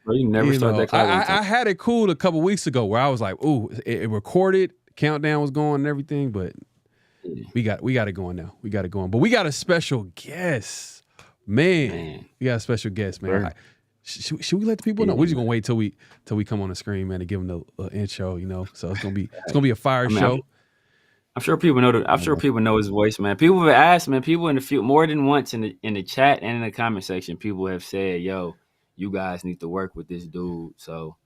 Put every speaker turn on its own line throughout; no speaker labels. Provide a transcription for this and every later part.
Bro, you never start that clock on time.
I had it cool a couple weeks ago where I was like, ooh, it recorded, countdown was going and everything, but we got it going now. We got it going. But we got a special guest. Man. We got a special guest, man.
Sure.
Should we let the people know? We're just gonna wait till we come on the screen, man, to give them the intro, you know. So it's gonna be a fire show.
I'm sure people know. I'm sure people know his voice, man. People have asked, man. People in the field more than once in the chat and in the comment section, people have said, "Yo, you guys need to work with this dude." So,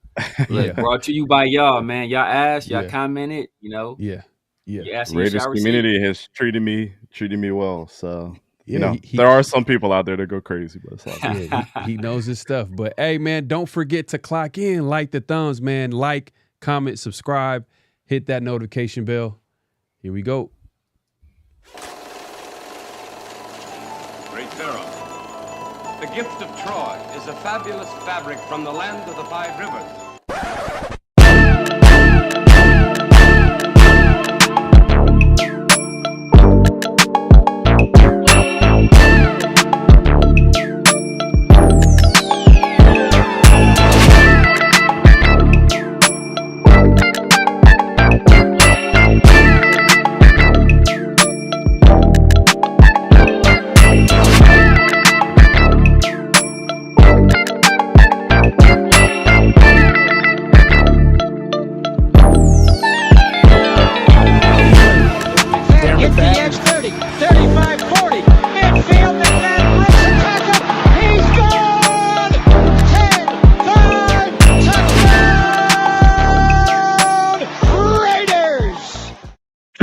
look, brought to you by y'all, man. Y'all asked, y'all commented, you know.
Yeah.
Raiders community has treated me well, so. You know, there are some people out there that go crazy, but
he knows his stuff. But hey, man, don't forget to clock in, like the thumbs, man. Like, comment, subscribe, hit that notification bell. Here we go.
Great Pharaoh, the gift of Troy is a fabulous fabric from the land of the 5 rivers.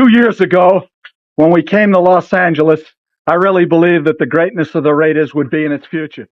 Years ago, when we came to Los Angeles, I really believed that the greatness of the Raiders would be in its future.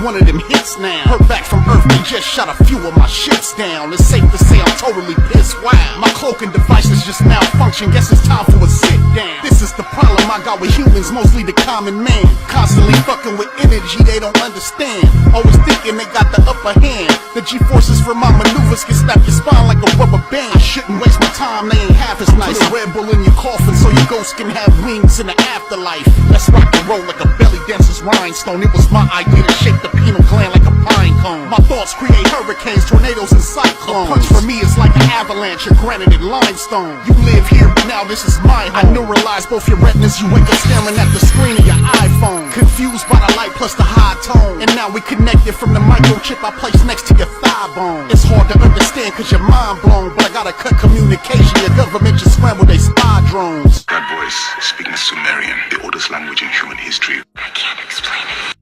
One of them hits now. Heard back from Earth, they just shot a few of my shits down. It's safe to say I'm totally pissed. Wow, my cloaking devices just malfunction. Guess it's time for a sit down. This is the problem I got with humans, mostly the common man. Constantly fucking with energy they don't understand. Always thinking they got the upper hand. The G-forces from my maneuvers can snap your spine like a rubber band. I shouldn't waste my time, they ain't half as nice. Put a Red Bull in your coffin so your ghost can have wings in the afterlife. Let's rock and roll like a belly dancer's rhinestone. It was my idea to shake the pineal gland like a pine cone. My thoughts create hurricanes, tornadoes, and cyclones. A punch for me is like an avalanche of granite and limestone. You live here, but now this is my home. I neuralize both your retinas, you wake up staring at the screen of your iPhone. Confused by the light plus the high tone. And now we connected from the microchip I placed next to your thigh bone. It's hard to understand cause you're mind blown, but I gotta cut communication. Your government just scrambled they spy drones.
That voice speaking Sumerian, the oldest language in human history. I can't explain it.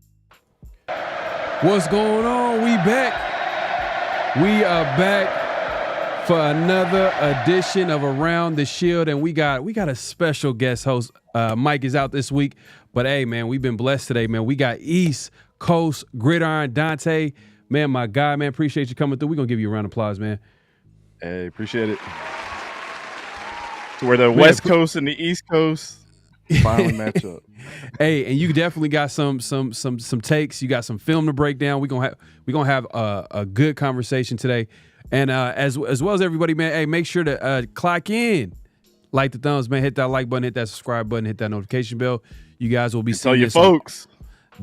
What's going on? We back. We are back for another edition of Around the Shield, and we got a special guest host. Mike is out this week, but hey, man, we've been blessed today, man. We got East Coast Gridiron Dante, man, my guy, man. Appreciate you coming through. We're gonna give you a round of applause, man.
Hey, appreciate it. Where the West Coast and the East Coast finally match up.
Hey, and you definitely got some takes. You got some film to break down. We're gonna have a good conversation today. And as well as everybody, man, hey, make sure to clock in, like the thumbs, man, hit that like button, hit that subscribe button, hit that notification bell. You guys will be seeing
tell your folks.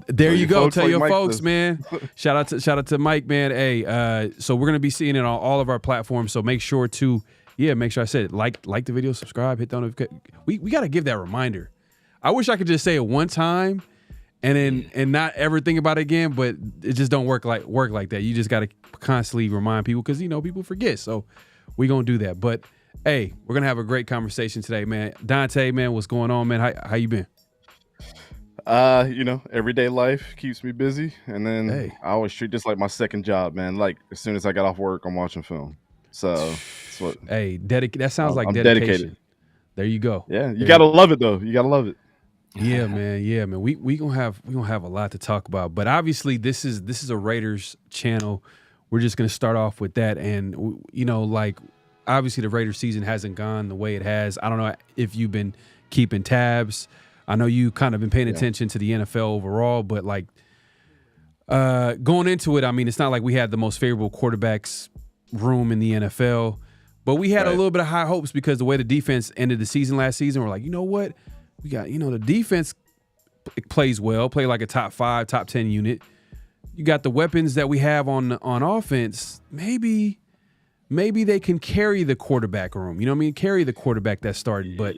There you go. Tell your folks,
does.
man. Shout out to Mike, man. Hey, so we're gonna be seeing it on all of our platforms. So make sure to make sure I said it. Like the video, subscribe, hit the notification. We gotta give that reminder. I wish I could just say it one time and not ever think about it again, but it just don't work like that. You just gotta constantly remind people because people forget. So we're gonna do that. But hey, we're gonna have a great conversation today, man. Dante, man, what's going on, man? How you been?
Everyday life keeps me busy, and then I always treat this like my second job, man. Like as soon as I get off work, I'm watching film. So that's what.
Hey, that sounds like
I'm
dedication.
Dedicated.
There you go.
Yeah, you gotta love it though. You gotta love it.
Yeah, man. Yeah, man. We gonna have a lot to talk about, but obviously this is a Raiders channel. We're just gonna start off with that, and obviously the Raiders season hasn't gone the way it has. I don't know if you've been keeping tabs. I know you kind of been paying attention to the NFL overall, but going into it, I mean, it's not like we had the most favorable quarterbacks room in the NFL, but we had a little bit of high hopes because the way the defense ended the season last season, we're like, you know what? We got, the defense plays well, play like a top 5, top 10 unit. You got the weapons that we have on offense. Maybe they can carry the quarterback room. You know what I mean? Carry the quarterback that's starting, but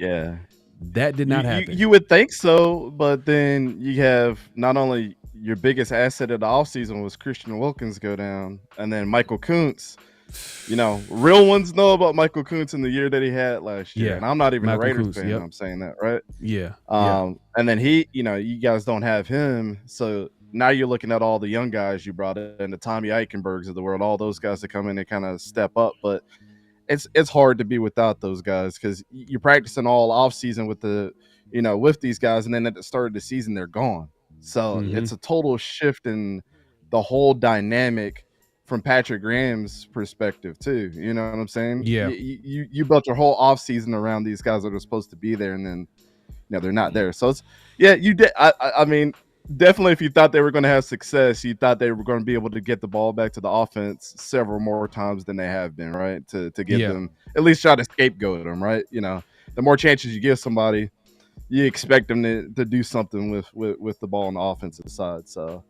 that did not happen.
You would think so, but then you have not only your biggest asset of the offseason was Christian Wilkins go down, and then Michael Kuntz. Real ones know about Michael Kuntz in the year that he had last year. And I'm not even a Raiders fan. I'm saying that, right?
Yeah.
And then he, you guys don't have him. So now you're looking at all the young guys you brought in, the Tommy Eichenbergs of the world, all those guys that come in and kind of step up. But it's hard to be without those guys because you're practicing all off season with with these guys, and then at the start of the season they're gone. So it's a total shift in the whole dynamic from Patrick Graham's perspective too. You know what I'm saying?
Yeah.
You built your whole off season around these guys that are supposed to be there, and then they're not there. So it's you did. I mean, definitely, if you thought they were going to have success, you thought they were going to be able to get the ball back to the offense several more times than they have been, right? To get them at least try to scapegoat them, right? The more chances you give somebody, you expect them to do something with the ball on the offensive side. So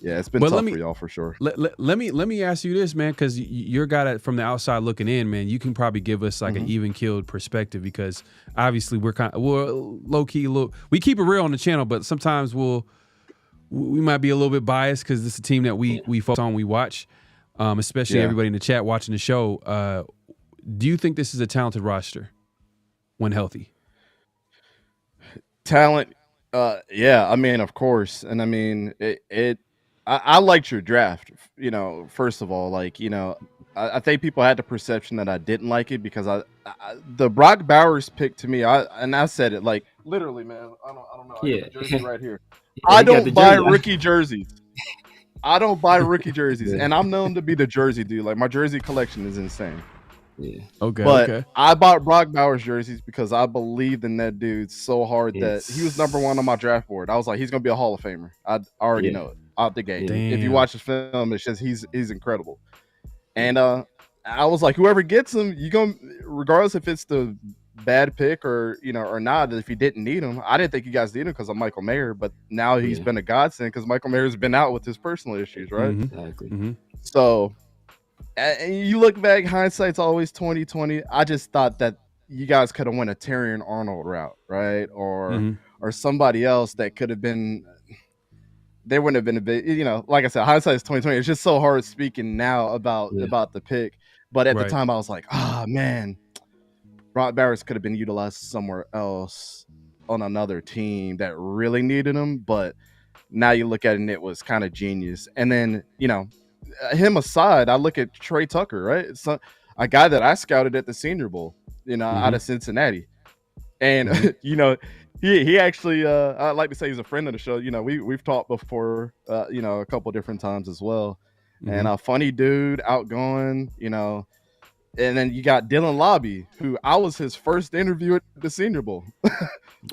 yeah, it's been tough for y'all for sure.
Let me ask you this, man, because you're a guy from the outside looking in, man. You can probably give us like an even keeled perspective because obviously we're low key. We keep it real on the channel, but sometimes we might be a little bit biased because this is a team that we focus on, we watch, especially everybody in the chat watching the show. Do you think this is a talented roster when healthy?
Talent, yeah. I mean, of course, and I mean I liked your draft. First of all, I think people had the perception that I didn't like it because the Brock Bowers pick to me, I said it like literally, man. I don't know. I got the jersey right here. I don't buy rookie jerseys. I don't buy rookie jerseys, and I'm known to be the jersey dude. Like my jersey collection is insane.
Yeah.
Okay.
But
Okay.
I bought Brock Bowers jerseys because I believed in that dude so hard that he was number 1 on my draft board. I was like, he's gonna be a Hall of Famer. I already know it out the gate.
Damn.
If you watch his film, it's just he's incredible. And I was like, whoever gets him, you gonna, regardless if it's the bad pick or or not, if you didn't need him. I didn't think you guys needed him because of Michael Mayer, but now he's been a godsend because Michael Mayer's been out with his personal issues, right?
Exactly.
Mm-hmm.
So, and you look back, hindsight's always 20/20. I just thought that you guys could have went a Terrion Arnold route, right? Or somebody else that could have been. They wouldn't have been a bit, like I said, hindsight's 20/20. It's just so hard speaking now about the pick, but at the time I was like, man, Brock Bowers could have been utilized somewhere else on another team that really needed him. But now you look at it and it was kind of genius. And then, him aside, I look at Trey Tucker, right? It's a guy that I scouted at the Senior Bowl, out of Cincinnati. And, he actually, I like to say he's a friend of the show. We've talked before, a couple different times as well. And a funny dude, outgoing, and then you got Dylan Lobby, who I was his first interview at the Senior Bowl. He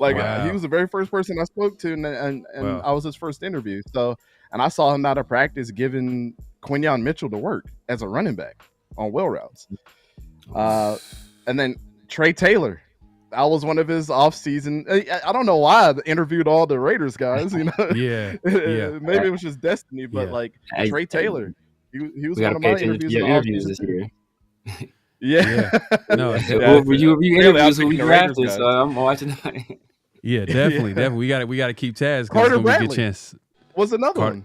was the very first person I spoke to, and I was his first interview. So, and I saw him out of practice giving Quinyon Mitchell to work as a running back on wheel routes. And then Trey Taylor, I was one of his off-season. I don't know why I interviewed all the Raiders guys.
Yeah.
Maybe it was just destiny, but Trey Taylor, he was one of my interviews
this year.
Yeah.
No.
Were you interviews who we drafted? So I'm watching that.
Yeah, definitely. We got to keep tabs.
Carter
we
Bradley
get a chance.
was another one.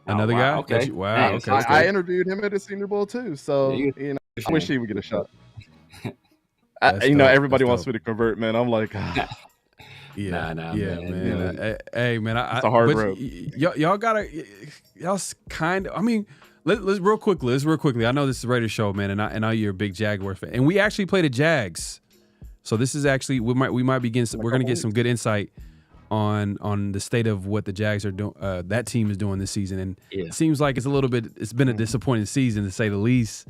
Another guy.
Okay.
Okay.
I interviewed him at the Senior Bowl too. So I wish he would get a shot. Everybody wants me to convert, man. I'm like,
man.
Hey, man,
it's a hard road.
Y'all kind of. I mean, let's real quickly. I know this is a Raiders show, man, and I know you're a big Jaguars fan, and we actually play the Jags. So this is actually we're gonna get some good insight on the state of what the Jags are doing. That team is doing this season, and it seems like it's been a disappointing season to say the least.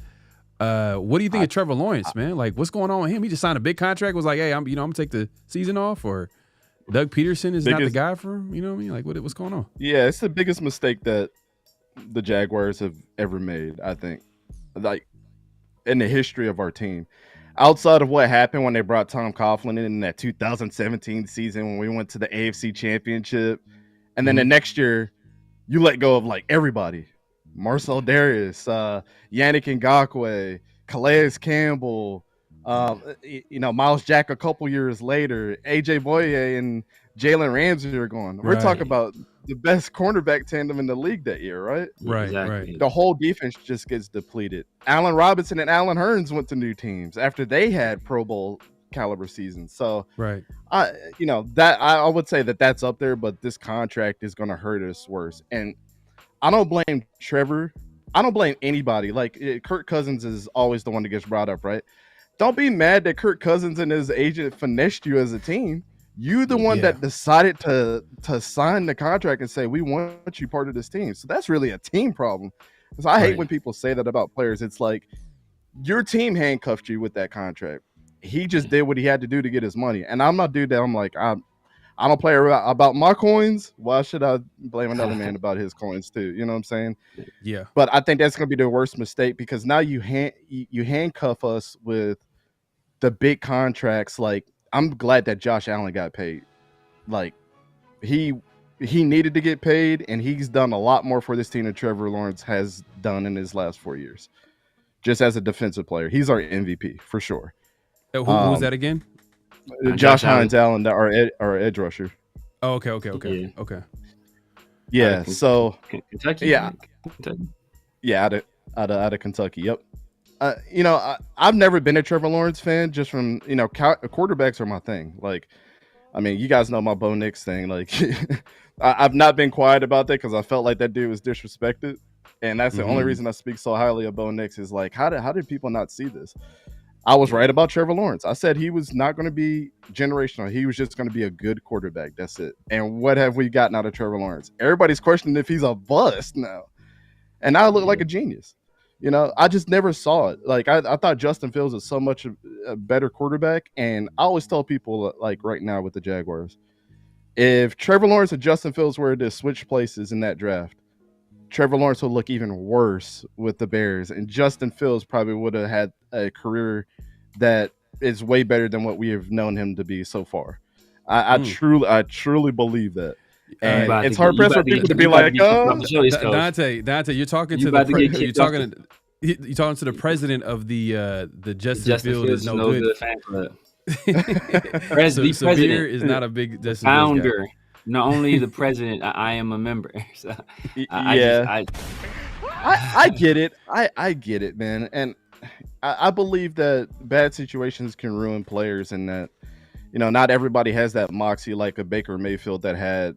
What do you think of Trevor Lawrence, man? Like, what's going on with him? He just signed a big contract. Was like, hey, I'm gonna take the season off, or Doug Peterson is not the guy for him. You know what I mean? Like, what's going on?
Yeah, it's the biggest mistake that the Jaguars have ever made, I think, like in the history of our team. Outside of what happened when they brought Tom Coughlin in that 2017 season when we went to the AFC Championship, and then the next year you let go of like everybody. Marcel Darius, Yannick Ngakoue, Calais Campbell, Miles Jack a couple years later, AJ Boye and Jalen Ramsey are gone. We're talking about the best cornerback tandem in the league that year, right?
Right.
The whole defense just gets depleted. Allen Robinson and Allen Hurns went to new teams after they had Pro Bowl caliber seasons. So, I would say that's up there, but this contract is going to hurt us worse. And I don't blame Trevor. I don't blame anybody. Like Kirk Cousins is always the one that gets brought up, right? Don't be mad that Kirk Cousins and his agent finessed you as a team. You the one that decided to sign the contract and say, we want you part of this team. So that's really a team problem. Because I hate when people say that about players. It's like your team handcuffed you with that contract. He just did what he had to do to get his money. And I'm not dude that I'm like, I don't play about my coins. Why should I blame another man about his coins too? You know what I'm saying?
Yeah.
But I think that's going to be the worst mistake because now you handcuff us with the big contracts. Like, I'm glad that Josh Allen got paid. Like, he needed to get paid, and he's done a lot more for this team than Trevor Lawrence has done in his last 4 years. Just as a defensive player, he's our MVP for sure.
Who was that again?
Josh Allen, our edge rusher.
Oh, okay.
Yeah. So
Kentucky.
Yeah. Yeah, out of Kentucky. Yep. I've never been a Trevor Lawrence fan. Just from quarterbacks are my thing. Like, I mean, you guys know my Bo Nix thing. Like, I've not been quiet about that because I felt like that dude was disrespected, and that's the only reason I speak so highly of Bo Nix. Is like, how did people not see this? I was right about Trevor Lawrence. I said he was not going to be generational. He was just going to be a good quarterback. That's it. And what have we gotten out of Trevor Lawrence? Everybody's questioning if he's a bust now. And now I look like a genius. I just never saw it. Like I thought Justin Fields is so much a better quarterback, and I always tell people like right now with the Jaguars, if Trevor Lawrence and Justin Fields were to switch places in that draft, Trevor Lawrence would look even worse with the Bears, and Justin Fields probably would have had a career that is way better than what we have known him to be so far. I truly believe that. And it's hard pressed for people to be like, "Oh,
Dante, you're talking to you're talking to the president of the Justin Fields is no good
fan club."
Severe is not a big
founder. Not only the president, I am a member. So
I get it. I get it, man. And I believe that bad situations can ruin players, and that not everybody has that moxie like a Baker Mayfield that had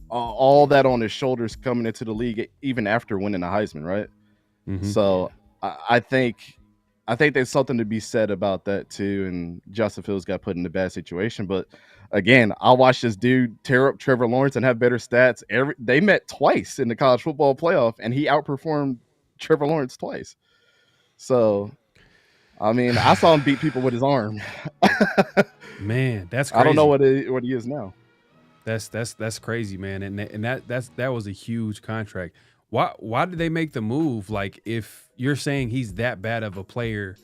all that on his shoulders coming into the league even after winning the Heisman, right? Mm-hmm. So I think there's something to be said about that too. And Justin Fields got put in a bad situation, but again, I watched this dude tear up Trevor Lawrence and have better stats. They met twice in the college football playoff, and he outperformed Trevor Lawrence twice. So, I mean, I saw him beat people with his arm.
Man, that's crazy.
I don't know what he is now.
That's crazy, man. And that was a huge contract. Why did they make the move? Like, if you're saying he's that bad of a player,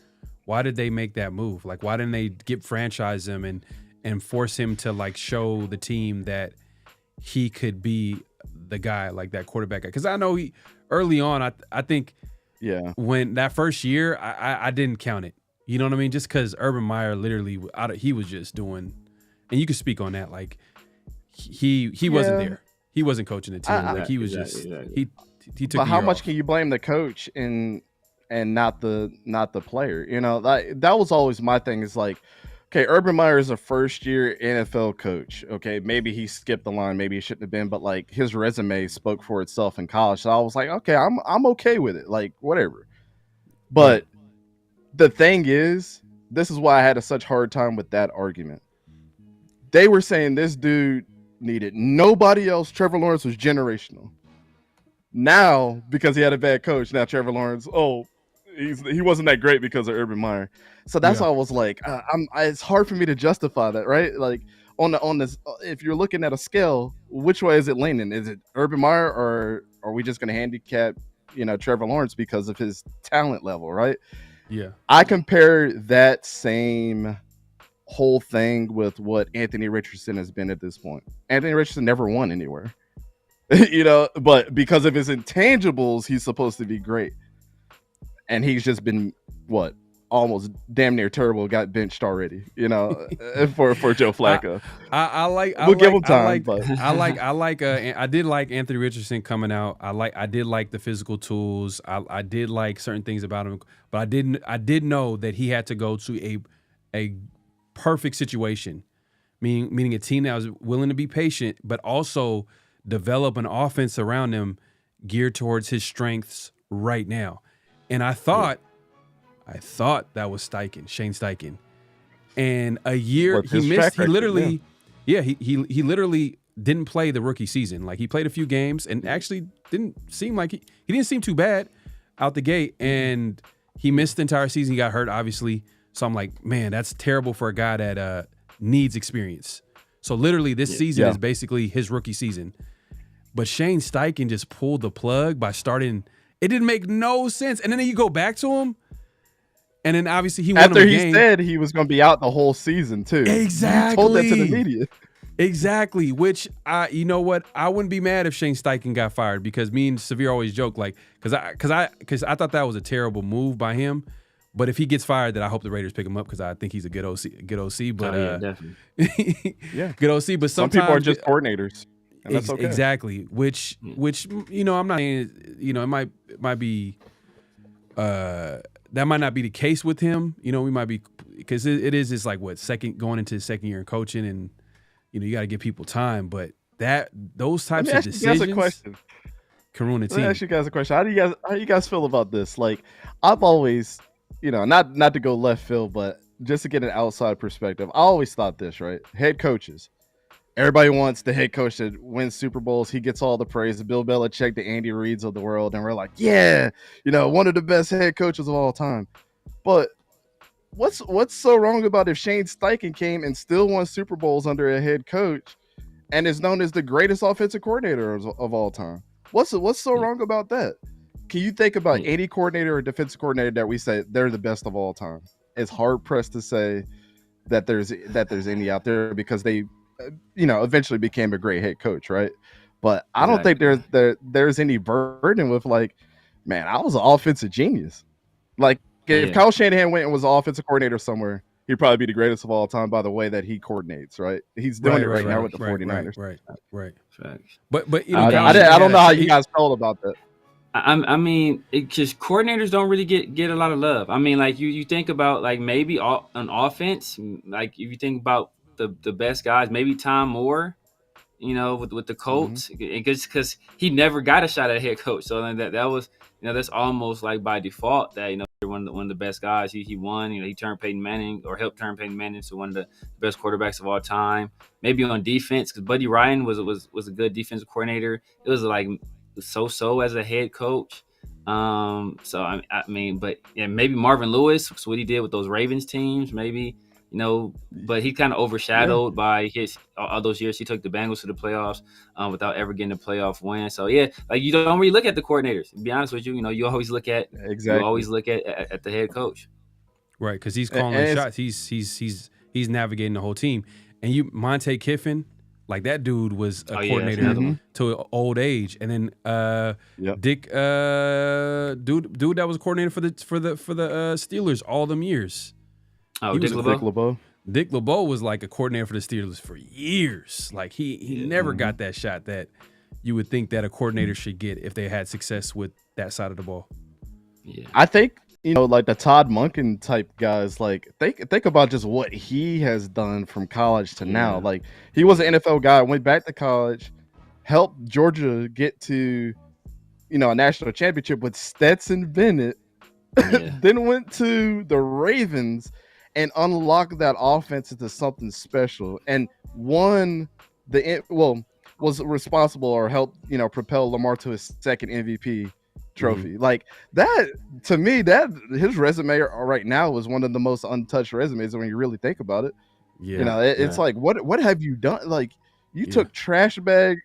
why did they make that move? Like, why didn't they franchise him and force him to like show the team that he could be the guy, like that quarterback? Because I know early on, I think when that first year, I didn't count it. You know what I mean? Just because Urban Meyer literally, he was just doing, and you could speak on that. Like he wasn't there. He wasn't coaching the team. He was just he took.
But how much can you blame the coach and not the player? That was always my thing. Is like, okay, Urban Meyer is a first-year NFL coach. Okay, maybe he skipped the line, maybe he shouldn't have been, but like his resume spoke for itself in college. So I was like, okay, I'm okay with it, like whatever. But the thing is, this is why I had such hard time with that argument. They were saying this dude needed nobody else. Trevor Lawrence was generational. Now, because he had a bad coach, now Trevor Lawrence, he wasn't that great because of Urban Meyer. So that's why I was like, it's hard for me to justify that, right? Like on this, if you're looking at a scale, which way is it leaning? Is it Urban Meyer, or are we just going to handicap, Trevor Lawrence because of his talent level, right?
Yeah. I
compare that same whole thing with what Anthony Richardson has been at this point. Anthony Richardson never won anywhere, but because of his intangibles, he's supposed to be great. And he's just been almost damn near terrible. Got benched already, for Joe Flacco.
We'll
give him time.
I did like Anthony Richardson coming out. I did like the physical tools. I did like certain things about him, but I did know that he had to go to a perfect situation, meaning a team that was willing to be patient, but also develop an offense around him geared towards his strengths right now. And I thought that was Shane Steichen. And a year he missed. He literally, he literally didn't play the rookie season. Like, he played a few games and actually didn't seem like he didn't seem too bad out the gate. And he missed the entire season. He got hurt, obviously. So I'm like, man, that's terrible for a guy that needs experience. So literally, this season is basically his rookie season. But Shane Steichen just pulled the plug by starting. It didn't make no sense. And then you go back to him, and then obviously he won
after
him a
he
game.
said he was going to be out the whole season too.
Exactly.
He told that to the media.
Exactly. Which you know what? I wouldn't be mad if Shane Steichen got fired, because me and Severe always joke like, because I thought that was a terrible move by him. But if he gets fired, then I hope the Raiders pick him up, because I think he's a good OC. But
definitely.
Good OC. But
some people are just coordinators. And that's okay.
Exactly. Which I'm not saying, it might be that might not be the case with him. We might be, because it's like going into his second year in coaching, and you got to give people time. But those types of decisions can ruin a team.
Let me ask you guys a question. How do you guys feel about this? Like, I've always, not to go left field, but just to get an outside perspective, I always thought this, right? Head coaches, everybody wants the head coach to win Super Bowls. He gets all the praise. The Bill Belichick, the Andy Reids of the world, and we're like, yeah, one of the best head coaches of all time. But what's so wrong about if Shane Steichen came and still won Super Bowls under a head coach and is known as the greatest offensive coordinator of all time? What's so wrong about that? Can you think about any coordinator or defensive coordinator that we say they're the best of all time? It's hard pressed to say that there's any out there, because they eventually became a great head coach, right? But I don't think there's any burden with, like, man, I was an offensive genius. Like, if Kyle Shanahan went and was an offensive coordinator somewhere, he'd probably be the greatest of all time by the way that he coordinates, right? He's doing it right now with the 49ers.
Right.
Facts.
But
I don't know how you guys felt about that.
I mean, just coordinators don't really get a lot of love. I mean, like you think about, like, maybe on offense, like if you think about the best guys, maybe Tom Moore, with the Colts, because he never got a shot at head coach. So that was, that's almost like by default that, one of the best guys. He won. He turned Peyton Manning, or helped turn Peyton Manning to one of the best quarterbacks of all time. Maybe on defense, because Buddy Ryan was a good defensive coordinator. It was like so as a head coach. So I mean, but yeah, maybe Marvin Lewis, what he did with those Ravens teams, maybe. But he kind of overshadowed by all those years he took the Bengals to the playoffs without ever getting a playoff win. So yeah, like, you don't really look at the coordinators. To be honest with you, you always look at the head coach,
right? Because he's calling the shots. He's navigating the whole team. And Monte Kiffin, like, that dude was a coordinator to old age. And then Dick, dude that was a coordinator for the Steelers all them years.
Oh, Dick LeBeau.
Dick LeBeau was like a coordinator for the Steelers for years. Like, he never got that shot that you would think that a coordinator should get if they had success with that side of the ball.
Yeah,
I think like the Todd Monken type guys. Like, think about just what he has done from college to now. Like, he was an NFL guy, went back to college, helped Georgia get to a national championship with Stetson Bennett, then went to the Ravens and unlocked that offense into something special, and was responsible or helped, propel Lamar to his second MVP trophy. Like, that, to me, that his resume right now is one of the most untouched resumes when you really think about it. Yeah. It's like, what have you done? Like, you took trash bag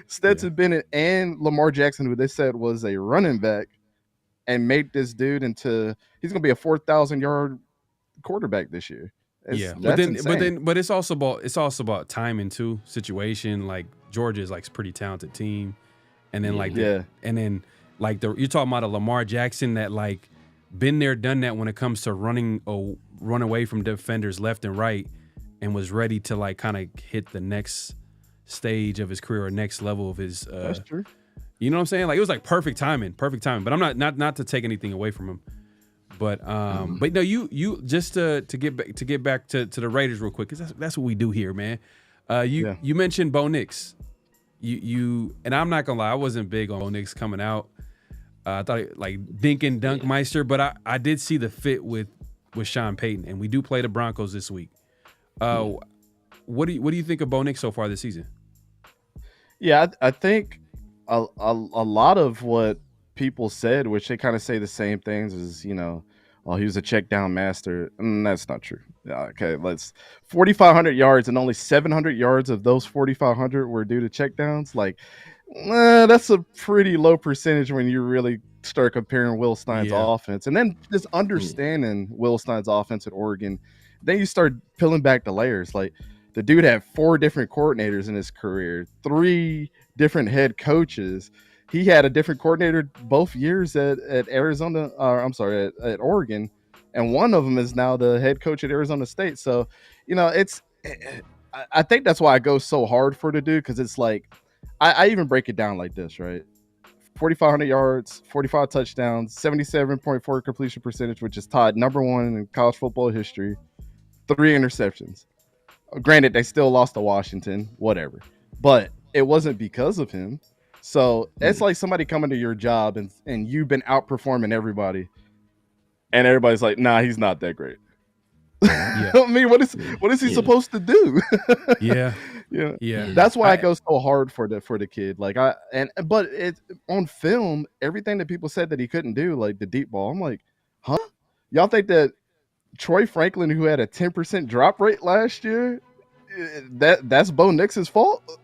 Stetson Bennett and Lamar Jackson, who they said was a running back, and made this dude into, he's going to be a 4,000 yard quarterback this year. But it's also about timing too, situation. Like, Georgia is like a pretty talented team, and then you're talking about a Lamar Jackson that, like, been there, done that when it comes to run away from defenders left and right, and was ready to, like, kind of hit the next stage of his career or next level of his. That's true.
You know what I'm saying? Like, it was like perfect timing. But I'm not to take anything away from him. But no, you just to get back to the Raiders real quick, because that's what we do here, man. You mentioned Bo Nix. You and I'm not gonna lie, I wasn't big on Bo Nix coming out. I thought, like, dink and dunk meister, but I did see the fit with Sean Payton, and we do play the Broncos this week. What do you think of Bo Nix so far this season?
Yeah, I think a lot of what people said, which they kind of say the same things, is, he was a check down master. That's not true. Okay, 4,500 yards, and only 700 yards of those 4,500 were due to check downs. Like, that's a pretty low percentage when you really start comparing Will Stein's offense, and then just understanding Will Stein's offense at Oregon. Then you start peeling back the layers. Like, the dude had 4 different coordinators in his career, 3 different head coaches. He had a different coordinator both years at Arizona. At Oregon, and one of them is now the head coach at Arizona State. So, I think that's why I go so hard for the dude, because it's like, I even break it down like this, right? 4,500 yards, 45 touchdowns, 77.4 completion percentage, which is tied number 1 in college football history. 3 interceptions. Granted, they still lost to Washington, whatever, but it wasn't because of him. So it's like somebody coming to your job and you've been outperforming everybody, and everybody's like, nah, he's not that great.
Yeah.
I mean, what is he supposed to do?
Yeah.
Yeah. That's why it goes so hard for the kid. Like but it on film, everything that people said that he couldn't do, like the deep ball. I'm like, huh? Y'all think that Troy Franklin, who had a 10% drop rate last year, that's Bo Nix's fault?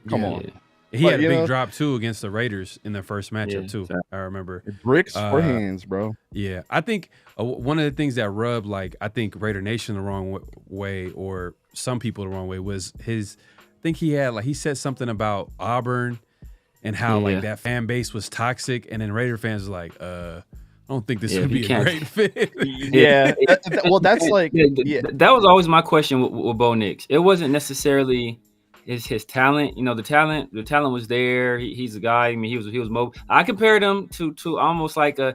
Come on.
He had a big drop too against the Raiders in their first matchup too. I remember
bricks for hands, bro.
Yeah, I think one of the things that rubbed I think Raider Nation the wrong way, or some people the wrong way, was his. I think he said something about Auburn and how that fan base was toxic, and then Raider fans were like, I don't think this would be a great fit.
Well, that's
that was always my question with Bo Nix. It wasn't necessarily his talent. The talent was there. He's a guy. I mean, he was mobile. I compared him to almost like a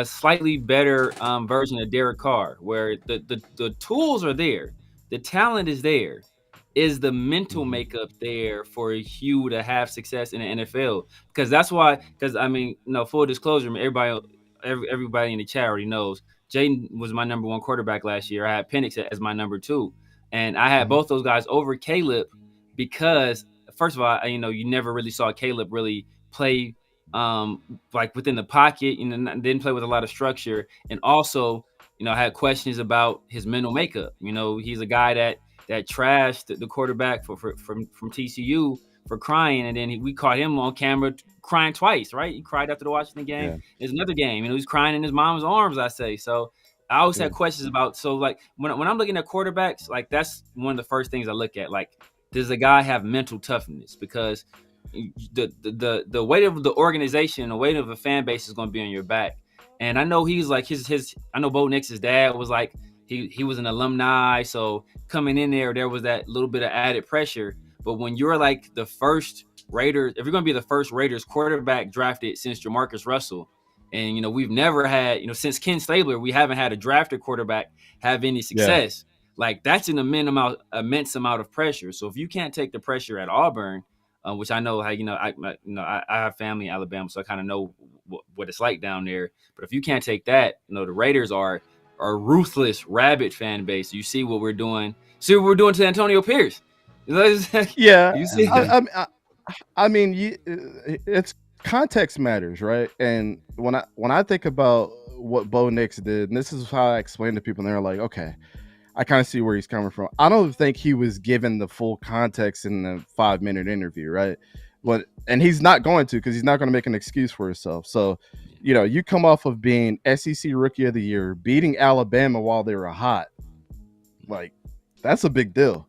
slightly better version of Derek Carr, where the tools are there, the talent is there. Is the mental makeup there for Hugh to have success in the NFL? Because that's why. Because I mean, full disclosure, everybody in the chat already knows Jaden was my number 1 quarterback last year. I had Penix as my number 2, and I had both those guys over Caleb. Because first of all, you never really saw Caleb really play like within the pocket, didn't play with a lot of structure. And also, I had questions about his mental makeup. He's a guy that trashed the quarterback from TCU for crying. And then we caught him on camera crying twice, right? He cried after the Washington game. Yeah. There's another game, he's crying in his mom's arms, I say. So I always had questions about, so like when I'm looking at quarterbacks, like that's one of the first things I look at. Like, does a guy have mental toughness? Because the weight of the organization, the weight of a fan base is going to be on your back. And I know he's like I know Bo Nix's dad was like, he was an alumni. So coming in there was that little bit of added pressure. But when you're like the first Raiders, if you're going to be the first Raiders quarterback drafted since Jamarcus Russell, and, we've never had, since Ken Stabler, we haven't had a drafted quarterback have any success. Yeah. Like that's an immense amount of pressure. So if you can't take the pressure at Auburn, which I know how I have family in Alabama, so I kind of know what it's like down there. But if you can't take that, the Raiders are a ruthless, rabid fan base. You see what we're doing. See what we're doing to Antonio Pierce.
Yeah, you see. I mean, it's context matters, right? And when I think about what Bo Nix did, and this is how I explain to people, and they're like, okay, I kind of see where he's coming from. I don't think he was given the full context in the 5-minute interview, right? And he's not going to, because he's not going to make an excuse for himself. So, you come off of being SEC Rookie of the Year, beating Alabama while they were hot. Like, that's a big deal.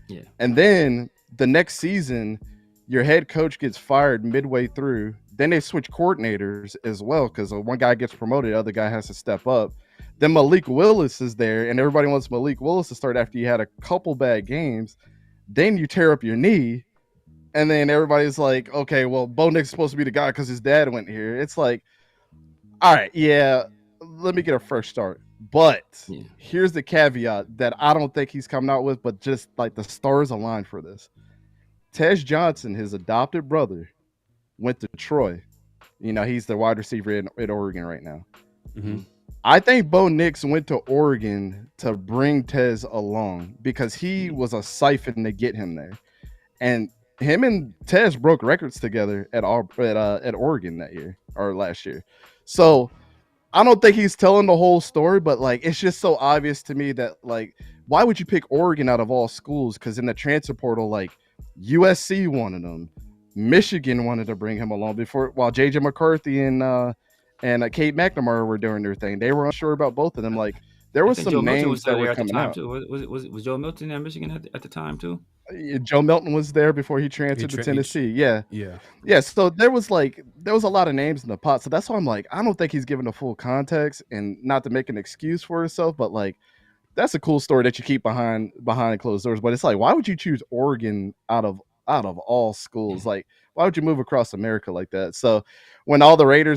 Yeah. And then the next season, your head coach gets fired midway through. Then they switch coordinators as well, because one guy gets promoted, the other guy has to step up. Then Malik Willis is there, and everybody wants Malik Willis to start after you had a couple bad games. Then you tear up your knee, and then everybody's like, okay, well, Bo Nix is supposed to be the guy because his dad went here. It's like, all right, yeah, let me get a fresh start. But here's the caveat that I don't think he's coming out with, but just like the stars align for this. Tej Johnson, his adopted brother, went to Troy. He's the wide receiver at Oregon right now. Mm-hmm. I think Bo Nix went to Oregon to bring Tez along because he was a siphon to get him there. And him and Tez broke records together at Oregon that year or last year. So I don't think he's telling the whole story, but like it's just so obvious to me that like why would you pick Oregon out of all schools? Because in the transfer portal, like USC wanted him, Michigan wanted to bring him along while JJ McCarthy and Kate McNamara were doing their thing. They were unsure about both of them. Like there was some names that were coming out.
Was Joe Milton at Michigan at the time too?
Joe Milton was there before he transferred to Tennessee. Yeah. So there was a lot of names in the pot. So that's why I'm like, I don't think he's given the full context, and not to make an excuse for himself, but like that's a cool story that you keep behind closed doors. But it's like, why would you choose Oregon out of all schools? Like, why would you move across America like that? So when all the Raider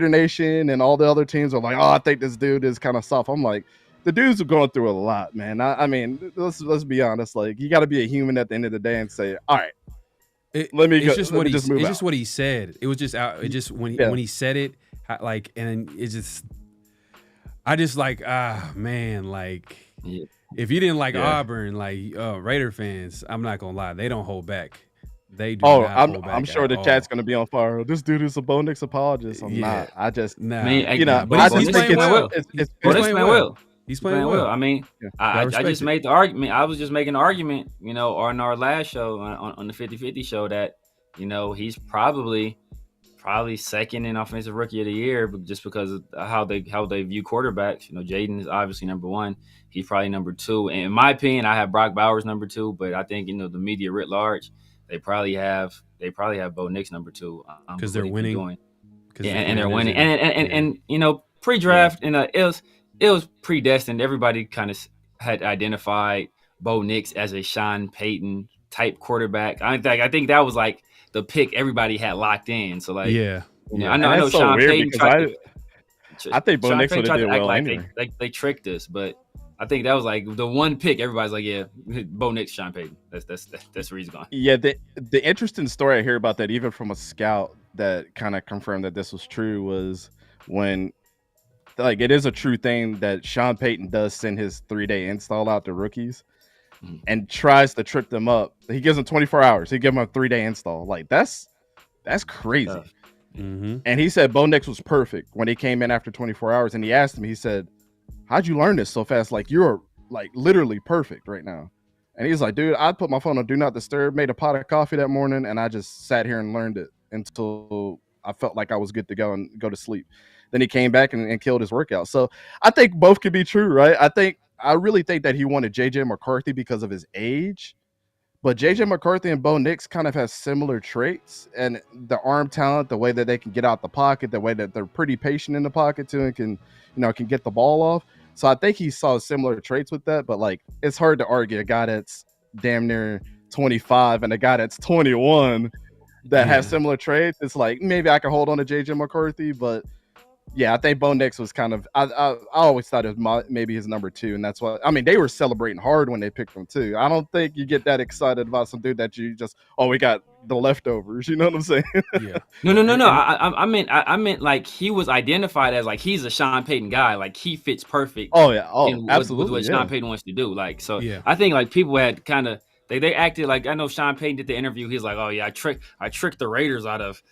Nation and all the other teams are like, oh, I think this dude is kind of soft, I'm like, the dudes are going through a lot, man. I mean, let's be honest. Like, you got to be a human at the end of the day and say, all right,
it's just what he said. It was just out. It just when he said it, like, and it just, I just like man, like if you didn't like Auburn, like Raider fans, I'm not gonna lie, they don't hold back. They do not hold back.
I'm sure the chat's gonna be on fire. This dude is a Bo Nix apologist. I'm not. I just
nah.
I mean,
you know,
but
I
he's
just think
playing well.
it's
He's playing well.
He's playing well. I mean, I just made the argument. I was just making an argument, you know, on our last show on the 50-50 show that, you know, he's probably second in offensive rookie of the year, but just because of how they view quarterbacks. You know, Jaden is obviously number one. He's probably number two. And in my opinion, I have Brock Bowers number two, but I think, you know, the media writ large, they probably have Bo Nix number two
because they're winning.
And they're winning. And you know, pre-draft, and it was predestined. Everybody kind of had identified Bo Nix as a Sean Payton type quarterback. I think that was like the pick everybody had locked in. So like, you know, I know
so
Sean Payton
tried I think Bo Nix would have did well anyway.
They tricked us, but I think that was like the one pick everybody's like, yeah, Bo Nix, Sean Payton. That's where he's going.
Yeah, the interesting story I hear about that, even from a scout that kind of confirmed that this was true, was when, like, it is a true thing that Sean Payton does send his 3-day install out to rookies and tries to trip them up. He gives them 24 hours. He gives them a 3-day install. Like, that's crazy. And he said Bo Nix was perfect when he came in after 24 hours. And he asked him, he said, how'd you learn this so fast? Like, you're like literally perfect right now. And he's like, dude, I put my phone on do not disturb, made a pot of coffee that morning, and I just sat here and learned it until I felt like I was good to go and go to sleep. Then he came back and killed his workout. So I think both could be true, right? I really think that he wanted JJ McCarthy because of his age. But JJ McCarthy and Bo Nix kind of have similar traits, and the arm talent, the way that they can get out the pocket, the way that they're pretty patient in the pocket too, and can get the ball off. So I think he saw similar traits with that. But like, it's hard to argue a guy that's damn near 25 and a guy that's 21 that has similar traits. It's like, maybe I could hold on to JJ McCarthy, but yeah, I think Bo Nix was kind of, I always thought it was maybe his number two. And that's what, I mean, they were celebrating hard when they picked him too. I don't think you get that excited about some dude that you just, we got the leftovers. You know what I'm saying?
Yeah.
No. I meant like he was identified as like, he's a Sean Payton guy. Like he fits perfect.
Oh yeah. Oh, absolutely.
With what Sean Payton wants to do. Like, so
yeah.
I think like people had kind of, they acted like, I know Sean Payton did the interview. He's like, oh yeah, I tricked the Raiders out of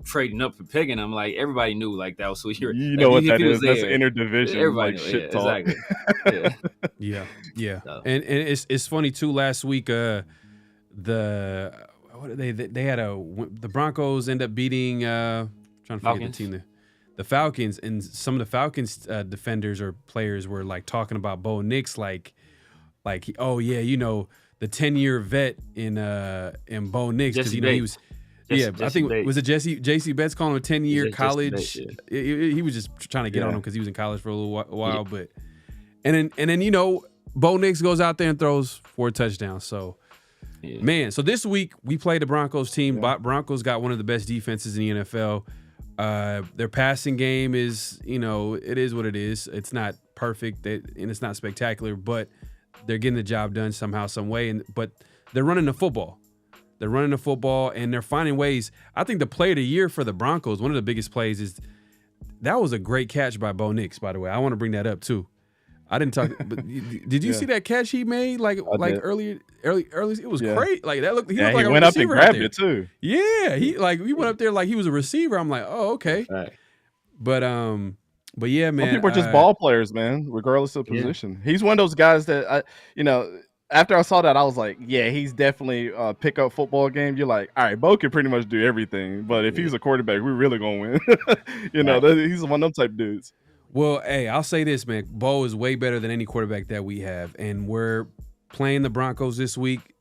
trading up for picking him. Like everybody knew like that was who you
know what that is. That's interdivision.
Everybody
like
knew,
shit talk.
Exactly.
Yeah.
So.
And it's funny too. Last week, they had the Broncos end up beating trying to forget the team there. The Falcons, and some of the Falcons defenders or players were like talking about Bo Nix like oh yeah, you know, the 10-year vet in Bo Nix, because you know he was. I think was it J.C. Betts calling him a 10-year college. He was just trying to get on him because he was in college for a little while. But and then you know, Bo Nix goes out there and throws 4 touchdowns. So man, so this week we played the Broncos team. Broncos got one of the best defenses in the NFL. Their passing game is, you know, it is what it is. It's not perfect and it's not spectacular, but they're getting the job done somehow, some way. But they're running the football. They're running the football, and they're finding ways. I think the play of the year for the Broncos, one of the biggest plays is that was a great catch by Bo Nix, by the way. I want to bring that up, too. I didn't talk, but did you see that catch he made like early? It was great. Like that looked. He looked like
he went up and grabbed it too.
Yeah, he went up there like he was a receiver. I'm like, oh, okay.
Right.
But yeah, man.
Some people are just ball players, man, regardless of position. He's one of those guys that after I saw that, I was like, yeah, he's definitely a pickup football game. You're like, all right, Bo can pretty much do everything, but if he's a quarterback, we're really gonna win. He's one of them type dudes.
Well, hey, I'll say this, man. Bo is way better than any quarterback that we have, and we're playing the Broncos this week.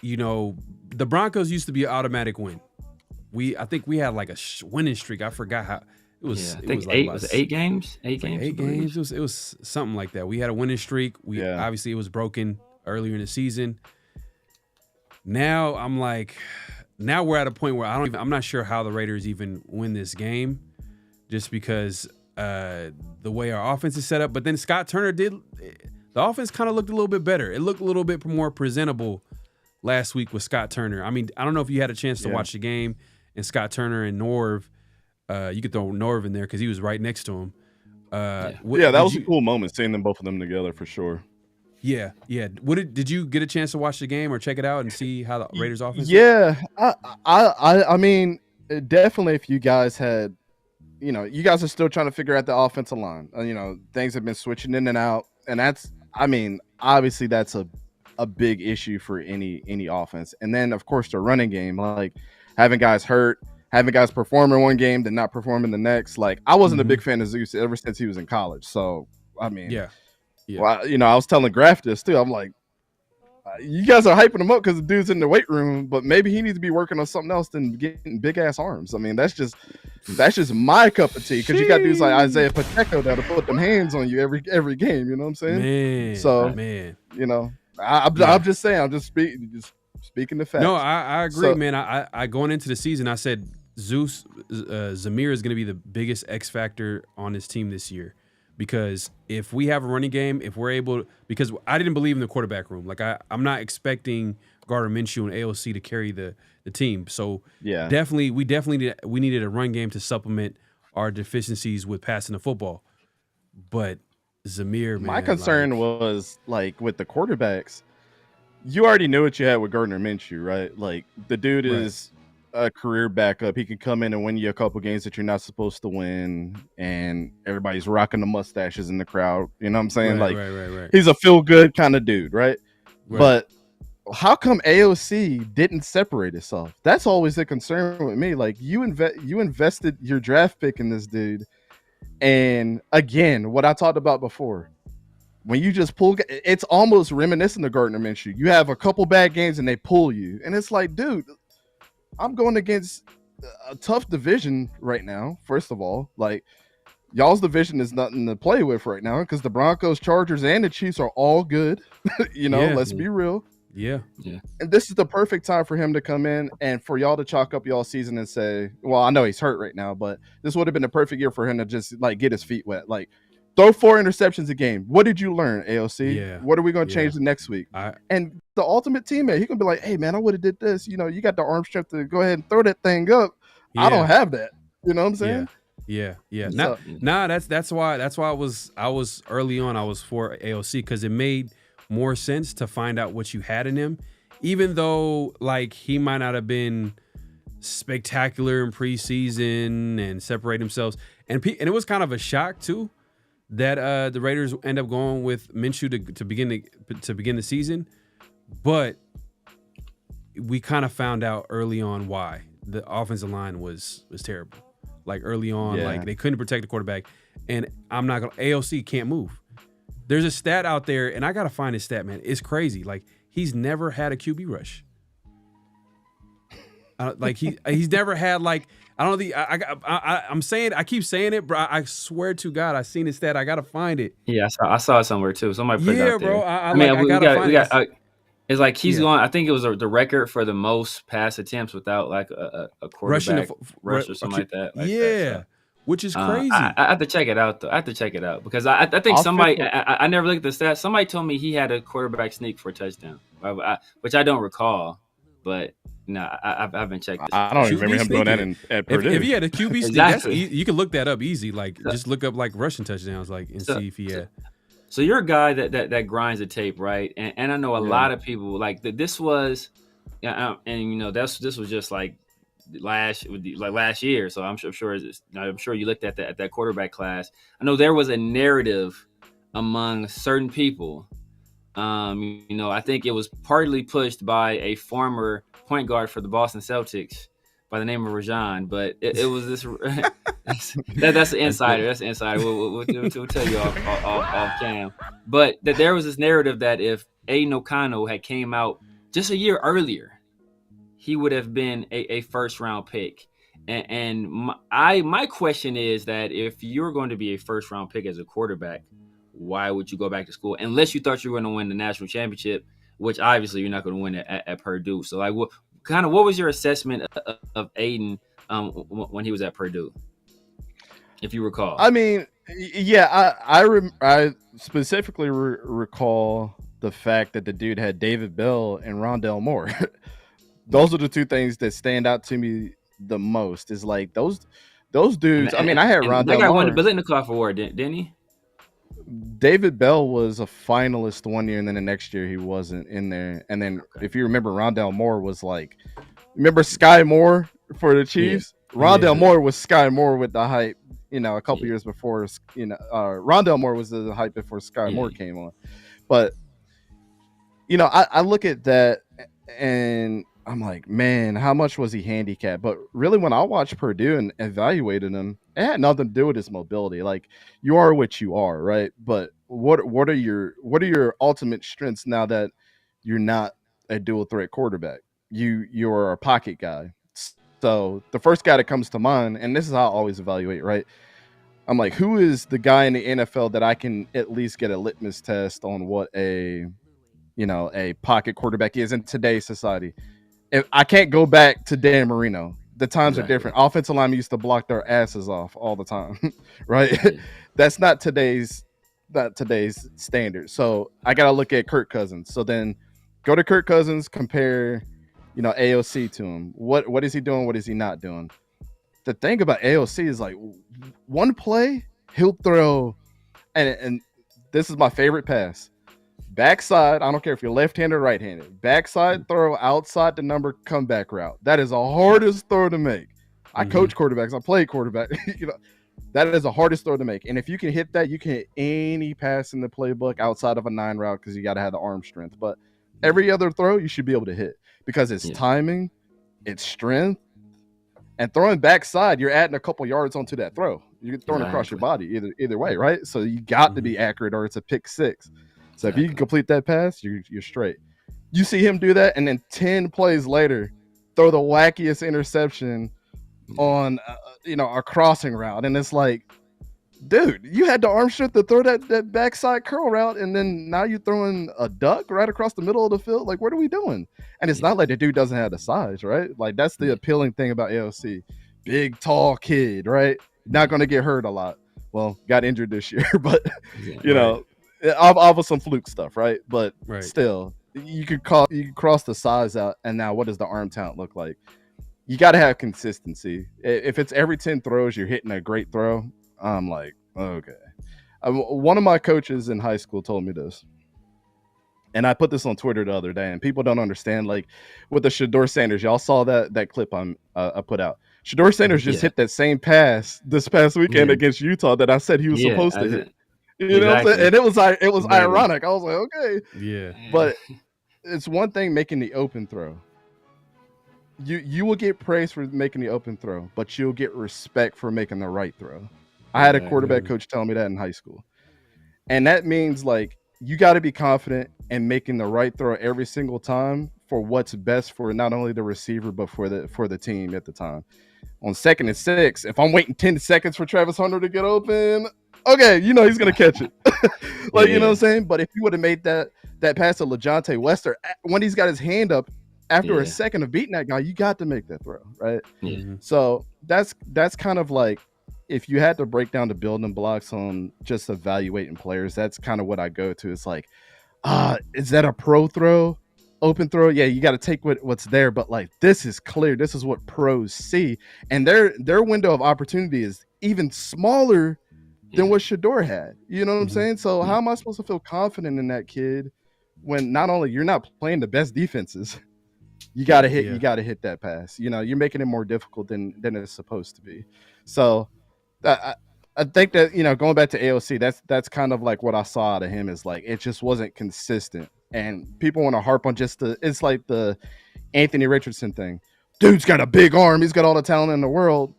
You know, the Broncos used to be an automatic win. I think we had like a winning streak. I forgot how it was.
I think it was 8 games. 8 games.
8 games. It was something like that. We had a winning streak. Obviously it was broken earlier in the season. Now I'm like, now we're at a point where I'm not sure how the Raiders even win this game, just because the way our offense is set up. But then Scott Turner the offense kind of looked a little bit better. It looked a little bit more presentable last week with Scott Turner. I mean, I don't know if you had a chance to watch the game, and Scott Turner and Norv. You could throw Norv in there because he was right next to him.
That was a cool moment seeing them both of them together for sure.
Yeah. Did you get a chance to watch the game or check it out and see how the Raiders offense?
Yeah, I mean, definitely. If you guys had, you guys are still trying to figure out the offensive line. Things have been switching in and out, and obviously that's a big issue for any offense. And then of course the running game, like having guys hurt, having guys perform in one game then not perform in the next. Like I wasn't a big fan of Zeus ever since he was in college. So I mean, yeah. Well, I was telling Graf this too. I'm like, you guys are hyping him up because the dude's in the weight room, but maybe he needs to be working on something else than getting big ass arms. I mean, that's just my cup of tea, because you got dudes like Isaiah Pacheco that'll put them hands on you every game. You know what I'm saying? I'm just saying. I'm just speaking the facts.
No, I agree, man. I going into the season, I said Zamir is going to be the biggest X factor on this team this year. Because if we have a running game, if we're able, because I didn't believe in the quarterback room. Like I'm not expecting Gardner Minshew and AOC to carry the team. So we needed a run game to supplement our deficiencies with passing the football. But Zamir, man,
my concern was like with the quarterbacks, you already knew what you had with Gardner Minshew, right? Like the dude is a career backup. He can come in and win you a couple games that you're not supposed to win, and everybody's rocking the mustaches in the crowd. You know what I'm saying? Right. He's a feel good kind of dude, right? But how come AOC didn't separate itself? That's always a concern with me. Like you invested your draft pick in this dude, and again, what I talked about before, when you just pull, it's almost reminiscent of Gardner Minshew. You have a couple bad games and they pull you, and it's like, dude, I'm going against a tough division right now. First of all, like y'all's division is nothing to play with right now because the Broncos, Chargers, and the Chiefs are all good. Let's be real.
Yeah.
And this is the perfect time for him to come in and for y'all to chalk up y'all season and say, well, I know he's hurt right now, but this would have been the perfect year for him to just like get his feet wet. Like throw 4 interceptions a game. What did you learn, AOC?
Yeah.
What are we going to change the next week? And the ultimate teammate, he can be like, hey, man, I would have did this. You got the arm strength to go ahead and throw that thing up. I don't have that. You know what I'm saying?
Yeah. That's why I was early on. I was for AOC because it made more sense to find out what you had in him, even though like he might not have been spectacular in preseason and separate themselves. And it was kind of a shock too that the Raiders end up going with Minshew to begin the season, but we kind of found out early on why the offensive line was terrible. Like early on, like they couldn't protect the quarterback, and AOC can't move. There's a stat out there, and I gotta find this stat, man. It's crazy. Like he's never had a QB rush. He's never had like. I don't know I'm saying, I keep saying it, bro. I swear to God, I seen this stat. I gotta find it.
Yeah, I saw it somewhere too. Somebody put it out there.
Bro.
We got. It's like he's going. I think it was the record for the most pass attempts without like a quarterback rush or something like that.
Which is crazy.
I have to check it out though. I have to check it out because I think somebody. I never looked at the stats. Somebody told me he had a quarterback sneak for a touchdown, which I don't recall, but. No, I haven't checked this.
I don't remember him doing that at Purdue.
If he had a QB sneak, you can look that up easy. Like just look up like rushing touchdowns, like and see if he had.
So you're a guy that grinds the tape, right? And I know a lot of people like that. This was, and this was just like last year. So I'm sure you looked at that quarterback class. I know there was a narrative among certain people. I think it was partly pushed by a former point guard for the Boston Celtics by the name of Rajon, but it was this. That's the insider. That's the insider. We'll tell you off cam. But that there was this narrative that if Aiden O'Connell had came out just a year earlier, he would have been a first round pick. And my question is that if you're going to be a first round pick as a quarterback, why would you go back to school unless you thought you were going to win the national championship, which obviously you're not going to win at Purdue. So like, what was your assessment of Aiden when he was at Purdue, if you recall?
I mean, yeah, I specifically recall the fact that the dude had David Bell and Rondale Moore. Those are the two things that stand out to me the most. Is like those Those dudes. I mean, I had
and that
Rondell
guy won the
Moore.
Biletnikoff Award, didn't he?
David Bell was a finalist one year, and then the next year he wasn't in there. And then, if you remember, Rondell Moore was like, remember Sky Moore for the Chiefs? Yeah. Rondell Moore was Sky Moore with the hype. You know, a couple years before. You know, Rondell Moore was the hype before Sky Moore came on. But you know, I look at that and I'm like, man, how much was he handicapped? But really, when I watched Purdue and evaluated him, it had nothing to do with his mobility. Like, you are what you are, right? But what are your ultimate strengths now that you're not a dual threat quarterback? You're a pocket guy. So the first guy that comes to mind, and this is how I always evaluate, right? I'm like, who is the guy in the NFL that I can at least get a litmus test on what a pocket quarterback is in today's society? If I can't go back to Dan Marino, the times are different. Offensive linemen used to block their asses off all the time, right? That's not today's standard. So I got to look at Kirk Cousins. So then go to Kirk Cousins, compare, AOC to him. What is he doing? What is he not doing? The thing about AOC is, like, one play he'll throw, and this is my favorite pass. Backside, I don't care if you're left-handed or right-handed. Backside throw outside the number comeback route. That is the hardest throw to make. I coach quarterbacks. I play quarterback. That is the hardest throw to make. And if you can hit that, you can hit any pass in the playbook outside of a 9 route because you got to have the arm strength. But every other throw, you should be able to hit because it's timing, it's strength, and throwing backside, you're adding a couple yards onto that throw. You're throwing across your body either way, right? So you got to be accurate or it's a pick six. So if you can complete that pass, you're straight. You see him do that, and then 10 plays later, throw the wackiest interception on a crossing route, and it's like, dude, you had the arm strength to throw that backside curl route, and then now you're throwing a duck right across the middle of the field. Like, what are we doing? And it's not like the dude doesn't have the size, right? Like, that's the appealing thing about AOC. Big, tall kid, right? Not going to get hurt a lot. Well, got injured this year, but off of some fluke stuff, right? But still, you could cross the size out, and now what does the arm talent look like? You got to have consistency. If it's every 10 throws you're hitting a great throw, I'm like, okay. One of my coaches in high school told me this, and I put this on Twitter the other day, and people don't understand, like, with the Shedeur Sanders, y'all saw that clip I put out. Shedeur Sanders just hit that same pass this past weekend against Utah that I said he was supposed to hit. You know what I'm saying? And it was ironic. I was like, okay. Yeah. But it's one thing making the open throw. You will get praise for making the open throw, but you'll get respect for making the right throw. I had a quarterback coach tell me that in high school. And that means, like, you got to be confident in making the right throw every single time for what's best for not only the receiver, but for the team at the time. On 2nd and 6, if I'm waiting 10 seconds for Travis Hunter to get open, okay, he's going to catch it. You know what I'm saying? But if you would have made that pass to LeJontay Wester, when he's got his hand up after a second of beating that guy, you got to make that throw, right? Mm-hmm. So that's kind of like, if you had to break down the building blocks on just evaluating players, that's kind of what I go to. It's like, is that a pro throw? Open throw? Yeah, you got to take what's there, but, like, this is clear. This is what pros see. And their window of opportunity is even smaller than what Shedeur had. You know what I'm saying? So how am I supposed to feel confident in that kid when not only you're not playing the best defenses, you got to hit that pass. You're making it more difficult than it's supposed to be. So I think that, going back to AOC, that's kind of like what I saw out of him, is like, it just wasn't consistent. And people want to harp on it's like the Anthony Richardson thing. Dude's got a big arm. He's got all the talent in the world.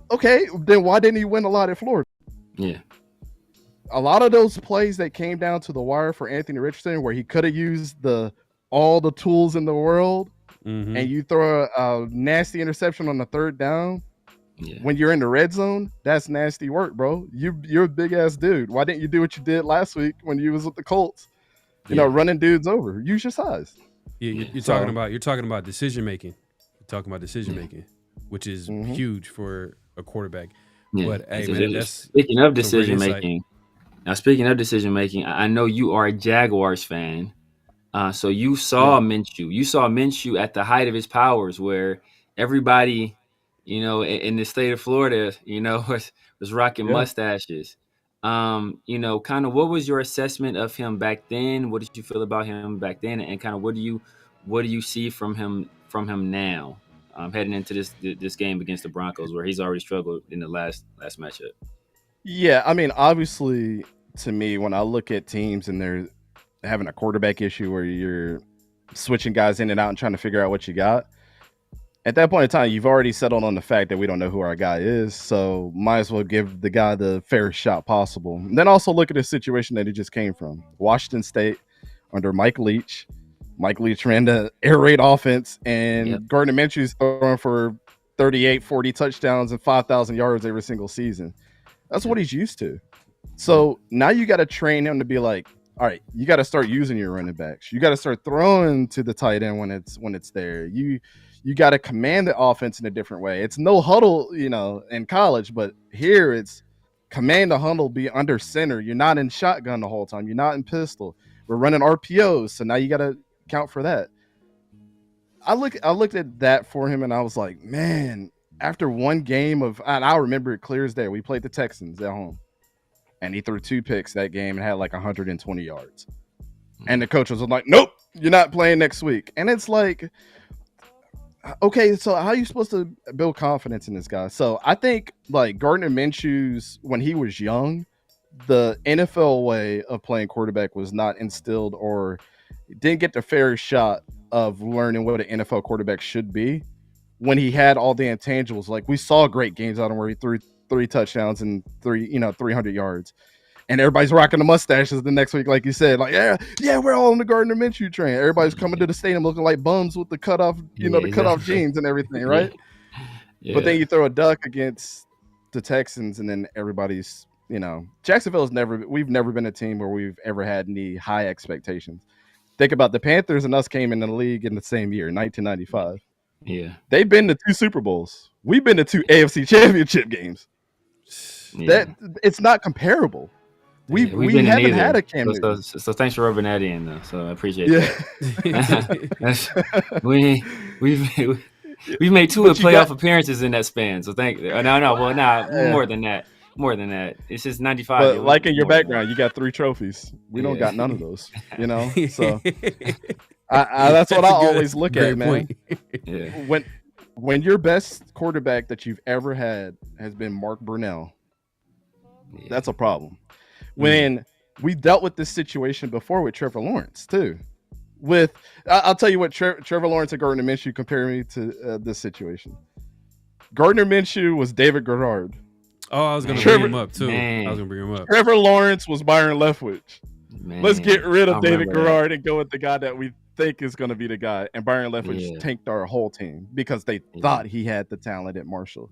Okay, then why didn't he win a lot at Florida? Yeah. A lot of those plays that came down to the wire for Anthony Richardson, where he could have used all the tools in the world, and you throw a nasty interception on the 3rd down, when you're in the red zone, that's nasty work, bro. You're a big ass dude. Why didn't you do what you did last week when you was with the Colts? Running dudes over. Use your size.
Yeah, you're talking about decision making. You're talking about decision making, which is huge for a quarterback. Yeah. But hey, man,
speaking of decision making, I know you are a Jaguars fan. So you saw Minshew. You saw Minshew at the height of his powers, where everybody in the state of Florida, was rocking
Yeah.
mustaches. Kind of what was your assessment of him back then? What did you feel about him back then? And kind of what do you see from him now, heading into this game against the Broncos, where he's already struggled in the last matchup?
Yeah, I mean, obviously, to me, when I look at teams and they're having a quarterback issue where you're switching guys in and out and trying to figure out what you got, at that point in time, you've already settled on the fact that we don't know who our guy is. So might as well give the guy the fairest shot possible. And then also look at the situation that he just came from. Washington State under Mike Leach. Mike Leach ran the air raid offense, and Gardner Minshew's throwing for 38, 40 touchdowns and 5,000 yards every single season. That's what he's used to. So now you got to train him to be like, all right, you got to start using your running backs. You got to start throwing to the tight end when it's there. You got to command the offense in a different way. It's no huddle, in college, but here it's command the huddle, be under center. You're not in shotgun the whole time. You're not in pistol. We're running RPOs, so now you got to count for that. I looked at that for him, and I was like, man. After one game and I remember it clear as day, we played the Texans at home, and he threw 2 picks that game and had like 120 yards. And the coach was like, nope, you're not playing next week. And it's like, okay, so how are you supposed to build confidence in this guy? So I think like Gardner Minshew's, when he was young, the NFL way of playing quarterback was not instilled or didn't get the fair shot of learning what an NFL quarterback should be. When he had all the intangibles, like we saw great games out of him where he threw 3 touchdowns and 300 yards, and everybody's rocking the mustaches the next week, like you said, like yeah, we're all on the Gardner Minshew train. Everybody's coming to the stadium looking like bums with the cutoff, the cutoff jeans and everything, right? Yeah. But then you throw a duck against the Texans, and then everybody's, we've never been a team where we've ever had any high expectations. Think about the Panthers and us came in the league in the same year, 1995.
Yeah,
they've been to 2 Super Bowls. We've been to 2 AFC Championship games. Yeah. That it's not comparable. We haven't had a cameo.
So thanks for rubbing that in, though. So I appreciate that. We've made 2 playoff appearances in that span. So more than that. More than that. It's just 95.
But like in your background, you got 3 trophies. We don't got none of those. So. That's what I always look at, man.
Yeah.
When your best quarterback that you've ever had has been Mark Brunell, that's a problem. When we dealt with this situation before with Trevor Lawrence too, I'll tell you what, Trevor Lawrence and Gardner Minshew compare me to this situation. Gardner Minshew was David Garrard.
Oh, I was going to bring him up too. I was going to bring him up.
Trevor Lawrence was Byron Leftwich.
Man,
let's get rid of David Garrard and go with the guy that we think is going to be the guy. And Byron Leftwich tanked our whole team because they thought he had the talent at Marshall.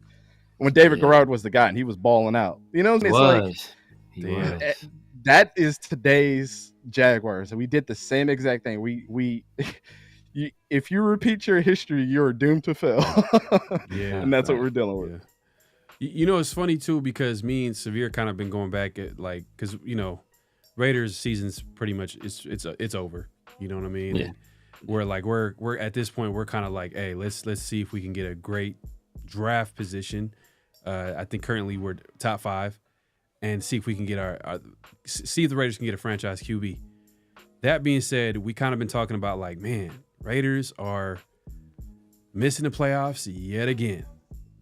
When David Garrard was the guy and he was balling out, that is today's Jaguars. And we did the same exact thing. If you repeat your history, you're doomed to fail. And that's what we're dealing with.
It's funny too, because me and Severe kind of been going back at because Raiders season's pretty much it's over. You know what I mean?
Yeah.
And we're at this point, we're kind of like, hey, let's see if we can get a great draft position. I think currently we're top 5, and see if we can get see if the Raiders can get a franchise QB. That being said, we kind of been talking about Raiders are missing the playoffs yet again.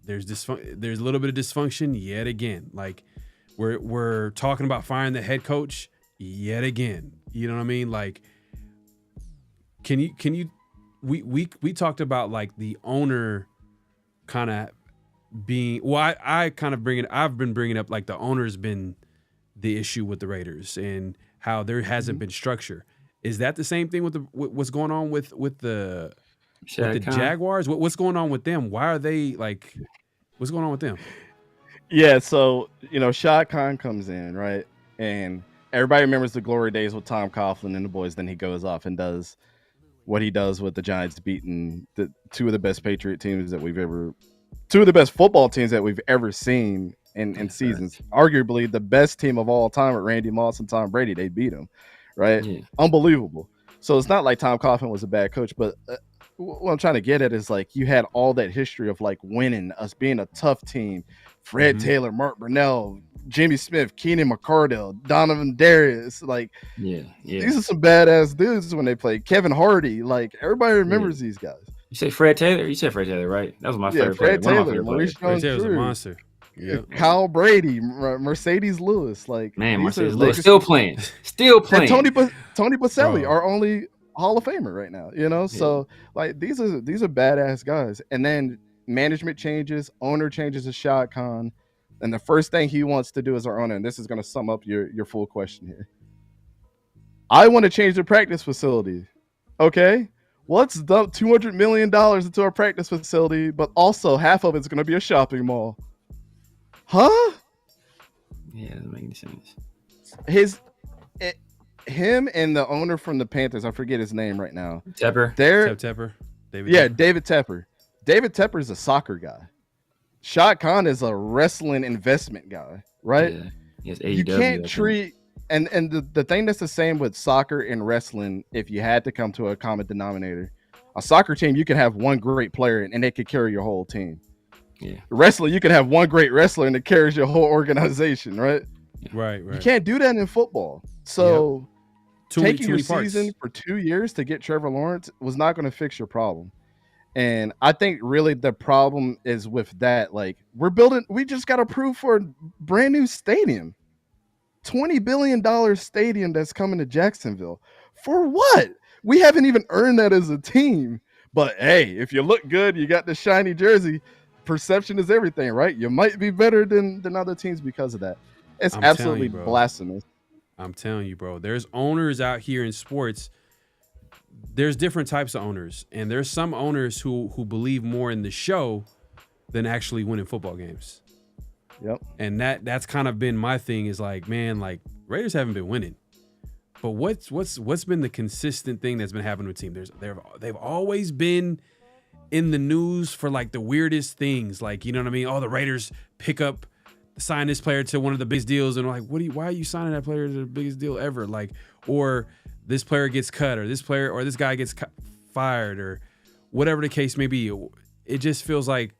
There's a little bit of dysfunction yet again. We're talking about firing the head coach yet again. You know what I mean? Can you we talked about the owner kind of being, I kind of I've been bringing up the owner's been the issue with the Raiders and how there hasn't been structure. Is that the same thing with what's going on with the Jaguars? What's going on with them? Why are they what's going on with them?
Yeah, so Shad Khan comes in, right? And everybody remembers the glory days with Tom Coughlin and the boys. Then he goes off and does what he does with the Giants, beating the 2 of the best Patriot teams that 2 of the best football teams that we've ever seen in seasons. Arguably the best team of all time with Randy Moss and Tom Brady. They beat them, right? Yeah. Unbelievable. So it's not like Tom Coughlin was a bad coach, but what I'm trying to get at is like you had all that history of like winning, us being a tough team. Fred Taylor, Mark Brunell, Jimmy Smith, Keenan McCardell, Donovan Darius. Like, these are some badass dudes when they play. Kevin Hardy. Like, everybody remembers these guys.
You say Fred Taylor? You said Fred Taylor, right? That was my favorite
Fred
player.
Taylor, Maurice
Fred Taylor's a monster.
Yeah, Kyle Brady, Mercedes Lewis. Like,
man, Mercedes Lewis still playing. And
Tony Baselli, our only Hall of Famer right now. You know, so like these are badass guys. And then management changes, owner changes to Shad Khan, and the first thing he wants to do as our owner, and this is going to sum up your full question here. I want to change the practice facility. Okay, let's dump $200 million into our practice facility, but also half of it's going to be a shopping mall. Huh?
Yeah, doesn't make any sense.
Him and the owner from the Panthers, I forget his name right now.
Tepper.
Tepper.
David Tepper. David Tepper is a soccer guy. Shad Khan is a wrestling investment guy, right?
Yeah. Yes,
you can't treat and the thing that's the same with soccer and wrestling. If you had to come to a common denominator, a soccer team, you can have one great player and they could carry your whole team.
Yeah.
Wrestling, you can have one great wrestler and it carries your whole organization, right?
Right.
You can't do that in football. So taking your
parts.
season for 2 years to get Trevor Lawrence was not going to fix your problem. And I think really the problem is with that. Like, we just got approved for a brand new stadium. $20 billion stadium that's coming to Jacksonville. For what? We haven't even earned that as a team. But hey, if you look good, you got the shiny jersey. Perception is everything, right? You might be better than other teams because of that. It's absolutely blasphemous.
I'm telling you, bro. There's owners out here in sports. There's different types of owners, and there's some owners who believe more in the show than actually winning football games.
Yep.
And that's kind of been my thing is like, man, like Raiders haven't been winning. But what's been the consistent thing that's been happening with team? They've always been in the news for like the weirdest things, like, you know what I mean? Oh, the Raiders sign this player to one of the biggest deals, and like, why are you signing that player to the biggest deal ever? Like, or this player gets cut, or this guy gets fired, or whatever the case may be. It just feels like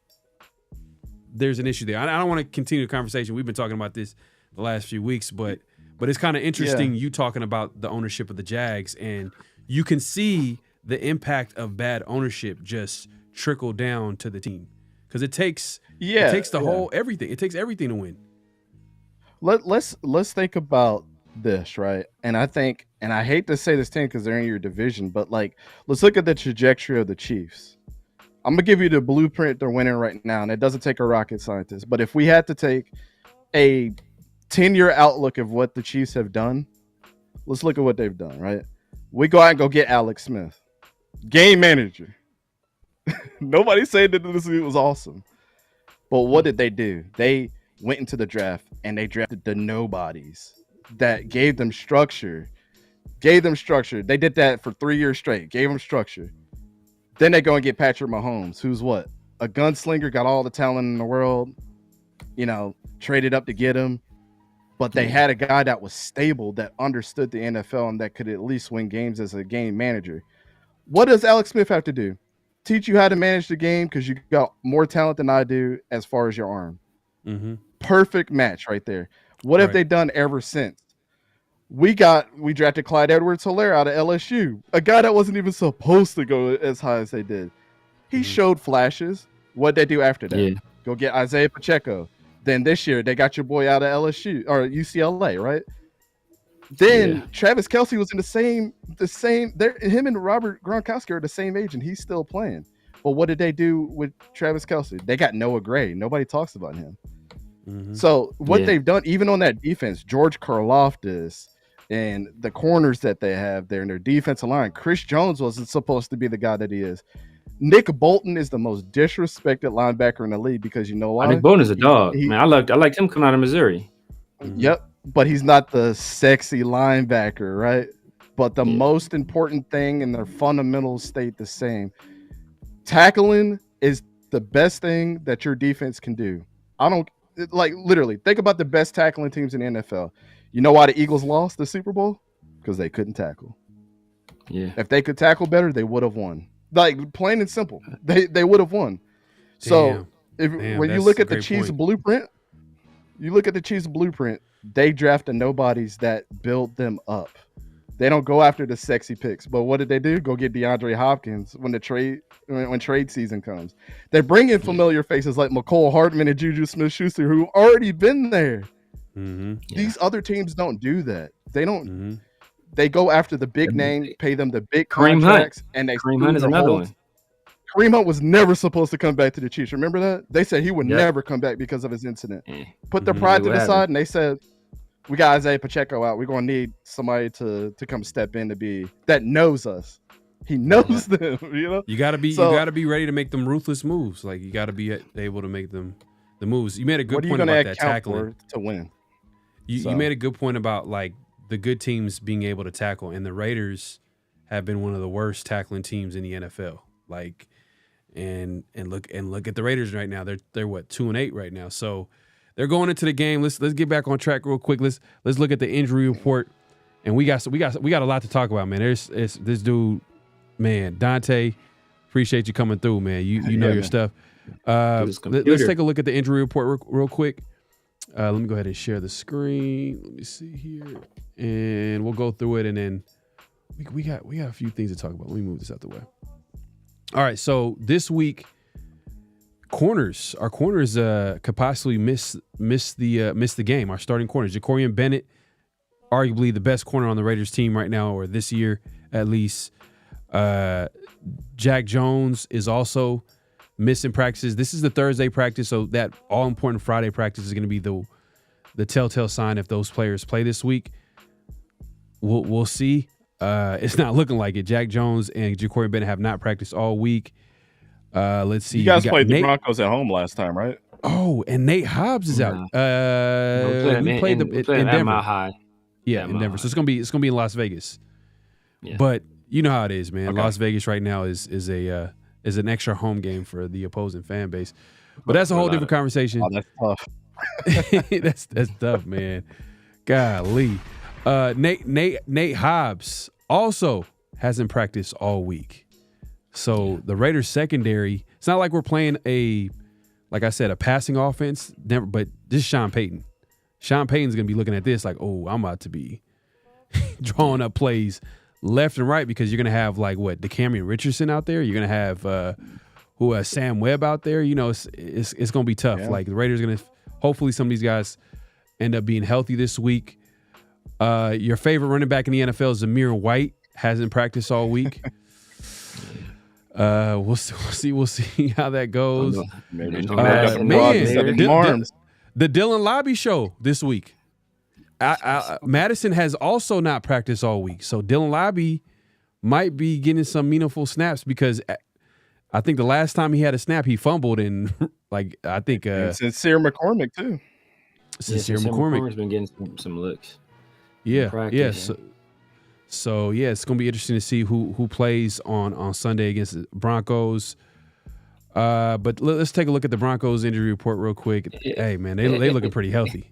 there's an issue there. I don't want to continue the conversation. We've been talking about this the last few weeks, but it's kind of interesting you talking about the ownership of the Jags, and you can see the impact of bad ownership just trickle down to the team, because it takes the whole everything. It takes everything to win.
Let's think about this, right? And I think, and I hate to say this team because they're in your division, but like, let's look at the trajectory of the Chiefs. I'm gonna give you the blueprint they're winning right now, and it doesn't take a rocket scientist. But if we had to take a 10-year outlook of what the Chiefs have done, let's look at what they've done, right? We go out and go get Alex Smith, game manager. Nobody said that this was awesome. But what did they do? They went into the draft and they drafted the nobodies that gave them structure. They did that for 3 years straight, gave them structure. Then they go and get Patrick Mahomes, who's what? A gunslinger, got all the talent in the world, traded up to get him. But they had a guy that was stable, that understood the NFL, and that could at least win games as a game manager. What does Alex Smith have to do? Teach you how to manage the game, because you got more talent than I do as far as your arm.
Mm-hmm.
Perfect match right there. What have they done ever since? We drafted Clyde Edwards-Helaire out of LSU, a guy that wasn't even supposed to go as high as they did. He showed flashes. What'd they do after that? Yeah. Go get Isaiah Pacheco. Then this year they got your boy out of LSU or UCLA, right? Then Travis Kelce was in the same. Him and Robert Gronkowski are the same age, and he's still playing. But what did they do with Travis Kelce? They got Noah Gray. Nobody talks about him. Mm-hmm. So what they've done, even on that defense, George Karlaftis and the corners that they have there in their defensive line, Chris Jones wasn't supposed to be the guy that he is. Nick Bolton is the most disrespected linebacker in the league, because you know why?
Nick Bolton is a dog. Man, I liked him coming out of Missouri.
Mm-hmm. Yep. But he's not the sexy linebacker, right? But the most important thing, and their fundamentals stayed the same. Tackling is the best thing that your defense can do. Literally, think about the best tackling teams in the NFL. You know why the Eagles lost the Super Bowl? Because they couldn't tackle.
Yeah.
If they could tackle better, they would have won. Like plain and simple, they would have won. So when you look at the Chiefs blueprint, they draft the nobodies that build them up. They don't go after the sexy picks. But what did they do? Go get DeAndre Hopkins when trade season comes. They bring in familiar faces like McCole Hardman and Juju Smith-Schuster, who've already been there. These other teams don't do that. They don't. They go after the big name, pay them the big contracts, and they
Kareem Hunt is another one.
Kareem Hunt was never supposed to come back to the Chiefs. Remember that? They said he would never come back because of his incident. Put their pride to the side, and they said, we got Isaiah Pacheco out. We're going to need somebody to come step in that knows us. He knows them, you know?
You got to be ready to make them ruthless moves. Like, you got to be able to make the moves. You made a good point about that tackling.
To win?
You made a good point about, like, the good teams being able to tackle, and the Raiders have been one of the worst tackling teams in the NFL. Like, and look at the Raiders right now. They're what, 2-8 right now. So they're going into the game. Let's get back on track real quick. Let's look at the injury report, and we got a lot to talk about, man. There's this dude, man, Dante. Appreciate you coming through, man. You know your stuff. Let's take a look at the injury report real quick. Let me go ahead and share the screen. Let me see here, and we'll go through it, and then we got a few things to talk about. Let me move this out the way. All right, so this week, our corners could possibly miss the game. Our starting corners, Jacorian Bennett, arguably the best corner on the Raiders team right now, or this year at least. Jack Jones is also missing practices. This is the Thursday practice, so that all-important Friday practice is going to be the telltale sign if those players play this week. We'll see. It's not looking like it. Jack Jones and Jacorian Bennett have not practiced all week. Let's see.
You guys played the Broncos at home last time, right?
Oh, and Nate Hobbs is out. We played in Denver.
High.
Yeah, in Denver. So it's gonna be in Las Vegas. Yeah. But you know how it is, man. Okay. Las Vegas right now is an extra home game for the opposing fan base. But that's a whole different conversation.
Oh, that's tough.
that's tough, man. Golly. Nate Hobbs also hasn't practiced all week. So the Raiders secondary, it's not like we're playing like I said, a passing offense, but this is Sean Payton. Sean Payton's going to be looking at this like, oh, I'm about to be drawing up plays left and right because you're going to have like DeCamerion Richardson out there. You're going to have Sam Webb out there. You know, it's going to be tough. Yeah. Like the Raiders are going to hopefully some of these guys end up being healthy this week. Your favorite running back in the NFL, Zamir White, hasn't practiced all week. We'll see how that goes. The Dylan Lobby show this week. Madison has also not practiced all week, so Dylan Lobby might be getting some meaningful snaps because I think the last time he had a snap, he fumbled, and I think
Sincere McCormick too.
Sincere McCormick's
been getting some looks.
Yeah. So it's gonna be interesting to see who plays on Sunday against the Broncos. But let's take a look at the Broncos injury report real quick. Hey man, they looking pretty healthy.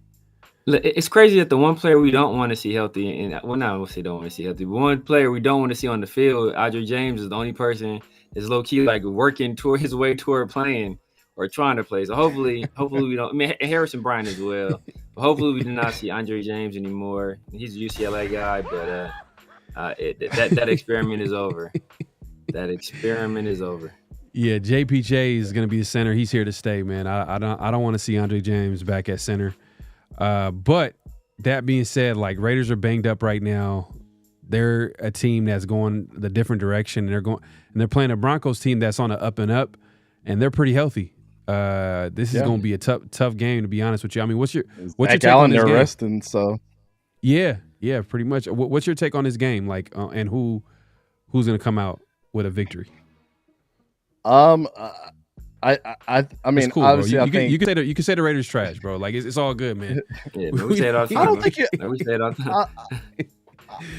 It's crazy that the one player we don't want to see healthy, and well, not say don't want to see healthy, but one player we don't want to see on the field, Andre James, is the only person that's low key like working toward his way toward playing or trying to play. So hopefully we don't. I mean, Harrison Bryant as well. But hopefully we do not see Andre James anymore. He's a UCLA guy, but that experiment is over. That experiment is over.
Yeah, JPJ is going to be the center. He's here to stay, man. I don't want to see Andre James back at center. But that being said, like Raiders are banged up right now. They're a team that's going the different direction, and they're playing a Broncos team that's on an up and up, and they're pretty healthy. This is going to be a tough game, to be honest with you. I mean, what's your take on this game?
Resting, so
yeah, pretty much. What's your take on this game? Like, and who's going to come out with a victory?
I mean,
cool,
obviously,
you can say the Raiders trash, bro. Like it's all good, man.
Yeah, we say it all the time.
I don't think we say it all the time.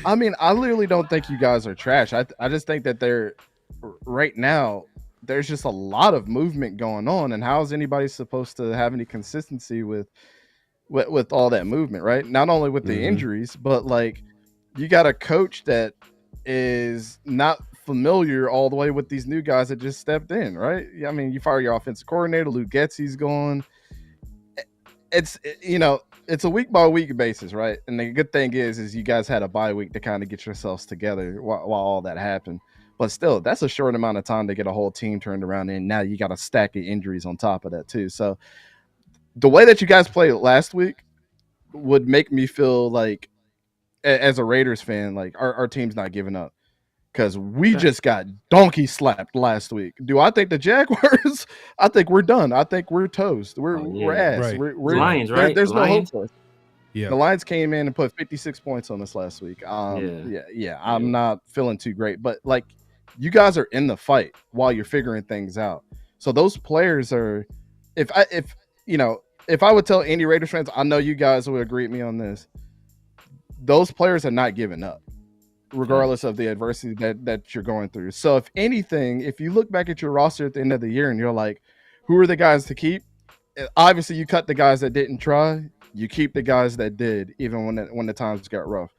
I mean, I literally don't think you guys are trash. I just think that they're right now. There's just a lot of movement going on, and how is anybody supposed to have any consistency with all that movement, right? Not only with the injuries, but like you got a coach that is not familiar all the way with these new guys that just stepped in, right? I mean, you fire your offensive coordinator, Luke Getsy's gone. It's it's a week by week basis, right? And the good thing is you guys had a bye week to kind of get yourselves together while all that happened. But still, that's a short amount of time to get a whole team turned around, and now you got a stack of injuries on top of that too. So the way that you guys played last week would make me feel like, as a Raiders fan, like our team's not giving up. Because we just got donkey slapped last week. Do I think the Jaguars? I think we're done. I think we're toast. We're ass.
Right.
We're
Lions, right?
There's no hope for us.
Yeah.
The Lions came in and put 56 points on us last week. I'm not feeling too great. But like, you guys are in the fight while you're figuring things out. So those players are. If I would tell any Raiders fans, I know you guys would agree with me on this. Those players are not giving up, regardless of the adversity that you're going through. So if anything, if you look back at your roster at the end of the year and you're like, who are the guys to keep? Obviously, you cut the guys that didn't try. You keep the guys that did, even when the times got rough.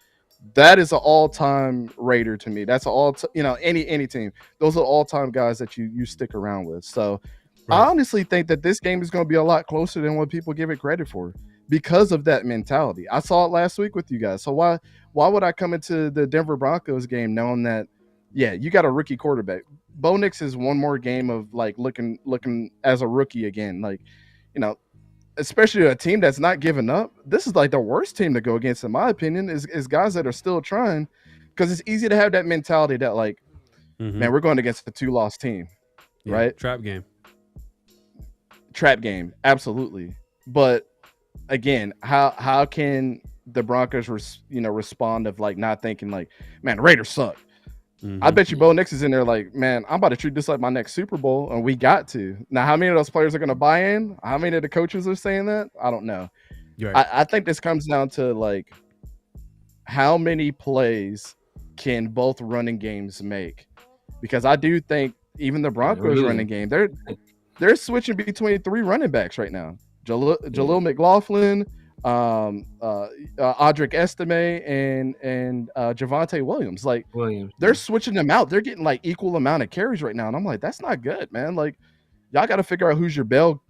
That is an all-time Raider to me. That's any team. Those are all-time guys that you stick around with. So I honestly think that this game is going to be a lot closer than what people give it credit for, because of that mentality. I saw it last week with you guys. So why would I come into the Denver Broncos game knowing that, you got a rookie quarterback? Bo Nix is one more game of like looking as a rookie again. Like, especially a team that's not giving up. This is like the worst team to go against, in my opinion, is guys that are still trying, because it's easy to have that mentality that like, man, we're going against a 2-loss team, right?
Trap game. Absolutely.
But again, how can the Broncos respond of like not thinking like, man, the Raiders suck. I bet you Bo Nix is in there like, man, I'm about to treat this like my next Super Bowl, and we got to. Now, how many of those players are going to buy in? How many of the coaches are saying that? I don't know.
Right.
I think this comes down to like, how many plays can both running games make? Because I do think even the Broncos running game, they're switching between 3 running backs right now. Jaleel McLaughlin, Audric Estime, and Javonte Williams. Like, they're switching them out. They're getting like equal amount of carries right now, and I'm like, that's not good, man. Like, y'all got to figure out who's your bell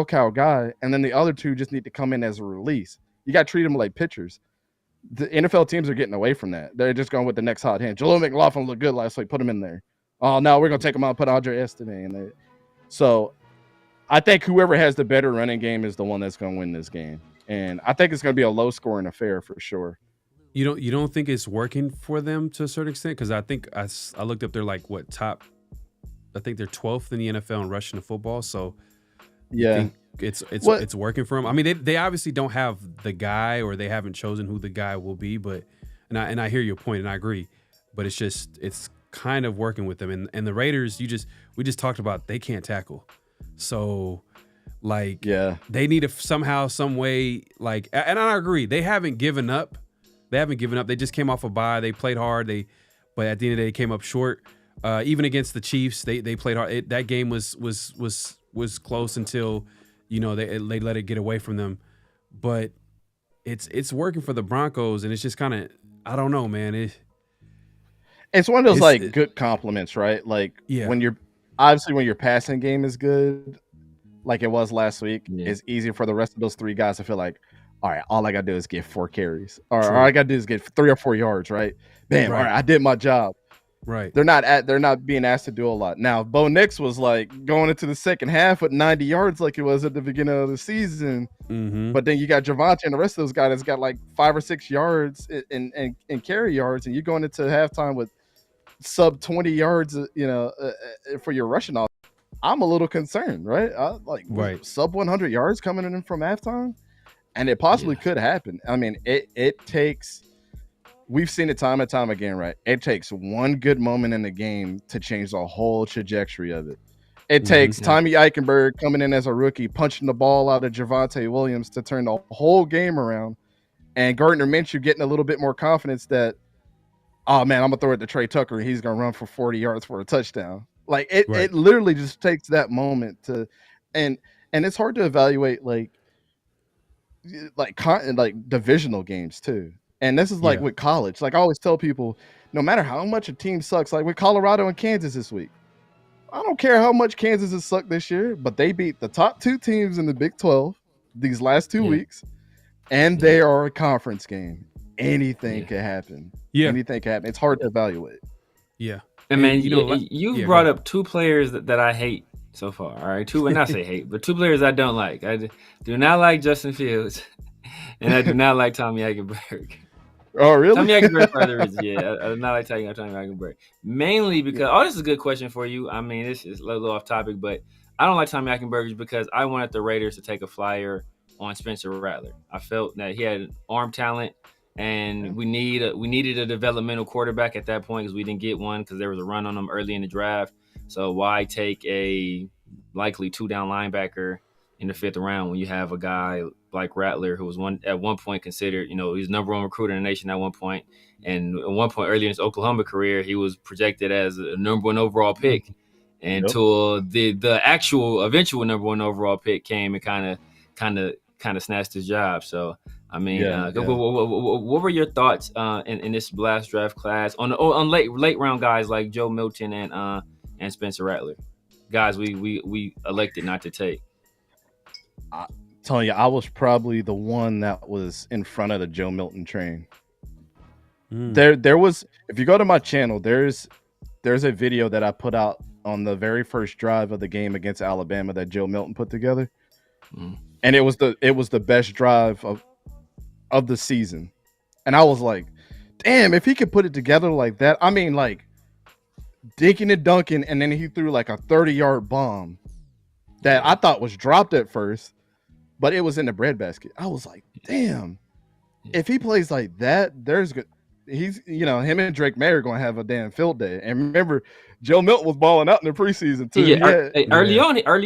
cow guy, and then the other 2 just need to come in as a release. You got to treat them like pitchers. The NFL teams are getting away from that. They're just going with the next hot hand. Jaleel McLaughlin looked good last week. Put him in there. Oh no, we're gonna take him out. Put Audric Estime in there. So I think whoever has the better running game is the one that's going to win this game. And I think it's going to be a low-scoring affair for sure.
You don't think it's working for them to a certain extent? Because I think I looked up, they're like top. I think they're 12th in the NFL in rushing the football. So
yeah,
it's working for them. I mean, they obviously don't have the guy, or they haven't chosen who the guy will be. But and I hear your point, and I agree. But it's kind of working with them. And the Raiders, we just talked about, they can't tackle. So, like, they need to somehow, some way, like, and I agree, they haven't given up. They just came off a bye. They played hard. But at the end of the day, they came up short. Even against the Chiefs, they played hard. That game was close until, they let it get away from them. But it's working for the Broncos, and it's just kind of, I don't know, man.
It's one of those good compliments, right? Like, when your passing game is good, like it was last week, it's easier for the rest of those 3 guys to feel like, all right, all I got to do is get 4 carries, or all I got to do is get 3 or 4 yards, right? Bam, all right, I did my job.
Right.
They're not being asked to do a lot. Now, Bo Nix was like going into the second half with 90 yards like it was at the beginning of the season. But then you got Javonte and the rest of those guys that's got like 5 or 6 yards and carry yards, and you're going into halftime with sub 20 yards, for your rushing off. I'm a little concerned, right? Sub 100 yards coming in from halftime, and it possibly could happen. I mean, it takes. We've seen it time and time again, right? It takes one good moment in the game to change the whole trajectory of it. It takes Tommy Eichenberg coming in as a rookie, punching the ball out of Javonte Williams to turn the whole game around, and Gardner Minshew getting a little bit more confidence that, oh man, I'm gonna throw it to Trey Tucker and he's gonna run for 40 yards for a touchdown. Like it literally just takes that moment to, and it's hard to evaluate like divisional games too. And this is like with college. Like I always tell people, no matter how much a team sucks, like with Colorado and Kansas this week, I don't care how much Kansas has sucked this year, but they beat the top 2 teams in the Big 12 these last 2 weeks, and they are a conference game. Anything can happen.
Yeah.
Anything can happen. It's hard to evaluate.
Yeah.
And man, you brought up 2 players that I hate so far. All right, 2, and not say hate, but 2 players I don't like. I do not like Justin Fields, and I do not like Tommy Eichenberg.
Oh, really?
Tommy Eichenberg for other reasons. Yeah, I do not like Tommy Eichenberg. Mainly because this is a good question for you. I mean, this is a little off topic, but I don't like Tommy Eichenberg because I wanted the Raiders to take a flyer on Spencer Rattler. I felt that he had arm talent. And we needed a developmental quarterback at that point because we didn't get one because there was a run on him early in the draft. So why take a likely 2-down linebacker in the 5th round when you have a guy like Rattler who was at one point considered, he's number 1 recruiter in the nation at one point, and at one point early in his Oklahoma career he was projected as a number 1 overall pick, until the actual eventual number 1 overall pick came and kind of snatched his job. So. I mean, what were your thoughts in this last draft class on late round guys like Joe Milton and Spencer Rattler, guys we elected not to take?
I'm telling you, I was probably the one that was in front of the Joe Milton train. There was, if you go to my channel, there's a video that I put out on the very first drive of the game against Alabama that Joe Milton put together, and it was the best drive of the season. And I was like, damn, if he could put it together like that. I mean, like dinking and dunking, and then he threw like a 30-yard bomb that I thought was dropped at first, but it was in the breadbasket. I was like, damn, if he plays like that, he's him and Drake May are going to have a damn field day. And remember, Joe Milton was balling out in the preseason too.
Early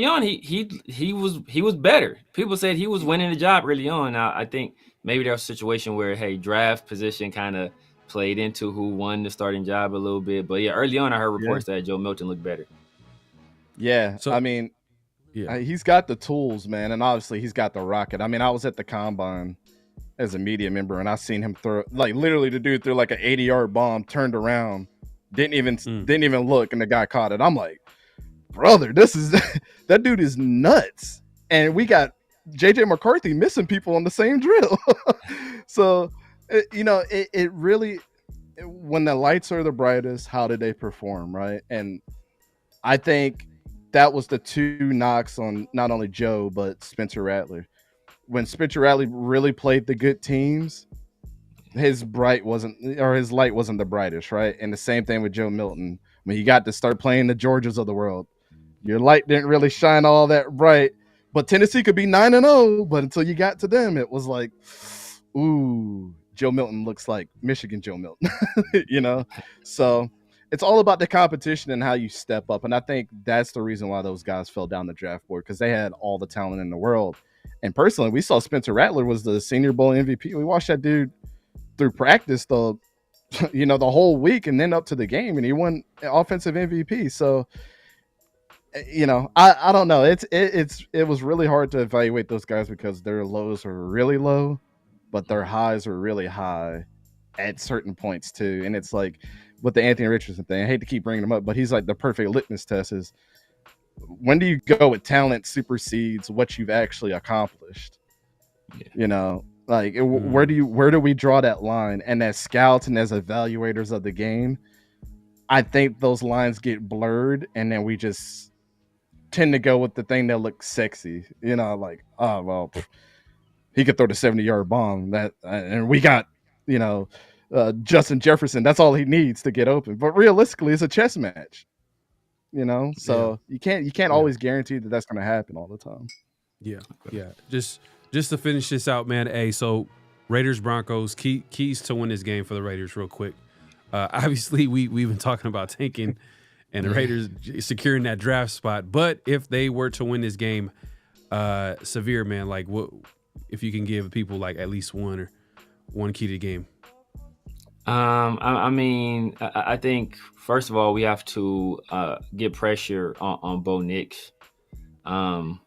on, he was better. People said he was winning the job early on. Now I think maybe there was a situation where draft position kind of played into who won the starting job a little bit. But early on I heard reports that Joe Milton looked better. Yeah,
so I mean, he's got the tools, man, and obviously he's got the rocket. I mean, I was at the combine as a media member, and I seen him throw, like, literally the dude threw like an 80-yard bomb, turned around, didn't even look, and the guy caught it. I'm like, brother, that dude is nuts. And we got JJ McCarthy missing people on the same drill. So, it really, when the lights are the brightest, how did they perform, right? And I think that was the 2 knocks on not only Joe, but Spencer Rattler. When Spencer Rattler really played the good teams, his light wasn't the brightest, right? And the same thing with Joe Milton. When you got to start playing the Georgias of the world, your light didn't really shine all that bright. But Tennessee could be 9-0, but until you got to them, it was like, ooh, Joe Milton looks like Michigan Joe Milton, So it's all about the competition and how you step up. And I think that's the reason why those guys fell down the draft board, because they had all the talent in the world. And personally, we saw Spencer Rattler was the Senior Bowl MVP. We watched that dude through practice the whole week and then up to the game, and he won offensive MVP. So, I don't know. It was really hard to evaluate those guys because their lows were really low, but their highs were really high at certain points too. And it's like with the Anthony Richardson thing, I hate to keep bringing him up, but he's like the perfect litmus test is, when do you go with talent supersedes what you've actually accomplished? Where do we draw that line? And as scouts and as evaluators of the game, I think those lines get blurred, and then we just tend to go with the thing that looks sexy. He could throw the 70-yard bomb and we got, Justin Jefferson. That's all he needs to get open. But realistically, it's a chess match. So you can't always guarantee that that's going to happen all the time.
Yeah. Just to finish this out, man. Hey, so Raiders-Broncos, keys to win this game for the Raiders real quick. Obviously, we've been talking about tanking and the Raiders securing that draft spot. But if they were to win this game, Severe, man, like, what if you can give people like at least one key to the game?
I think first of all we have to get pressure on Bo Nix. I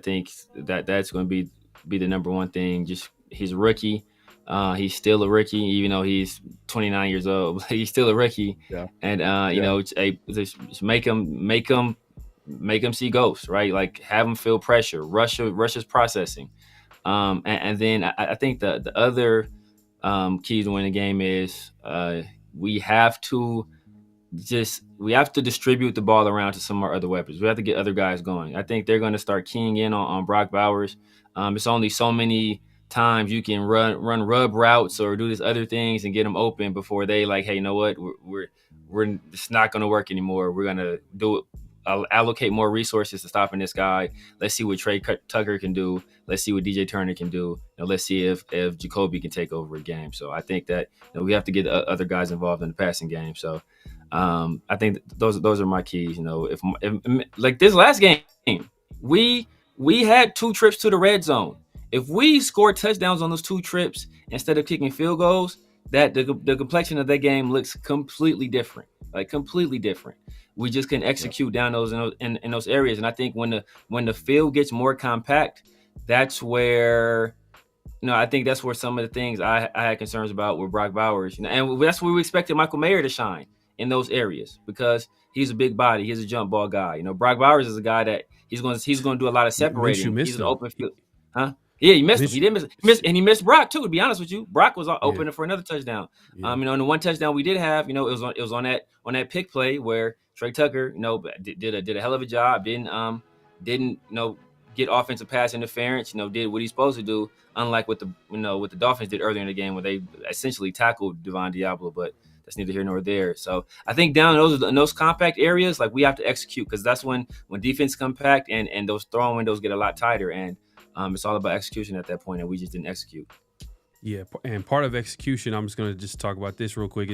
think that's going to be the number one thing. Just he's a rookie. He's still a rookie, even though he's 29 years old. He's still a rookie,
Yeah.
and you know, just make him see ghosts, right? Like have him feel pressure. Russia's processing, and then I think the other key to win the game is we have to distribute the ball around to some of our other weapons. We have to get other guys going. I think they're going to start keying in on Brock Bowers. It's only so many times you can run rub routes or do these other things and get them open before they like, hey, you know what, we're it's not going to work anymore. We're going to do it. Allocate more resources to stopping this guy. Let's see what Trey Tucker can do. Let's see what DJ Turner can do. Let's see if Jacoby can take over a game. So I think that we have to get other guys involved in the passing game. So I think those are my keys. If like this last game, we had 2 trips to the red zone. If we score touchdowns on those 2 trips instead of kicking field goals, that the complexion of that game looks completely different. Like completely different. We just can execute down those in those areas. And I think when the field gets more compact, that's where I think that's where some of the things I had concerns about with Brock Bowers. And that's where we expected Michael Mayer to shine in those areas because he's a big body, he's a jump ball guy. Brock Bowers is a guy that he's going to do a lot of separating. He's an open field, huh? Yeah, he missed him. He didn't miss, and he missed Brock too. To be honest with you, Brock was open for another touchdown.
Yeah.
And the one touchdown we did have, it was on that pick play where Trey Tucker, did a hell of a job. Didn't get offensive pass interference. Did what he's supposed to do. Unlike what the Dolphins did earlier in the game, where they essentially tackled Devon Diablo, but that's neither here nor there. So I think down in those compact areas, like we have to execute because that's when defense compact and those throwing windows get a lot tighter and. It's all about execution at that point, and we just didn't execute.
Yeah, and part of execution, I'm just going to just talk about this real quick,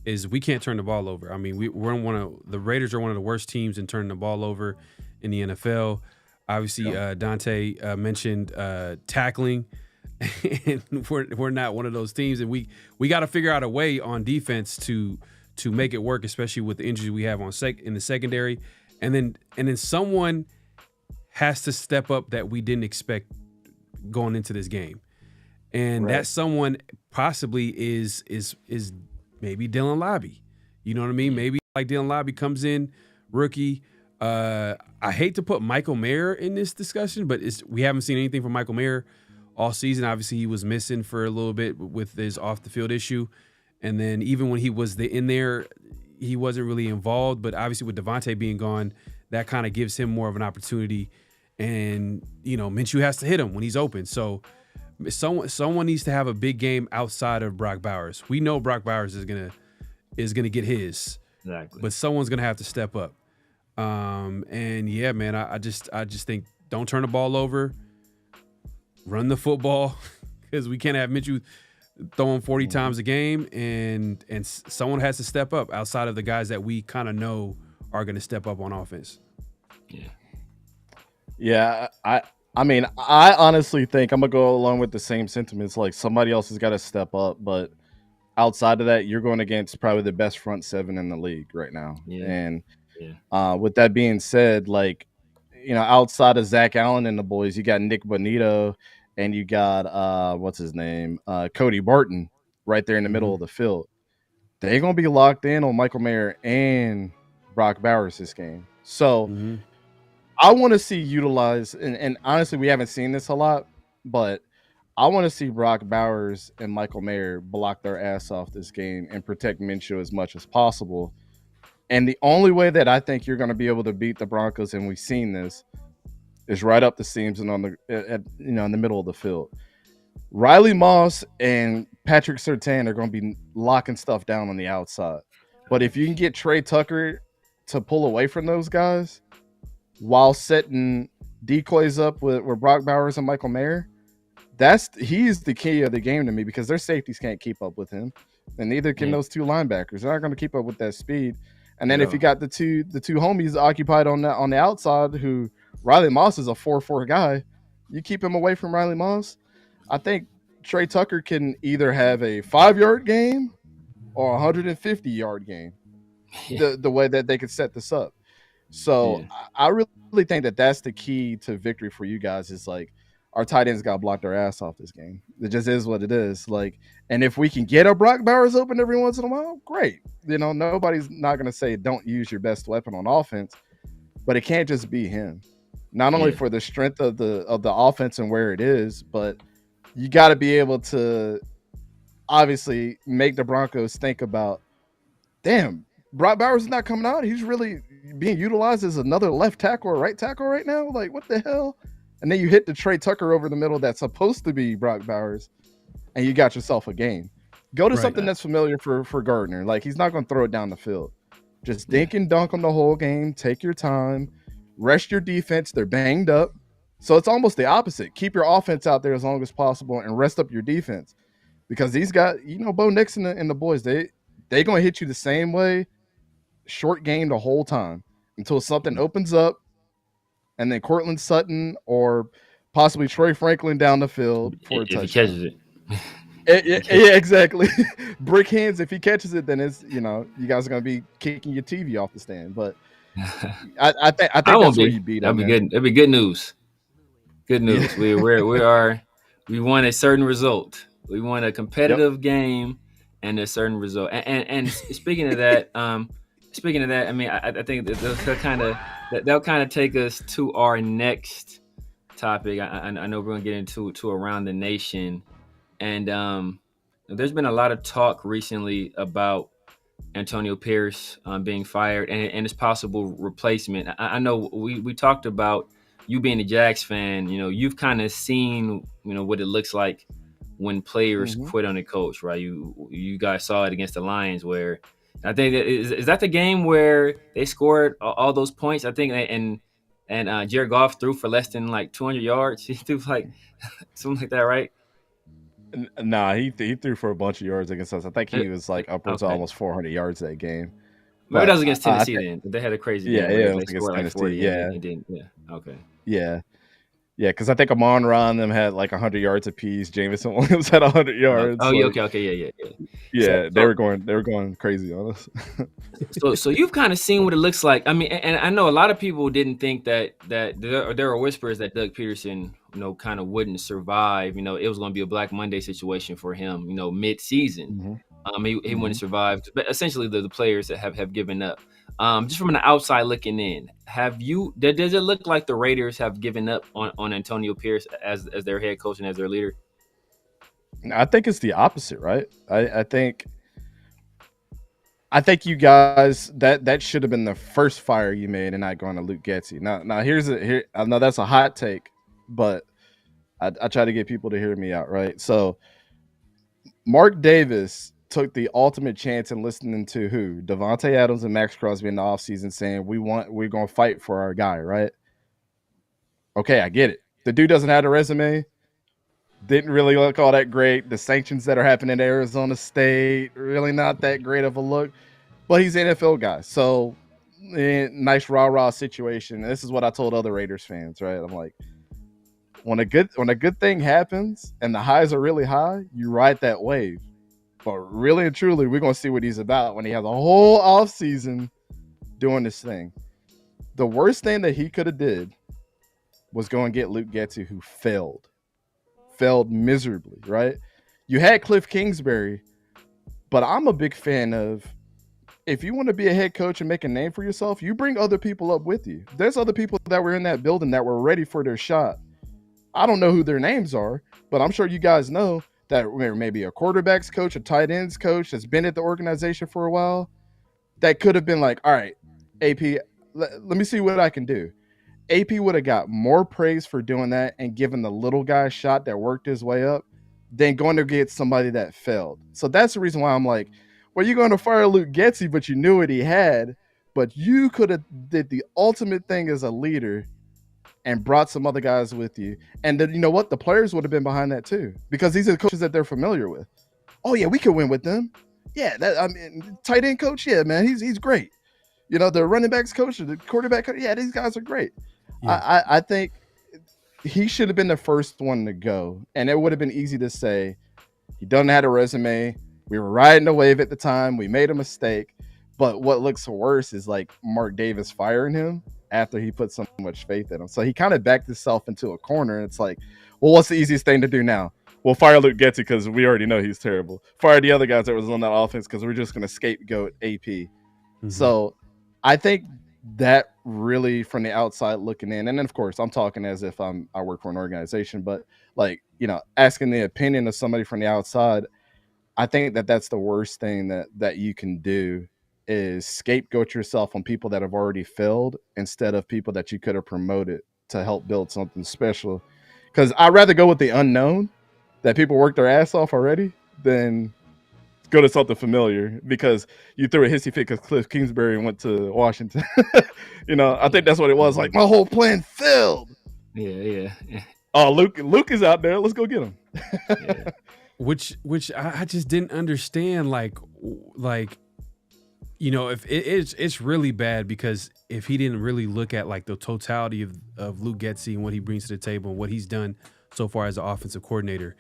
is we can't turn the ball over. I mean, the Raiders are one of the worst teams in turning the ball over in the NFL. Obviously, Dante mentioned tackling, and we're not one of those teams, and we got to figure out a way on defense to make it work, especially with the injuries we have in the secondary, and then someone has to step up that we didn't expect going into this game. And that someone possibly is maybe Dylan Lobby. You know what I mean? Maybe like Dylan Lobby comes in, rookie. I hate to put Michael Mayer in this discussion, but we haven't seen anything from Michael Mayer all season. Obviously, he was missing for a little bit with his off-the-field issue. And then even when he was in there, he wasn't really involved. But obviously with Devonte being gone, that kind of gives him more of an opportunity. And, Minshew has to hit him when he's open. So someone needs to have a big game outside of Brock Bowers. We know Brock Bowers is gonna get his.
Exactly.
But someone's gonna have to step up. And yeah, man, I just think don't turn the ball over. Run the football because we can't have Minshew throwing 40 times a game, and someone has to step up outside of the guys that we kind of know are going to step up on offense.
Yeah, I mean, I honestly think I'm gonna go along with the same sentiments. Like somebody else has got to step up, but outside of that, you're going against probably the best front 7 in the league right now.
Yeah.
And with that being said, like outside of Zach Allen and the boys, you got Nick Bonito and you got what's his name, Cody Barton, right there in the middle of the field. They're gonna be locked in on Michael Mayer and Brock Bowers this game. So I want to see utilized, and honestly, we haven't seen this a lot, but I want to see Brock Bowers and Michael Mayer block their ass off this game and protect Minshew as much as possible. And the only way that I think you're going to be able to beat the Broncos, and we've seen this, is right up the seams and on in the middle of the field. Riley Moss and Patrick Surtain are going to be locking stuff down on the outside. But if you can get Trey Tucker to pull away from those guys while setting decoys up with Brock Bowers and Michael Mayer, he's the key of the game to me, because their safeties can't keep up with him, and neither can those 2 linebackers. They're not going to keep up with that speed. And then if you got the two homies occupied on the outside, who Riley Moss is a 4-4 guy, you keep him away from Riley Moss. I think Trey Tucker can either have a 5-yard game or a 150-yard game. The way that they could set this up. So I really think that that's the key to victory for you guys, is like our tight ends got blocked their ass off this game. It just is what it is. Like, and if we can get a Brock Bowers open every once in a while, great. You know, nobody's not going to say don't use your best weapon on offense, but it can't just be him. Not only for the strength of the offense and where it is, but you got to be able to obviously make the Broncos think about, damn, Brock Bowers is not coming out. He's really being utilized as another left tackle or right tackle right now. Like, what the hell? And then you hit the Trey Tucker over the middle that's supposed to be Brock Bowers, and you got yourself a game. Go to something that's familiar for Gardner. Like, he's not going to throw it down the field. Just dink and dunk on the whole game. Take your time. Rest your defense. They're banged up. So it's almost the opposite. Keep your offense out there as long as possible and rest up your defense. Because these guys, you know, Bo Nix and the boys, they going to hit you the same way, short game the whole time until something opens up. And then Cortland Sutton or possibly Troy Franklin down the field for a touchdown.
If he catches
it. Yeah, exactly. Brick hands. If he catches it, then it's, you know, you guys are going to be kicking your TV off the stand. But I think that's where you beat
them. That'd be good news. Good news. We won a certain result. We won a competitive game and a certain result. And speaking of that, I mean, I think that'll kind of take us to our next topic. I know we're gonna get into around the nation, and there's been a lot of talk recently about Antonio Pierce being fired and his possible replacement. I know we talked about you being a Jags fan. You know, you've kind of seen, you know, what it looks like when players quit on a coach, right? You guys saw it against the Lions, where I think is that the game where they scored all those points. I think and Jared Goff threw for less than like 200 yards. He threw like something like that, right?
Nah, he threw for a bunch of yards against us. I think he was like upwards of almost 400 yards that game.
Maybe that was against Tennessee then. They had a crazy game.
Yeah, it was against Tennessee.
Like 40
Yeah, because I think Amon-Ra and them had like 100 yards apiece. Jameson Williams had 100 yards.
Oh, yeah, okay,
yeah. They were going crazy on us.
so you've kind of seen what it looks like. I mean, and I know a lot of people didn't think that there are whispers that Doug Peterson, you know, kind of wouldn't survive. You know, it was going to be a Black Monday situation for him. You know, mid-season, he wouldn't survive. But essentially, the players that have given up. Just from an outside looking in, does it look like the Raiders have given up on Antonio Pierce as their head coach and as their leader?
I think it's the opposite, right? I think you guys that should have been the first fire you made and not going to Luke Getsy. Now I know that's a hot take, but I try to get people to hear me out, right? So Mark Davis took the ultimate chance in listening to who? Devonte Adams and Max Crosby in the offseason saying we're going to fight for our guy, right? Okay, I get it. The dude doesn't have a resume. Didn't really look all that great. The sanctions that are happening at Arizona State, really not that great of a look. But he's an NFL guy. So, nice rah-rah situation. This is what I told other Raiders fans, right? I'm like, when a good thing happens and the highs are really high, you ride that wave. But really and truly, we're going to see what he's about when he has a whole offseason doing this thing. The worst thing that he could have did was go and get Luke Getsy, who failed miserably, right? You had Cliff Kingsbury, but I'm a big fan of, if you want to be a head coach and make a name for yourself, you bring other people up with you. There's other people that were in that building that were ready for their shot. I don't know who their names are, but I'm sure you guys know that maybe a quarterback's coach, a tight ends coach that's been at the organization for a while, that could have been like, all right, AP, let me see what I can do. AP would have got more praise for doing that and given the little guy a shot that worked his way up than going to get somebody that failed. So that's the reason why I'm like, well, you're going to fire Luke Getsy, but you knew what he had, but you could have did the ultimate thing as a leader and brought some other guys with you. And then, you know what? The players would have been behind that too, because these are coaches that they're familiar with. Oh yeah, we could win with them. Yeah, tight end coach. Yeah, man, he's great. You know, the running backs coach, the quarterback coach. Yeah, these guys are great. Yeah. I think he should have been the first one to go, and it would have been easy to say he doesn't have a resume. We were riding the wave at the time. We made a mistake. But what looks worse is like Mark Davis firing him after he put so much faith in him. So he kind of backed himself into a corner. And it's like, well, what's the easiest thing to do now? Well, fire Luke Getsy because we already know he's terrible. Fire the other guys that was on that offense because we're just going to scapegoat AP. Mm-hmm. So I think that really from the outside looking in, and then of course I'm talking as if I work for an organization, but like, you know, asking the opinion of somebody from the outside, I think that that's the worst thing that you can do is scapegoat yourself on people that have already failed instead of people that you could have promoted to help build something special. Because I'd rather go with the unknown that people work their ass off already than go to something familiar because you threw a hissy fit because Cliff Kingsbury went to Washington. You know, I think that's what it was. Like, my whole plan failed.
Yeah.
Oh, Luke is out there. Let's go get him.
Yeah.
Which I just didn't understand. Like, you know, if it's really bad because if he didn't really look at like the totality of Luke Getsy and what he brings to the table and what he's done so far as an offensive coordinator.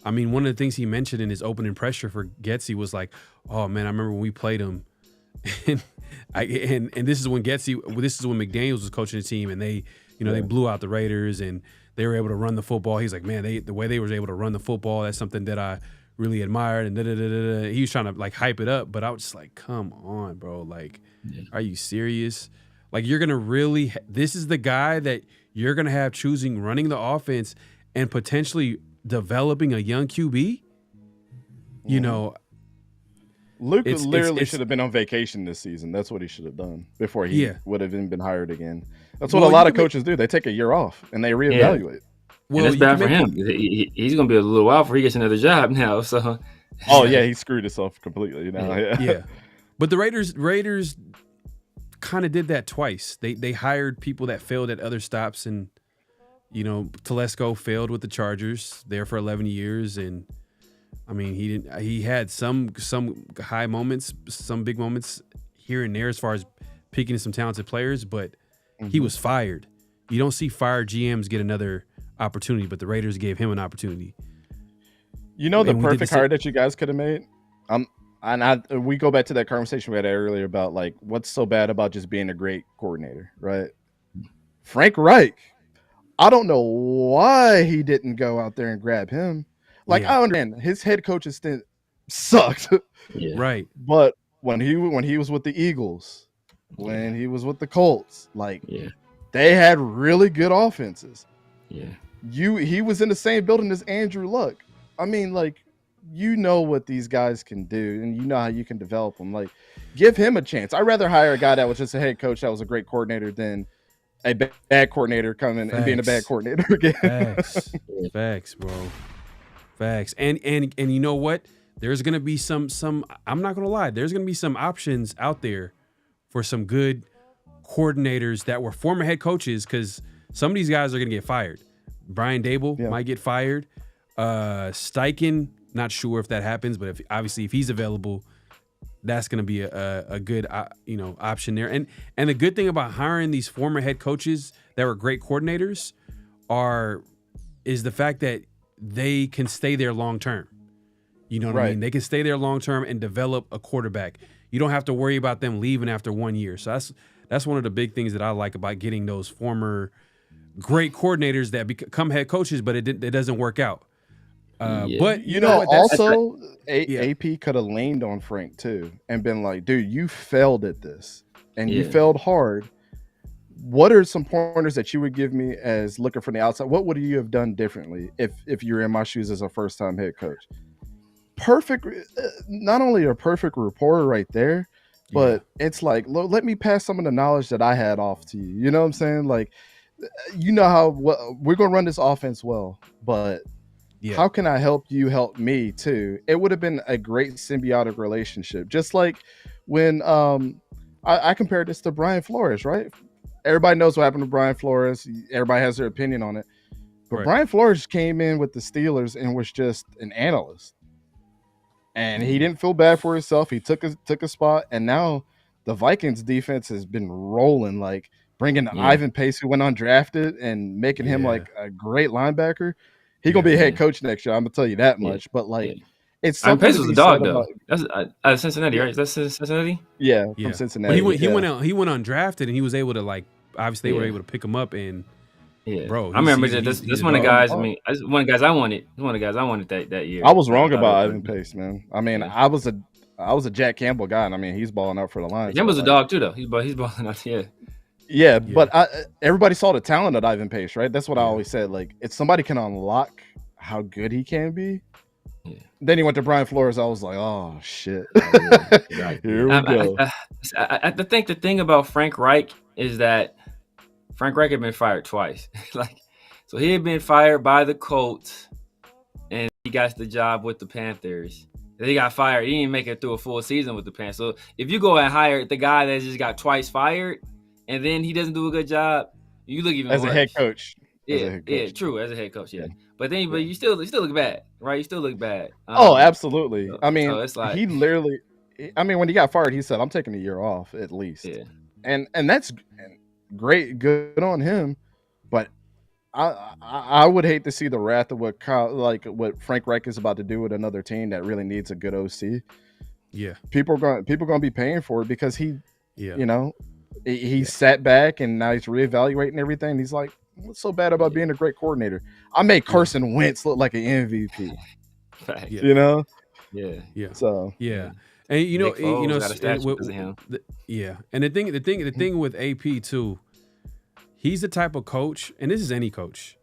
I mean, one of the things he mentioned in his opening pressure for Getsy was like, "Oh man, I remember when we played him, and this is when McDaniels was coaching the team, and they, you know, they blew out the Raiders, and they were able to run the football. He's like, man, the way they were able to run the football, that's something that I really admired." And he was trying to like hype it up, but I was just like, "Come on, bro! Like, are you serious? Like, you're gonna really? This is the guy that you're gonna have choosing running the offense and potentially." Developing a young QB, you know,
Luke literally should have been on vacation this season. That's what he should have done before he would have even been hired again. That's what a lot of coaches do. They take a year off and they reevaluate.
Yeah. Well, and that's bad for him. He's going to be a little while before he gets another job now. So,
he screwed himself completely now. Yeah.
But the Raiders kind of did that twice. They hired people that failed at other stops and. You know, Telesco failed with the Chargers there for 11 years. And I mean, he had some high moments, some big moments here and there as far as picking some talented players, but he was fired. You don't see fired GMs get another opportunity, but the Raiders gave him an opportunity.
You know, the perfect hire that you guys could have made? We go back to that conversation we had earlier about like, what's so bad about just being a great coordinator, right? Frank Reich. I don't know why he didn't go out there and grab him. Like, I understand his head coach's stint sucked.
Right.
But when he was with the Eagles, when he was with the Colts, like they had really good offenses.
Yeah.
He was in the same building as Andrew Luck. I mean, like, you know what these guys can do and you know how you can develop them. Like, give him a chance. I'd rather hire a guy that was just a head coach that was a great coordinator than a bad coordinator coming and being a bad coordinator again.
Facts, bro. Facts. And you know what? There's gonna be some. I'm not gonna lie. There's gonna be some options out there for some good coordinators that were former head coaches because some of these guys are gonna get fired. Brian Dable might get fired. Steichen, not sure if that happens, but if he's available. That's going to be a good option there. And the good thing about hiring these former head coaches that were great coordinators is the fact that they can stay there long term. You know what I mean? They can stay there long term and develop a quarterback. You don't have to worry about them leaving after 1 year. So that's one of the big things that I like about getting those former great coordinators that become head coaches, but it doesn't work out. But you know what?
Also, AP could have leaned on Frank too and been like, dude, you failed at this and you failed hard. What are some pointers that you would give me as looking from the outside? What would you have done differently if you were in my shoes as a first-time head coach? Perfect. Not only a perfect rapport right there, but it's like, let me pass some of the knowledge that I had off to you. You know what I'm saying? Like, you know how we're going to run this offense well, but how can I help you help me too? It would have been a great symbiotic relationship. Just like when I compared this to Brian Flores, right? Everybody knows what happened to Brian Flores. Everybody has their opinion on it. But Brian Flores came in with the Steelers and was just an analyst. And he didn't feel bad for himself. He took a spot. And now the Vikings defense has been rolling, like bringing Ivan Pace, who went undrafted, and making him like a great linebacker. He's going to be a head coach next year. I'm going to tell you that much. But, like, it's something.
Pace was a dog, though. That's Cincinnati, right? Is that Cincinnati?
Yeah, from Cincinnati.
Well, he went undrafted, and he was able to, like, obviously they were able to pick him up and.
Yeah,
bro,
I remember
he's
this one of the guys. I mean, this one of the guys I wanted. One of the guys I wanted that year.
I was wrong about Ivan Pace, man. I mean, I was a Jack Campbell guy, and I mean, he's balling out for the Lions.
Campbell's a dog too, though. He's balling out.
Yeah, but everybody saw the talent of Ivan Pace, right? That's what I always said. Like, if somebody can unlock how good he can be, then he went to Brian Flores. I was like, oh shit, here we go.
I think the thing about Frank Reich is that Frank Reich had been fired twice. So he had been fired by the Colts, and he got the job with the Panthers. And he got fired. He didn't make it through a full season with the Panthers. So if you go and hire the guy that just got twice fired, and then he doesn't do a good job, you look even
as
worse.
A head coach.
Yeah, true. As a head coach, yeah. But you still look bad, right? You still look bad.
Oh, absolutely. I mean,
so it's like,
he literally. I mean, when he got fired, he said, "I'm taking a year off at least."
Yeah.
And that's great, good on him. But I would hate to see the wrath of what Frank Reich is about to do with another team that really needs a good OC.
Yeah,
people are going to be paying for it because he sat back and now he's reevaluating everything. He's like, what's so bad about being a great coordinator? I made Carson Wentz look like an MVP. You know?
Yeah.
So
and you know, and the thing with AP too, he's the type of coach, and this is any coach,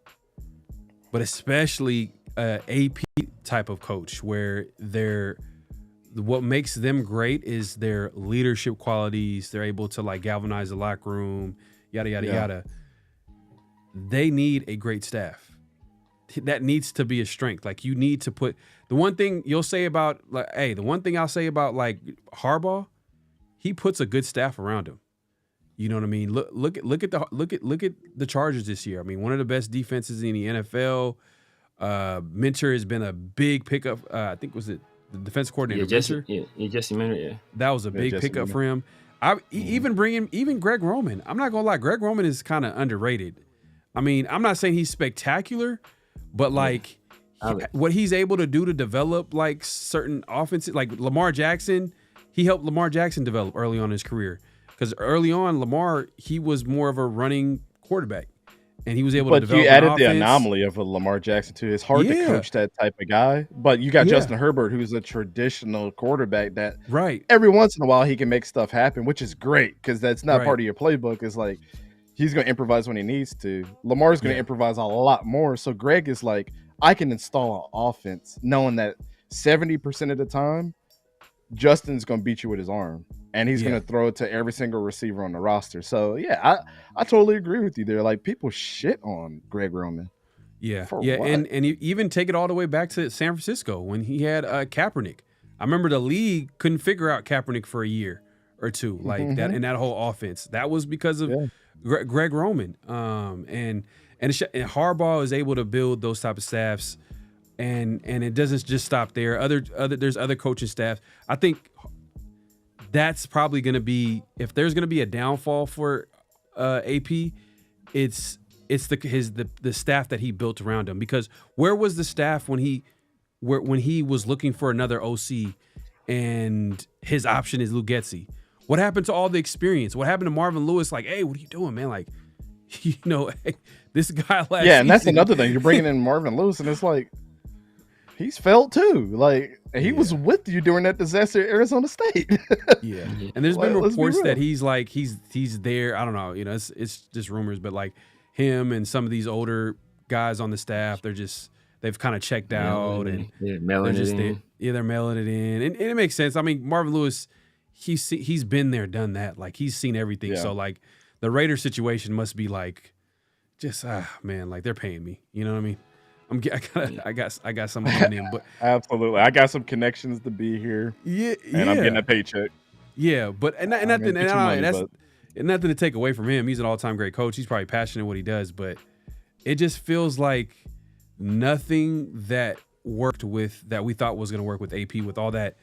but especially AP type of coach, where what makes them great is their leadership qualities. They're able to like galvanize the locker room, yada yada yada. They need a great staff. That needs to be a strength. Like, you need to put the one thing you'll say about the one thing I'll say about like Harbaugh, he puts a good staff around him. You know what I mean? Look at the Chargers this year. I mean, one of the best defenses in the NFL. Minter has been a big pickup. I think was it the defense coordinator?
Jesse Minter.
That was a big pickup for him. Even Greg Roman. I'm not gonna lie, Greg Roman is kind of underrated. I mean, I'm not saying he's spectacular, but like what he's able to do to develop like certain offenses, like Lamar Jackson, he helped Lamar Jackson develop early on in his career. Because early on, Lamar, he was more of a running quarterback, and he was able to develop. But you added
the anomaly of a Lamar Jackson too. It's hard to coach that type of guy. But you got Justin Herbert, who's a traditional quarterback that every once in a while he can make stuff happen, which is great because that's not part of your playbook. It's like he's going to improvise when he needs to. Lamar's going to improvise a lot more. So Greg is like, I can install an offense knowing that 70% of the time, Justin's going to beat you with his arm. And he's going to throw it to every single receiver on the roster. So, I totally agree with you there. Like, people shit on Greg Roman.
Yeah. And you even take it all the way back to San Francisco when he had Kaepernick. I remember the league couldn't figure out Kaepernick for a year or two, like that in that whole offense. That was because of Greg Roman. And Harbaugh is able to build those type of staffs, and it doesn't just stop there. There's other coaching staffs. I think that's probably going to be, if there's going to be a downfall for AP, it's the staff that he built around him. Because where was the staff when he was looking for another OC and his option is Lugetzi? What happened to all the experience? What happened to Marvin Lewis? Like, hey, what are you doing, man? Like, this guy last
and that's another thing. You're bringing in Marvin Lewis, and it's like, he's failed too. Like, he was with you during that disaster at Arizona State.
And there's been reports that he's there. I don't know. It's just rumors, but like him and some of these older guys on the staff, they've kind of checked out and
mailing it in.
They're mailing it in, and it makes sense. I mean, Marvin Lewis, he's been there, done that. Like, he's seen everything. So like the Raiders situation must be like, just man, like they're paying me. You know what I mean? I got some money in, but
absolutely, I got some connections to be here. And I'm getting a paycheck.
But nothing to take away from him. He's an all-time great coach. He's probably passionate in what he does, but it just feels like nothing that worked with that we thought was going to work with AP with all that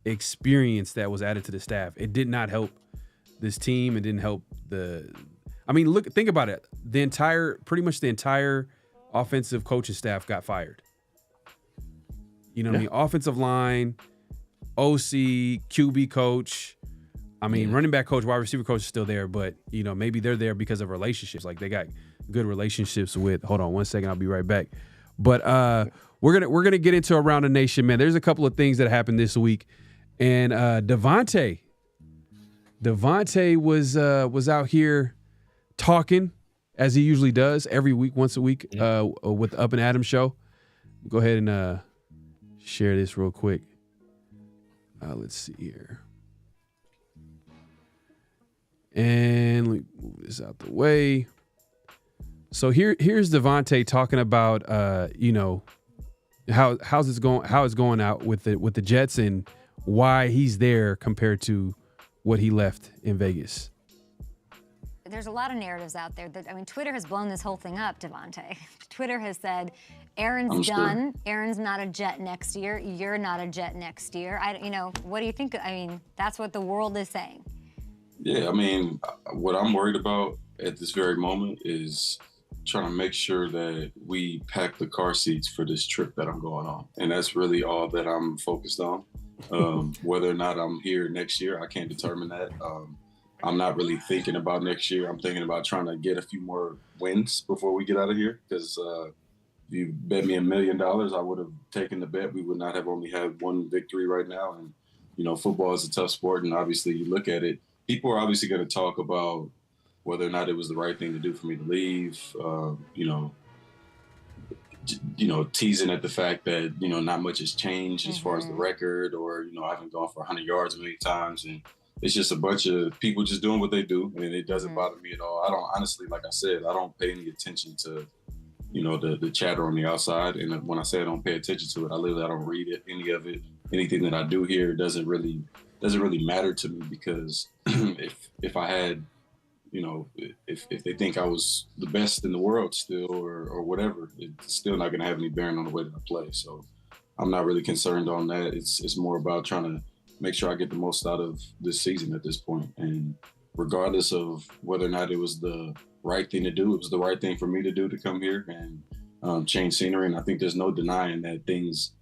experience that was added to the staff. It did not help this team. It didn't help think about it. Pretty much the entire offensive coaching staff got fired. You know what I mean? Offensive line, OC, QB coach, I mean, running back coach, wide receiver coach is still there, but maybe they're there because of relationships. Like they got good relationships with. Hold on 1 second, I'll be right back. But we're gonna get into Around the Nation, man. There's a couple of things that happened this week, and Devonte was out here talking as he usually does every week, once a week, with the Up and Adams show. Go ahead and share this real quick. Let's see here. And let me move this out the way. So here's Devonte talking about how it's going out with the Jets and why he's there compared to what he left in Vegas.
There's a lot of narratives out there Twitter has blown this whole thing up, Devonte. Twitter has said Aaron's done. Aaron's not a Jet next year. You're not a Jet next year. What do you think? That's what the world is saying.
Yeah, what I'm worried about at this very moment is trying to make sure that we pack the car seats for this trip that I'm going on. And that's really all that I'm focused on. Whether or not I'm here next year, I can't determine that. I'm not really thinking about next year. I'm thinking about trying to get a few more wins before we get out of here. Because if you bet me $1 million, I would have taken the bet. We would not have only had one victory right now. And, football is a tough sport. And obviously you look at it, people are obviously going to talk about whether or not it was the right thing to do for me to leave, teasing at the fact that, not much has changed as far as the record or, I haven't gone for 100 yards many times. And it's just a bunch of people just doing what they do. And it doesn't bother me at all. I don't, honestly, like I said, I don't pay any attention to, the chatter on the outside. And when I say I don't pay attention to it, I don't read it, any of it. Anything that I do here doesn't really matter to me because if I had, if they think I was the best in the world still or whatever, it's still not going to have any bearing on the way that I play. So I'm not really concerned on that. It's more about trying to make sure I get the most out of this season at this point. And regardless of whether or not it was the right thing to do, it was the right thing for me to do to come here and change scenery. And I think there's no denying that things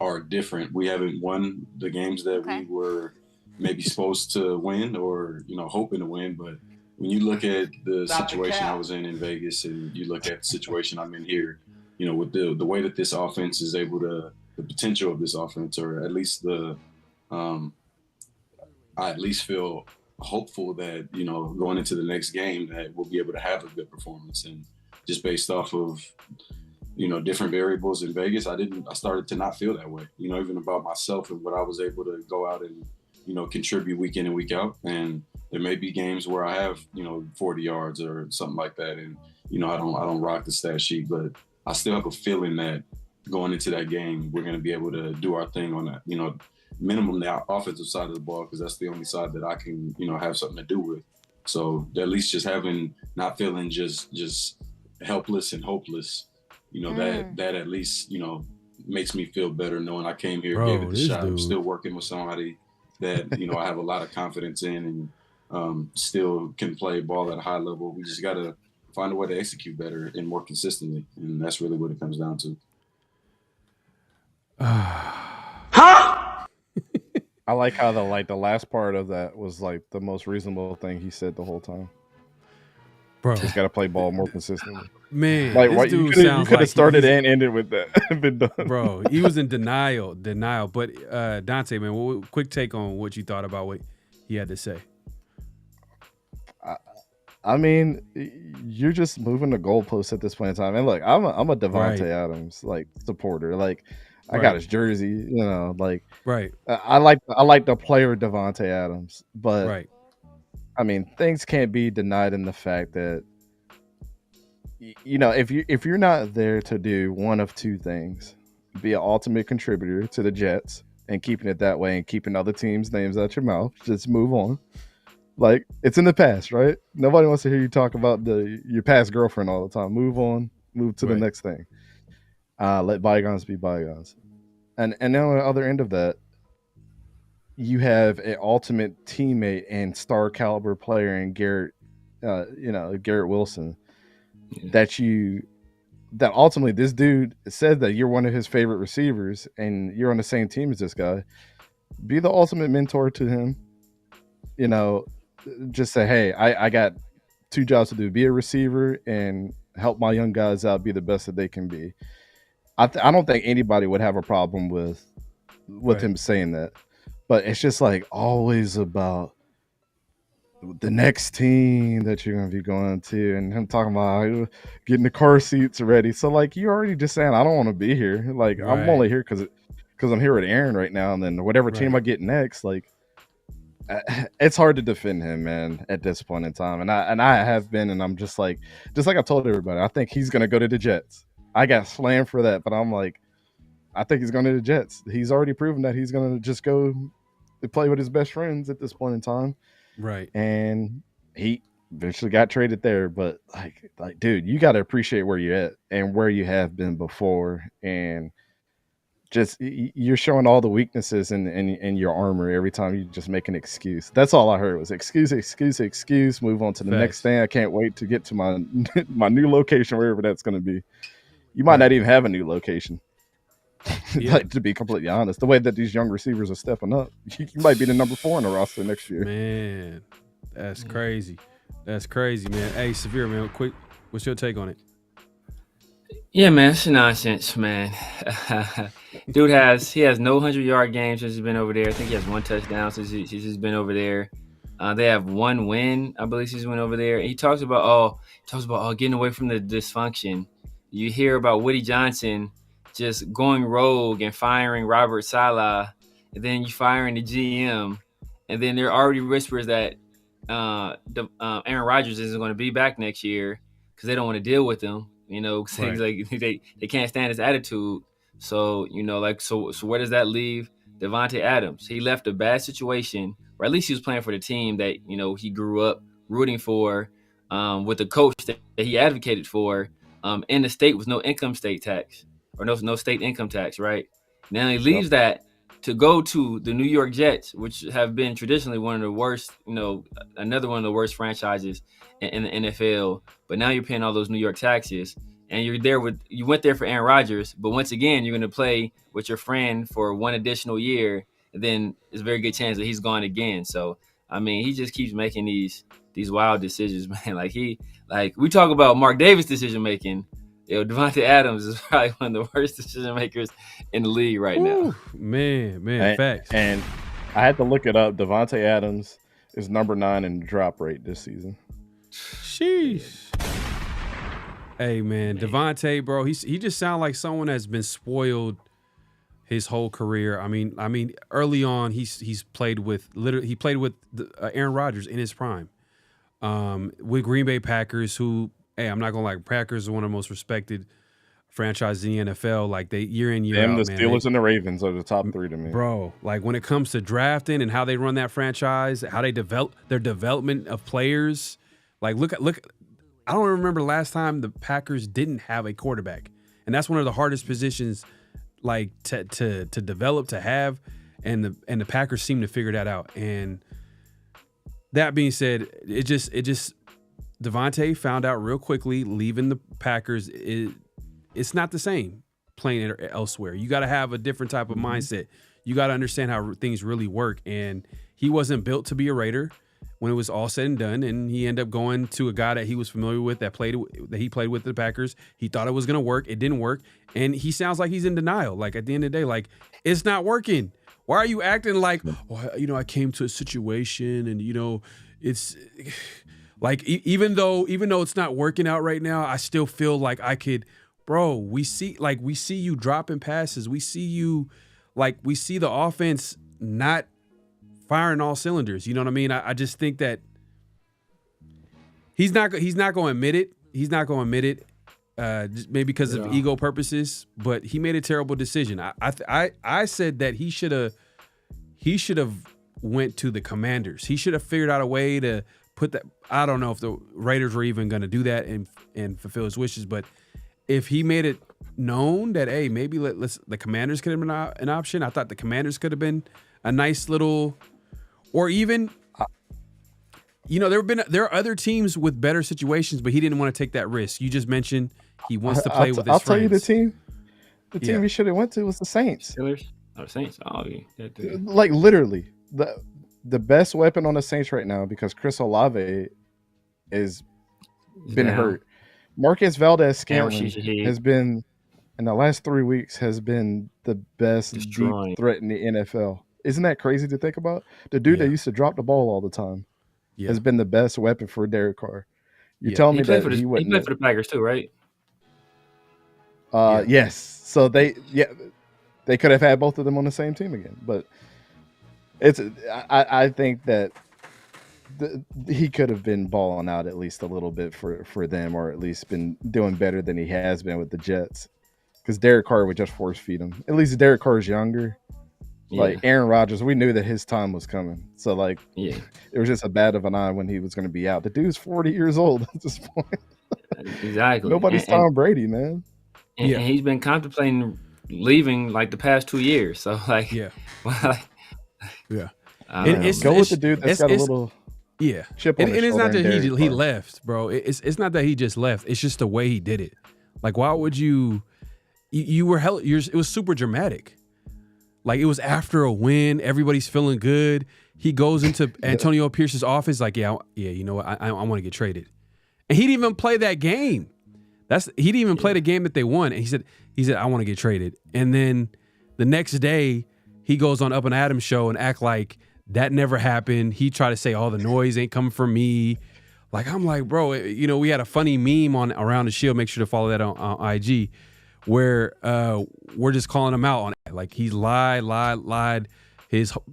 are different. We haven't won the games that we were maybe supposed to win or, hoping to win. But when you look at the situation I was in Vegas and you look at the situation I'm in here, with the way that this offense is able to, the potential of this offense, or at least I at least feel hopeful that, going into the next game that we'll be able to have a good performance. And just based off of, different variables in Vegas, I started to not feel that way, even about myself and what I was able to go out and, contribute week in and week out. And there may be games where I have, 40 yards or something like that. And, I don't rock the stat sheet, but I still have a feeling that going into that game, we're going to be able to do our thing on that, minimum the offensive side of the ball, because that's the only side that I can, have something to do with. So at least just not feeling just helpless and hopeless, that at least, makes me feel better knowing I came here, gave it the shot. I'm still working with somebody that, I have a lot of confidence in and still can play ball at a high level. We just got to find a way to execute better and more consistently. And that's really what it comes down to.
I like how the last part of that was like the most reasonable thing he said the whole time.
Bro,
he's got to play ball more consistently.
Man,
like
this dude
you could have started and ended with that. Been done.
Bro, he was in denial. But Dante, man, quick take on what you thought about what he had to say.
I mean, you're just moving the goalposts at this point in time. And look, I'm a Devonte Adams supporter. I got his jersey, I like the player Devonte Adams, but I mean, things can't be denied in the fact that if you're not there to do one of two things, be an ultimate contributor to the Jets and keeping it that way and keeping other teams' names out your mouth, just move on. It's in the past, right? Nobody wants to hear you talk about your past girlfriend all the time. Move on, move to the next thing. Let bygones be bygones. And then on the other end of that, you have an ultimate teammate and star caliber player in Garrett Wilson. That ultimately this dude said that you're one of his favorite receivers and you're on the same team as this guy. Be the ultimate mentor to him. just say, hey, I got 2 jobs to do: be a receiver and help my young guys out, be the best that they can be. I don't think anybody would have a problem with him saying that, but it's just like always about the next team that you're going to be going to, and him talking about getting the car seats ready. So like, you're already just saying, I don't want to be here. Like, I'm only here because I'm here with Aaron right now, and then whatever team I get next, like, it's hard to defend him, man, at this point in time. And I have been, and I'm just like I told everybody, I think he's going to go to the Jets. I got slammed for that, but I'm like, I think he's going to the Jets. He's already proven that he's going to just go to play with his best friends at this point in time.
Right.
And he eventually got traded there. But like, dude, you got to appreciate where you're at and where you have been before. And just, you're showing all the weaknesses in your armor every time you just make an excuse. That's all I heard was excuse, move on to the next thing. I can't wait to get to my new location, wherever that's going to be. You might not even have a new location. Like, to be completely honest, the way that these young receivers are stepping up, you might be the number 4 in the roster next year.
Man, that's crazy. That's crazy, man. Hey, Severe, man, quick, what's your take on it?
Yeah, man, it's nonsense, man. Dude has no 100-yard games since he's been over there. I think he has 1 touchdown since he's been over there. They have 1 win, I believe, since he went over there. And he talks about getting away from the dysfunction. You hear about Woody Johnson just going rogue and firing Robert Saleh, and then you firing the GM, and then there are already whispers that Aaron Rodgers isn't going to be back next year because they don't want to deal with him. Cause like they can't stand his attitude. So so where does that leave Devonte Adams? He left a bad situation, or at least he was playing for the team that he grew up rooting for, with a coach that he advocated for, in the state with no income state tax. Or no state income tax, right? Now he leaves that to go to the New York Jets, which have been traditionally one of the worst, another one of the worst franchises in the NFL. But now you're paying all those New York taxes, and you went there for Aaron Rodgers, but once again you're going to play with your friend for 1 additional year, and then there's a very good chance that he's gone again. So I mean, he just keeps making these wild decisions, man. Like we talk about Mark Davis decision making. Devonte Adams is probably one of the worst decision makers in the league right now.
Man, facts.
And I had to look it up. Devonte Adams is number 9 in drop rate this season.
Sheesh. Hey, man, Devonte, bro, he just sounds like someone that's been spoiled his whole career. I mean, early on, he's played with Aaron Rodgers in his prime, with Green Bay Packers, who. Hey, I'm not gonna lie. Packers are one of the most respected franchises in the NFL. Like, they year in, year out,
the Steelers and the Ravens are the top 3 to me,
bro. Like, when it comes to drafting and how they run that franchise, how they develop their development of players. Like, look. I don't remember the last time the Packers didn't have a quarterback, and that's one of the hardest positions, like to develop, to have, and the Packers seem to figure that out. And that being said, it just. Devonte found out real quickly, leaving the Packers, it's not the same playing it elsewhere. You got to have a different type of mindset. You got to understand how things really work. And he wasn't built to be a Raider when it was all said and done. And he ended up going to a guy that he was familiar with, that he played with the Packers. He thought it was going to work. It didn't work. And he sounds like he's in denial. Like, at the end of the day, like, it's not working. Why are you acting like, I came to a situation and, it's... Like, even though it's not working out right now, I still feel like I could, bro. We see you dropping passes. We see the offense not firing all cylinders. You know what I mean? I just think that he's not going to admit it. He's not going to admit it, maybe because of ego purposes. But he made a terrible decision. I said that he should have went to the Commanders. He should have figured out a way to put that. I don't know if the Raiders were even going to do that and fulfill his wishes, but if he made it known that, hey, maybe the Commanders could have been an option. I thought the Commanders could have been a nice little, or even, there are other teams with better situations, but he didn't want to take that risk. You just mentioned he wants to play with his friends.
I'll tell you the team he should have went to was the Saints.
Steelers? Oh, the Saints. Oh, yeah.
Like, literally, the best weapon on the Saints right now, because Chris Olave is been hurt. Marquez Valdez-Scantling has been, in the last 3 weeks, has been the best deep threat in the NFL. Isn't that crazy to think about? The dude that used to drop the ball all the time has been the best weapon for Derek Carr. You're telling me that he wouldn't?
He played for the Packers too, right?
Yes. So they could have had both of them on the same team again, but I think that he could have been balling out at least a little bit for them, or at least been doing better than he has been with the Jets, because Derek Carr would just force feed him. At least Derek Carr is younger. Like Aaron Rodgers, we knew that his time was coming. So it was just a bad of an eye when he was going to be out. The dude's 40 years old at this point.
Exactly.
Nobody's Tom Brady, man.
And he's been contemplating leaving like the past 2 years. So
go with the dude that's got a little chip on his
and it's not
shoulder,
that he
Carr.
left, bro. It's not that he just left. It's just the way he did it. Like, why would you were it was super dramatic. Like, it was after a win, everybody's feeling good. He goes into Antonio Pierce's office like, you know what, I want to get traded. And he didn't even play that game. He didn't even play the game that they won. And he said, I want to get traded. And then the next day, he goes on Up and Adams show and act like that never happened. He tried to say, all the noise ain't coming from me. Like, I'm like, bro, we had a funny meme on Around the Shield. Make sure to follow that on IG, where we're just calling him out on it. Like, he's lied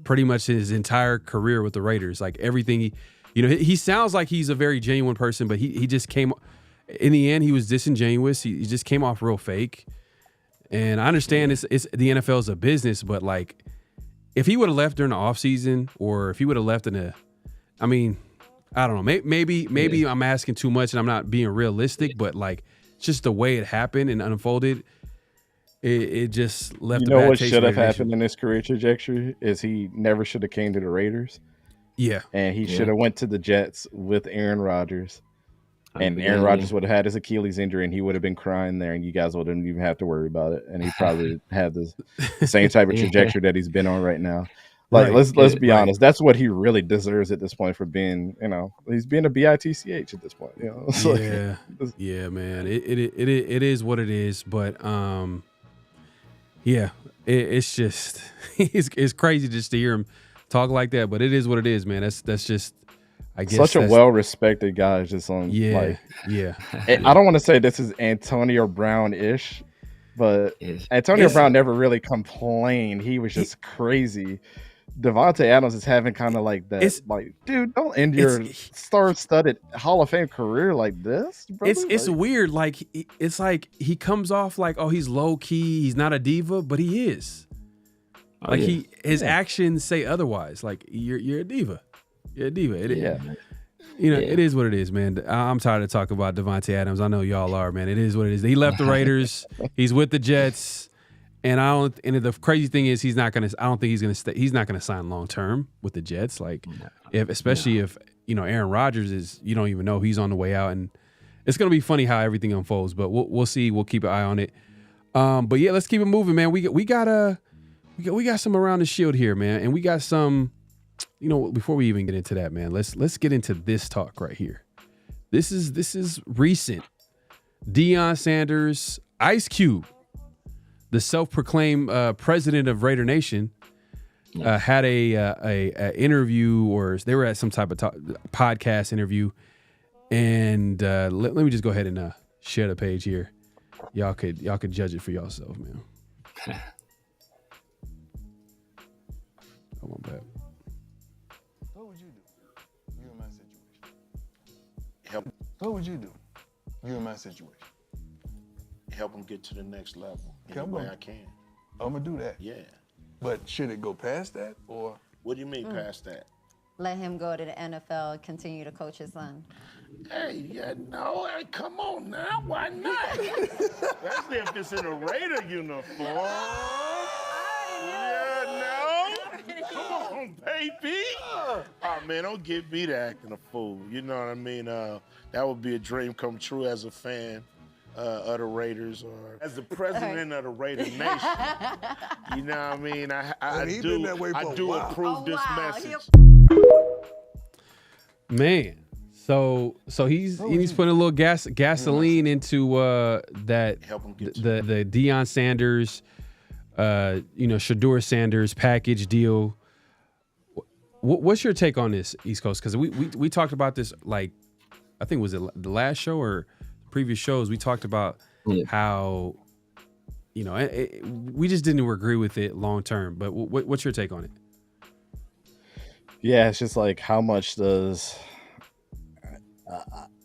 pretty much his entire career with the Raiders. Like, everything he sounds like he's a very genuine person, but he just came, in the end, he was disingenuous. He just came off real fake. And I understand it's the NFL is a business, but like, if he would have left during the offseason, or if he would have left I don't know, maybe I'm asking too much and I'm not being realistic, but like, just the way it happened and unfolded, it just left.
You know what should have happened in his career trajectory is he never should have came to the Raiders.
Yeah,
and he should have went to the Jets with Aaron Rodgers, and Aaron Rodgers would have had his Achilles injury, and he would have been crying there, and you guys wouldn't even have to worry about it, and he probably had the same type of trajectory that he's been on right now. Like, let's be honest, that's what he really deserves at this point for being, he's being a BITCH at this point.
So yeah, man, it is what it is, but it's just it's crazy just to hear him talk like that, but it is what it is, man. That's just, I guess,
such a well-respected guy. Just on I don't want to say this is Antonio Brown-ish, but Antonio Brown never really complained. He was just crazy. Devonte Adams is having kind of like that. It's like, dude, don't end your star-studded Hall of Fame career like this, brother.
It's weird. Like, it's like he comes off like, oh, he's low key, he's not a diva, but he is. Like, his actions say otherwise. Like, you're a diva. You're a diva. It is what it is, man. I'm tired of talking about Devonte Adams. I know y'all are, man. It is what it is. He left the Raiders. He's with the Jets. And the crazy thing is, I don't think he's gonna stay. He's not gonna sign long term with the Jets. Like, especially if Aaron Rodgers is, you don't even know he's on the way out, and it's gonna be funny how everything unfolds. But we'll see. We'll keep an eye on it. But yeah, let's keep it moving, man. We got some Around the Shield here, man, and we got some. Before we even get into that, man, let's get into this talk right here. This is recent. Deion Sanders, Ice Cube, the self-proclaimed president of Raider Nation, had a interview, or they were at some type of podcast interview, and let me just go ahead and share the page here. Y'all could judge it for yourself, man. Come on, back.
What would you do? You in my situation. Help. What would you do? You in my situation.
Help them get to the next level.
Help
Any way
them.
I can.
I'm gonna do that.
Yeah.
But should it go past that, or?
What do you mean past that?
Let him go to the NFL and continue to coach his son.
Hey, come on now. Why not? Especially if it's in a Raider uniform. Come on, baby. Oh, man, don't get me to acting a fool. You know what I mean? That would be a dream come true as a fan of the Raiders, or as the president of the Raider Nation. You know what I mean? I do approve this message.
Man. So he's putting a little gasoline into that the Dion Sanders, Shedeur Sanders package deal. What's your take on this, East Coast? Because we talked about this, like, I think was it the last show or previous shows? We talked about how we just didn't agree with it long term. But what's your take on it?
Yeah, it's just like how much does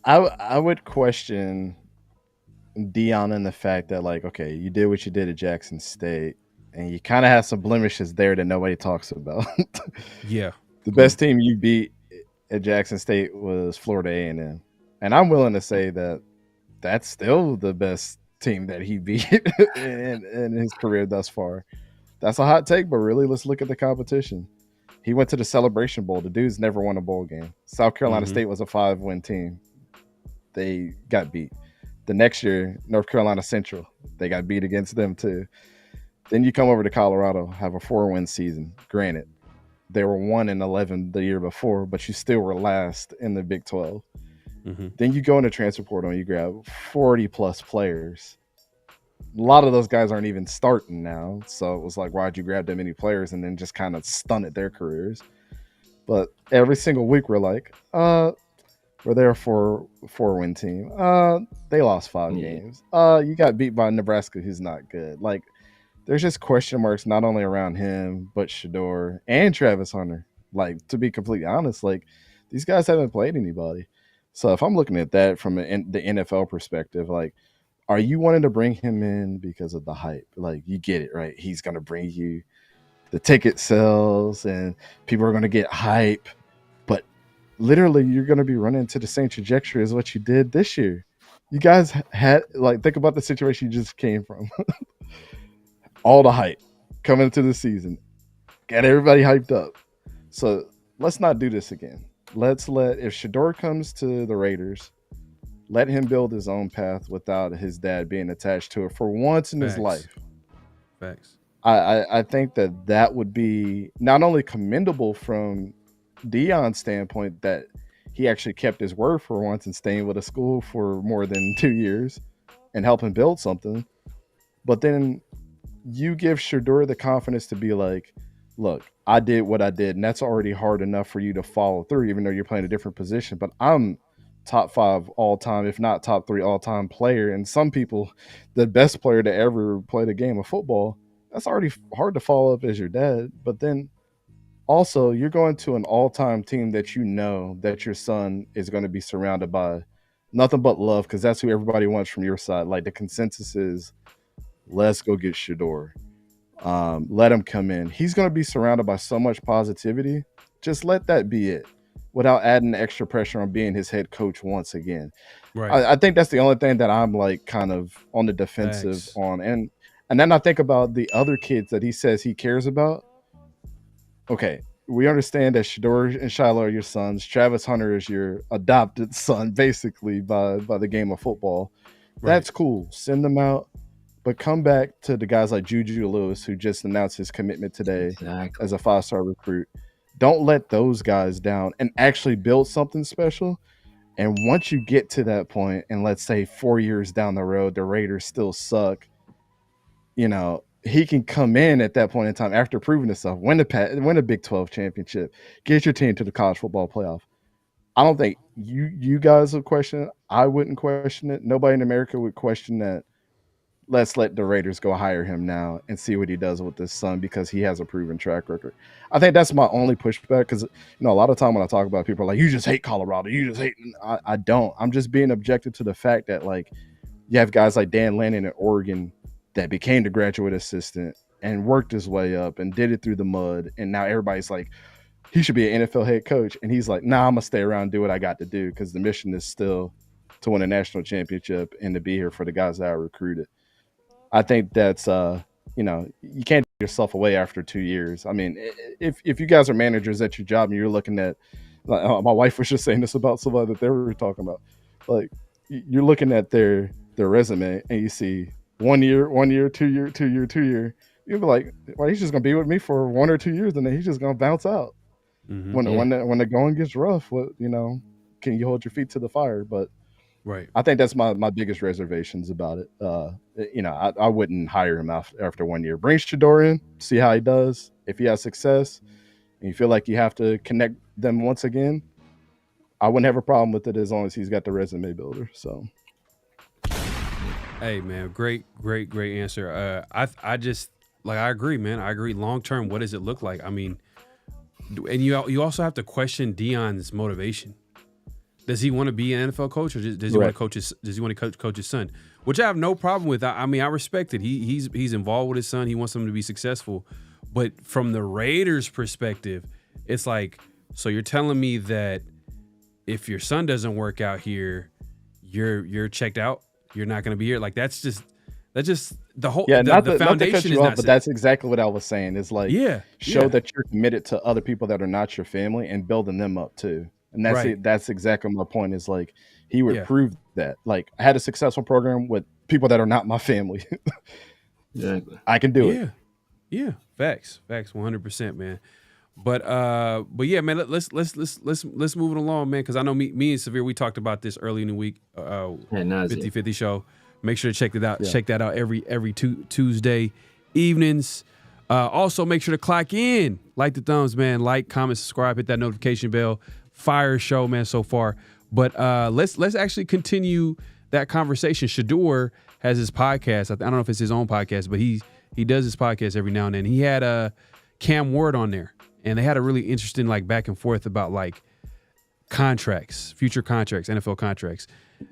I would question Deion in the fact that, like, okay, you did what you did at Jackson State, and you kind of have some blemishes there that nobody talks about.
Yeah,
the best team you beat at Jackson State was Florida A&M, and I'm willing to say that that's still the best team that he beat in his career thus far. That's a hot take, but really, let's look at the competition. He went to the Celebration Bowl. The dude's never won a bowl game. South Carolina State was a 5-win team. They got beat. The next year, North Carolina Central, they got beat against them too. Then you come over to Colorado, have a 4-win season. Granted, they were 1-11 the year before, but you still were last in the Big 12. Then you go into transfer portal and you grab 40-plus players. A lot of those guys aren't even starting now. So it was like, why'd you grab that many players and then just kind of stunted their careers? But every single week we're like, we're there for a 4-win team. They lost 5 games. You got beat by Nebraska, who's not good. Like, there's just question marks not only around him, but Shedeur and Travis Hunter. Like, to be completely honest, like, these guys haven't played anybody. So if I'm looking at that from the NFL perspective, like, are you wanting to bring him in because of the hype? Like, you get it, right? He's going to bring you the ticket sales and people are going to get hype. But literally, you're going to be running into the same trajectory as what you did this year. You guys had, like, think about the situation you just came from. All the hype coming into the season. Got everybody hyped up. So let's not do this again. If Shedeur comes to the Raiders, let him build his own path without his dad being attached to it for once in his life.
Facts.
I think that would be not only commendable from Deion's standpoint that he actually kept his word for once and staying with a school for more than 2 years and helping build something, but then you give Shedeur the confidence to be like, look, I did what I did, and that's already hard enough for you to follow through, even though you're playing a different position. But I'm top 5 all-time, if not top 3 all-time player. And some people, the best player to ever play the game of football, that's already hard to follow up as your dad. But then also, you're going to an all-time team that you know that your son is going to be surrounded by nothing but love, because that's who everybody wants from your side. Like, the consensus is, let's go get Shedeur. Let him come in. He's going to be surrounded by so much positivity. Just let that be it, without adding extra pressure on being his head coach once again.
Right.
I think that's the only thing that I'm like kind of on the defensive on. And then I think about the other kids that he says he cares about. Okay, we understand that Shedeur and Shiloh are your sons. Travis Hunter is your adopted son, basically, by the game of football. Right. That's cool. Send them out. But come back to the guys like Juju Lewis, who just announced his commitment today as a 5-star recruit. Don't let those guys down and actually build something special. And once you get to that point, and let's say 4 years down the road, the Raiders still suck, he can come in at that point in time after proving himself, win a Big 12 championship, get your team to the college football playoff. I don't think you guys would question it. I wouldn't question it. Nobody in America would question that. Let's let the Raiders go hire him now and see what he does with this son, because he has a proven track record. I think that's my only pushback, because a lot of time when I talk about people are like, you just hate Colorado, you just hate. I don't. I'm just being objective to the fact that, like, you have guys like Dan Lannon in Oregon that became the graduate assistant and worked his way up and did it through the mud, and now everybody's like, he should be an NFL head coach, and he's like, nah, I'm gonna stay around and do what I got to do, because the mission is still to win a national championship and to be here for the guys that I recruited. I think that's, you can't take yourself away after 2 years. I mean, if you guys are managers at your job and you're looking at, like, my wife was just saying this about somebody that they were talking about, like, you're looking at their resume and you see 1 year, 1 year, 2 year, 2 year, 2 year. You'll be like, well, he's just going to be with me for 1 or 2 years and then he's just going to bounce out. when the going gets rough, can you hold your feet to the fire? But
right,
I think that's my biggest reservations about it. I wouldn't hire him after 1 year. Bring Shedeur in, see how he does. If he has success, and you feel like you have to connect them once again, I wouldn't have a problem with it as long as he's got the resume builder. So,
hey man, great answer. I just I agree, man. I agree. Long term, what does it look like? I mean, and you also have to question Deion's motivation. Does he want to be an NFL coach, or does he want to coach his? Does he want to coach his son? Which I have no problem with. I mean, I respect it. He's involved with his son. He wants him to be successful. But from the Raiders' perspective, it's like, so you're telling me that if your son doesn't work out here, you're checked out. You're not going to be here. Like that's just the whole the foundation is not.
But that's exactly what I was saying. Is like show that you're committed to other people that are not your family and building them up too. And that's it. That's exactly my point. Is like he would prove that. Like I had a successful program with people that are not my family.
Exactly.
I can do it.
Yeah. Facts. 100%, man. But yeah, man. Let's move it along, man. Because I know me and Severe, we talked about this early in the week. 50-50 show. Make sure to check that out. Yeah. Check that out every Tuesday evenings. Also, make sure to clock in. Like the thumbs, man. Like, comment, subscribe, hit that notification bell. Fire show, man, so far. But let's actually continue that conversation. Shedeur has his podcast. I don't know if it's his own podcast, but he does his podcast every now and then. He had Cam Ward on there, and they had a really interesting back and forth about contracts, future contracts, NFL contracts.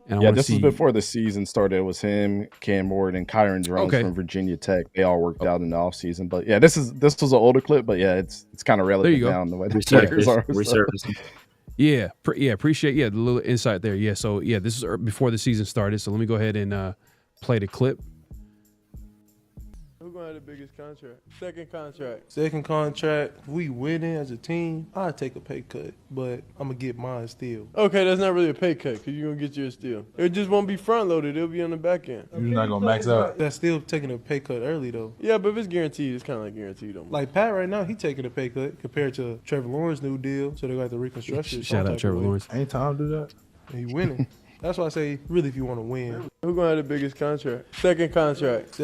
And
this was before the season started. It was him, Cam Ward, and Kyron Drones from Virginia Tech. They all worked out in the offseason. But yeah, this was an older clip, but yeah, it's kind of relevant now in the way the players are.
Resurfacing.
Yeah, appreciate the little insight there. Yeah, so this is before the season started. So let me go ahead and play the clip.
Who's gonna have the biggest contract? Second contract. If we winning as a team, I'd take a pay cut, but I'm gonna get mine still.
Okay, that's not really a pay cut because you're gonna get yours still. It just won't be front loaded. It'll be on the back end.
You're not gonna max out. That's still taking a pay cut early though.
Yeah, but if it's guaranteed, it's kind of guaranteed.
Like Pat right now, he taking a pay cut compared to Trevor Lawrence new deal. So they got the reconstruction.
Shout out Trevor Lawrence.
Ain't time to do that. And he winning. That's why I say, really, if you want to win.
Who's going to have the biggest contract? Second contract.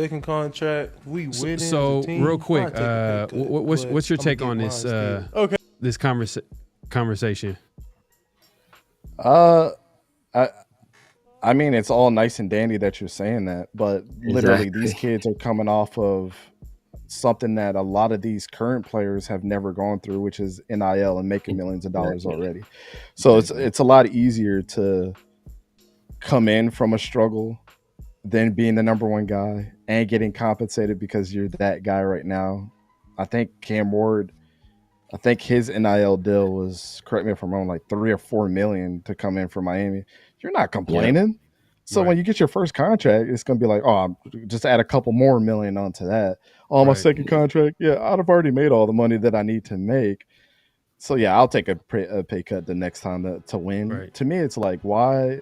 We winning.
So real quick, what's your take on this this conversation?
I mean, it's all nice and dandy that you're saying that, but literally these kids are coming off of something that a lot of these current players have never gone through, which is NIL and making millions of dollars already. So it's a lot easier to come in from a struggle than being the number one guy and getting compensated because you're that guy right now. I think Cam Ward, his NIL deal was, correct me if I'm wrong, like $3 or $4 million to come in from Miami. You're not complaining. Yeah. So when you get your first contract, it's going to be like, oh, just add a couple more million onto that. Oh, my second contract. Yeah, I'd have already made all the money that I need to make. So yeah, I'll take a pay cut the next time to win. Right. To me, it's like, why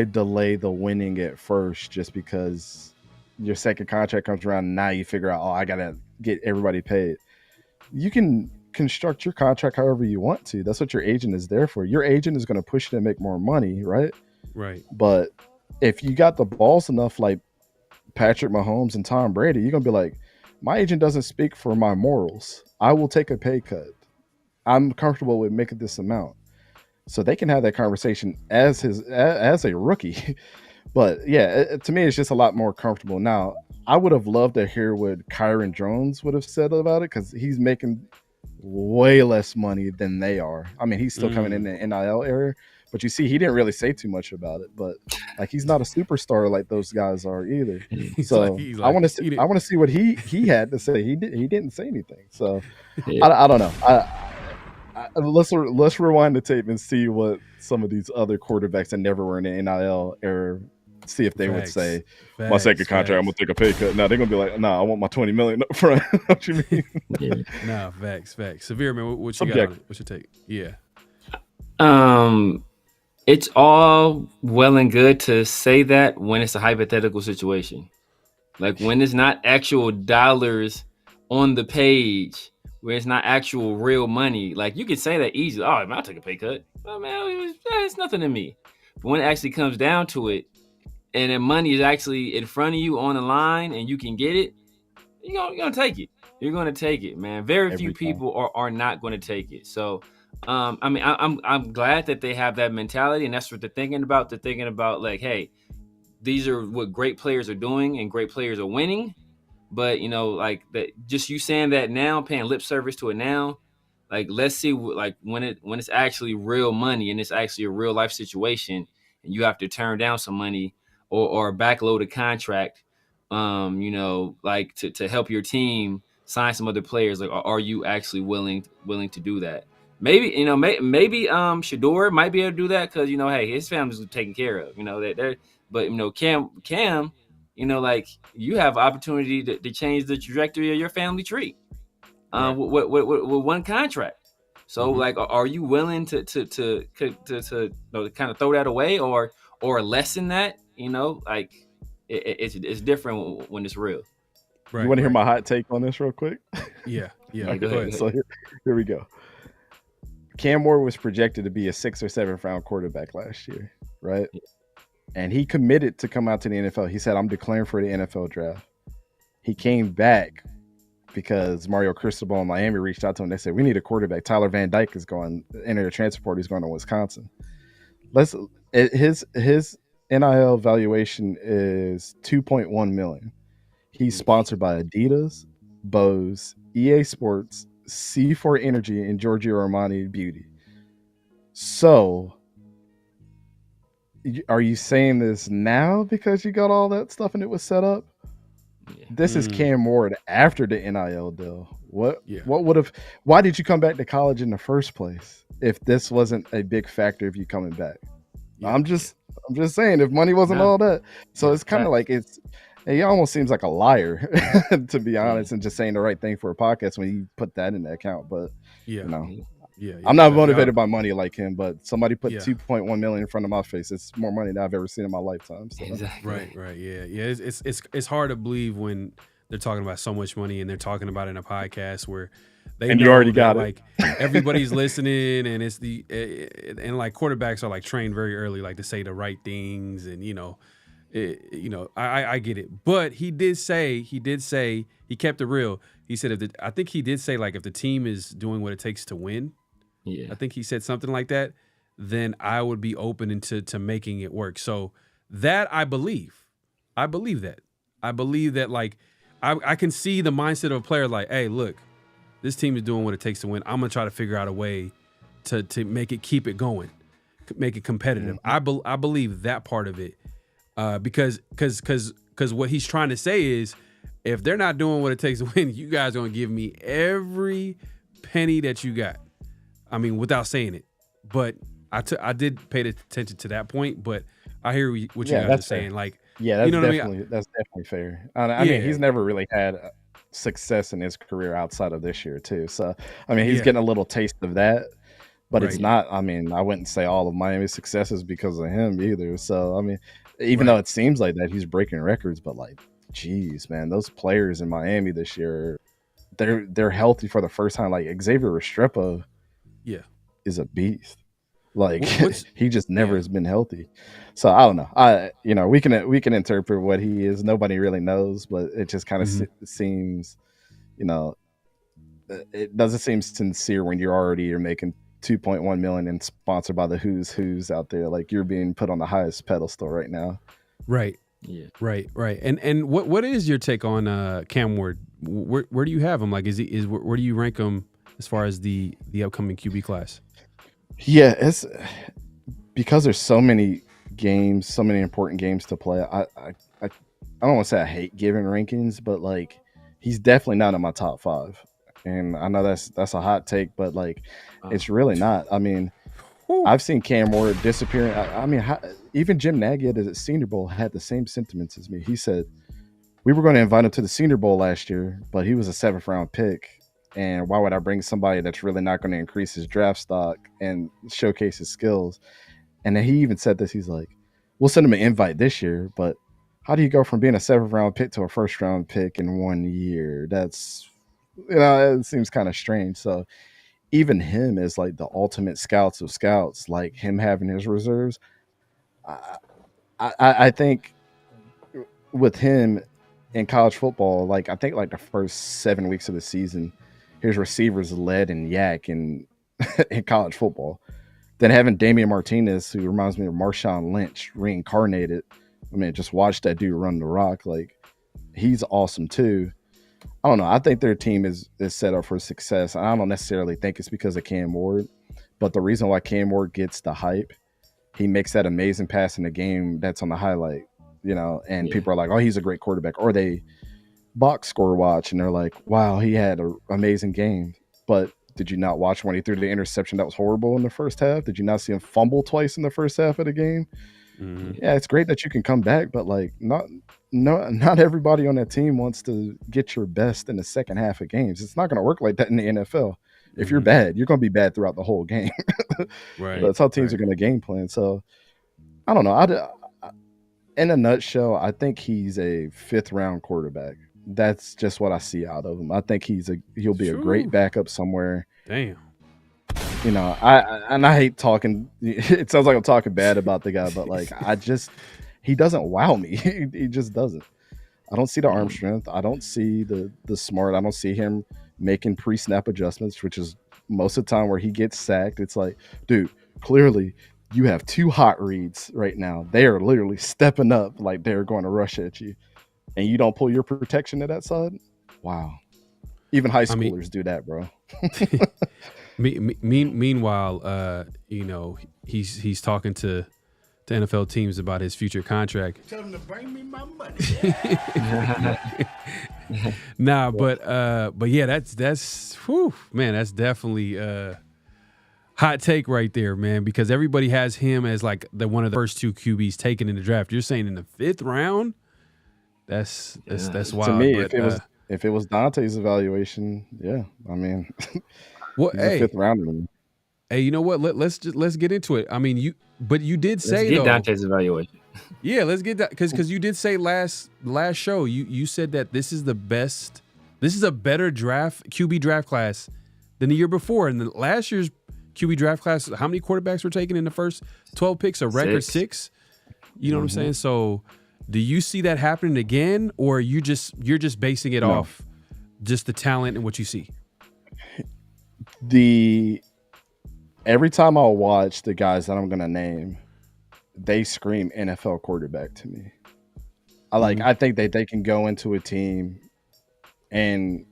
delay the winning at first just because your second contract comes around and now you figure out, I got to get everybody paid. You can construct your contract however you want to. That's what your agent is there for. Your agent is going to push you to make more money, right?
Right.
But if you got the balls enough like Patrick Mahomes and Tom Brady, you're going to be like, my agent doesn't speak for my morals. I will take a pay cut. I'm comfortable with making this amount. So they can have that conversation as a rookie. But yeah, to me, it's just a lot more comfortable. Now, I would have loved to hear what Kyron Drones would have said about it because he's making way less money than they are. I mean, he's still coming in the NIL area, but you see, he didn't really say too much about it. But he's not a superstar like those guys are either. So I want to see what he had to say. He didn't say anything. So I don't know. Let's rewind the tape and see what some of these other quarterbacks that never were in the NIL era, see if they would say, my second contract, I'm gonna take a pay cut. Now they're gonna be like, I want my $20 million up front. What you mean?
No, facts. Severe, man, what you got on it? What's your take? Yeah.
It's all well and good to say that when it's a hypothetical situation. Like when it's not actual dollars on the page where it's not actual real money. Like you can say that easily. Oh, man, I'll take a pay cut. Oh man, it's nothing to me. But when it actually comes down to it, and the money is actually in front of you on the line, and you can get it, you're gonna take it. You're gonna take it, man. Very few people are not gonna take it. So, I mean, I'm glad that they have that mentality, and that's what they're thinking about. They're thinking about like, hey, these are what great players are doing, and great players are winning. But like that, just you saying that now, paying lip service to it now, like let's see, like when it's actually real money and it's actually a real life situation, and you have to turn down some money or backload a contract, like to help your team sign some other players. Like, are you actually willing to do that? Maybe maybe Shedeur might be able to do that because hey, his family's taken care of. But Cam. Like you have opportunity to change the trajectory of your family tree, with one contract. So like, are you willing to kind of throw that away or lessen that? Like it's different when it's real.
Right, you want to hear my hot take on this real quick?
Yeah.
Okay,
go ahead.
So here we go. Cam Ward was projected to be a 6th or 7th round quarterback last year, right? Yeah. And he committed to come out to the NFL. He said, I'm declaring for the NFL draft. He came back because Mario Cristobal in Miami reached out to him. They said, we need a quarterback. Tyler Van Dyke is going to enter the transfer portal. He's going to Wisconsin. His NIL valuation is $2.1 million. He's sponsored by Adidas, Bose, EA Sports, C4 Energy, and Giorgio Armani Beauty. So, are you saying this now because you got all that stuff and it was set up? Yeah. This is Cam Ward after the NIL deal. Why did you come back to college in the first place if this wasn't a big factor of you coming back? Yeah. I'm just saying, if money wasn't all that. So it's kind of like he almost seems like a liar, to be honest, and just saying the right thing for a podcast when you put that in the account. But I'm not motivated by money like him, but somebody put $2.1 million in front of my face. It's more money than I've ever seen in my lifetime. So.
Exactly. Right. Yeah. It's hard to believe when they're talking about so much money and they're talking about it in a podcast where they know
you already got
like everybody's listening, and it's and like quarterbacks are like trained very early, like to say the right things, and I get it. But he did say he kept it real. He said I think he did say like if the team is doing what it takes to win. Yeah, I think he said something like that. Then I would be open to making it work. So that I believe that. I believe that like I can see the mindset of a player like, hey, look, this team is doing what it takes to win. I'm gonna try to figure out a way to keep it going, make it competitive. Mm-hmm. I believe that part of it, because what he's trying to say is, if they're not doing what it takes to win, you guys are gonna give me every penny that you got. I mean, without saying it, but I did pay attention to that point. But I hear what you guys are saying. Like,
that's definitely that's definitely fair. I mean, he's never really had success in his career outside of this year too. So I mean, he's getting a little taste of that, but it's not. I mean, I wouldn't say all of Miami's success is because of him either. So I mean, even though it seems like that he's breaking records, but like, geez, man, those players in Miami this year, they're healthy for the first time. Like Xavier Restrepo. Is a beast. Like he just never has been healthy. So I don't know. We can interpret what he is. Nobody really knows, but it just kind of seems, it doesn't seem sincere when you're making $2.1 million and sponsored by the who's out there. Like you're being put on the highest pedestal right now.
Right. Yeah. Right. And what is your take on Cam Ward? Where do you have him? Like where do you rank him as far as the upcoming QB class?
Yeah, it's because there's so many games, so many important games to play. I don't want to say I hate giving rankings, but like he's definitely not in my top 5. And I know that's a hot take, but like it's really not. I mean, I've seen Cam Ward disappearing. I mean, even Jim Nagy at the Senior Bowl had the same sentiments as me. He said we were going to invite him to the Senior Bowl last year, but he was a 7th round pick. And why would I bring somebody that's really not going to increase his draft stock and showcase his skills? And then he even said this. He's like, we'll send him an invite this year, but how do you go from being a 7th round pick to a 1st round pick in 1 year? That's It seems kind of strange. So even him as like the ultimate scouts of scouts, like him having his reserves, I think with him in college football, like I think like the first 7 weeks of the season, his receivers led in yak in college football. Then having Damian Martinez, who reminds me of Marshawn Lynch reincarnated. I mean, just watch that dude run the rock. Like, he's awesome too. I don't know. I think their team is set up for success. I don't necessarily think it's because of Cam Ward, but the reason why Cam Ward gets the hype, he makes that amazing pass in the game that's on the highlight, and people are like, oh, he's a great quarterback. Or they box score watch and they're like, wow, he had an amazing game. But did you not watch when he threw the interception that was horrible in the first half? Did you not see him fumble twice in the first half of the game? Mm-hmm. Yeah, it's great that you can come back, but like not everybody on that team wants to get your best in the second half of games. It's not going to work like that in the NFL. If you're bad, you're going to be bad throughout the whole game.
Right.
That's how teams are going to game plan. So I don't know. In a nutshell, I think he's a 5th round quarterback. That's just what I see out of him. I think he'll be a great backup somewhere.
Damn.
I hate talking. It sounds like I'm talking bad about the guy, but like he doesn't wow me. He just doesn't. I don't see the arm strength. I don't see the smart. I don't see him making pre-snap adjustments, which is most of the time where he gets sacked. It's like, dude, clearly you have 2 hot reads right now. They are literally stepping up like they're going to rush at you, and you don't pull your protection to that side. Wow. Even high schoolers do that, bro.
Meanwhile, he's talking to NFL teams about his future contract.
Tell them to bring me my money.
Nah, but yeah, that's whew, man, that's definitely hot take right there, man, because everybody has him as like one of the first 2 QBs taken in the draft. You're saying in the 5th round? That's wild.
To me,
but,
if it was Dante's evaluation, yeah, I mean,
what?
He's a 5th rounder.
Hey, you know what? Let's get into it. I mean, you did say
let's get Dante's evaluation.
Yeah, let's get that because you did say last show you said that this is the best. This is a better QB draft class than the year before. And the last year's QB draft class, how many quarterbacks were taken in the first 12 picks? A record 6. You know what I'm saying? So, do you see that happening again, or you're just basing it off just the talent and what you see?
Every time I watch the guys that I'm gonna name, they scream NFL quarterback to me. I think that they can go into a team and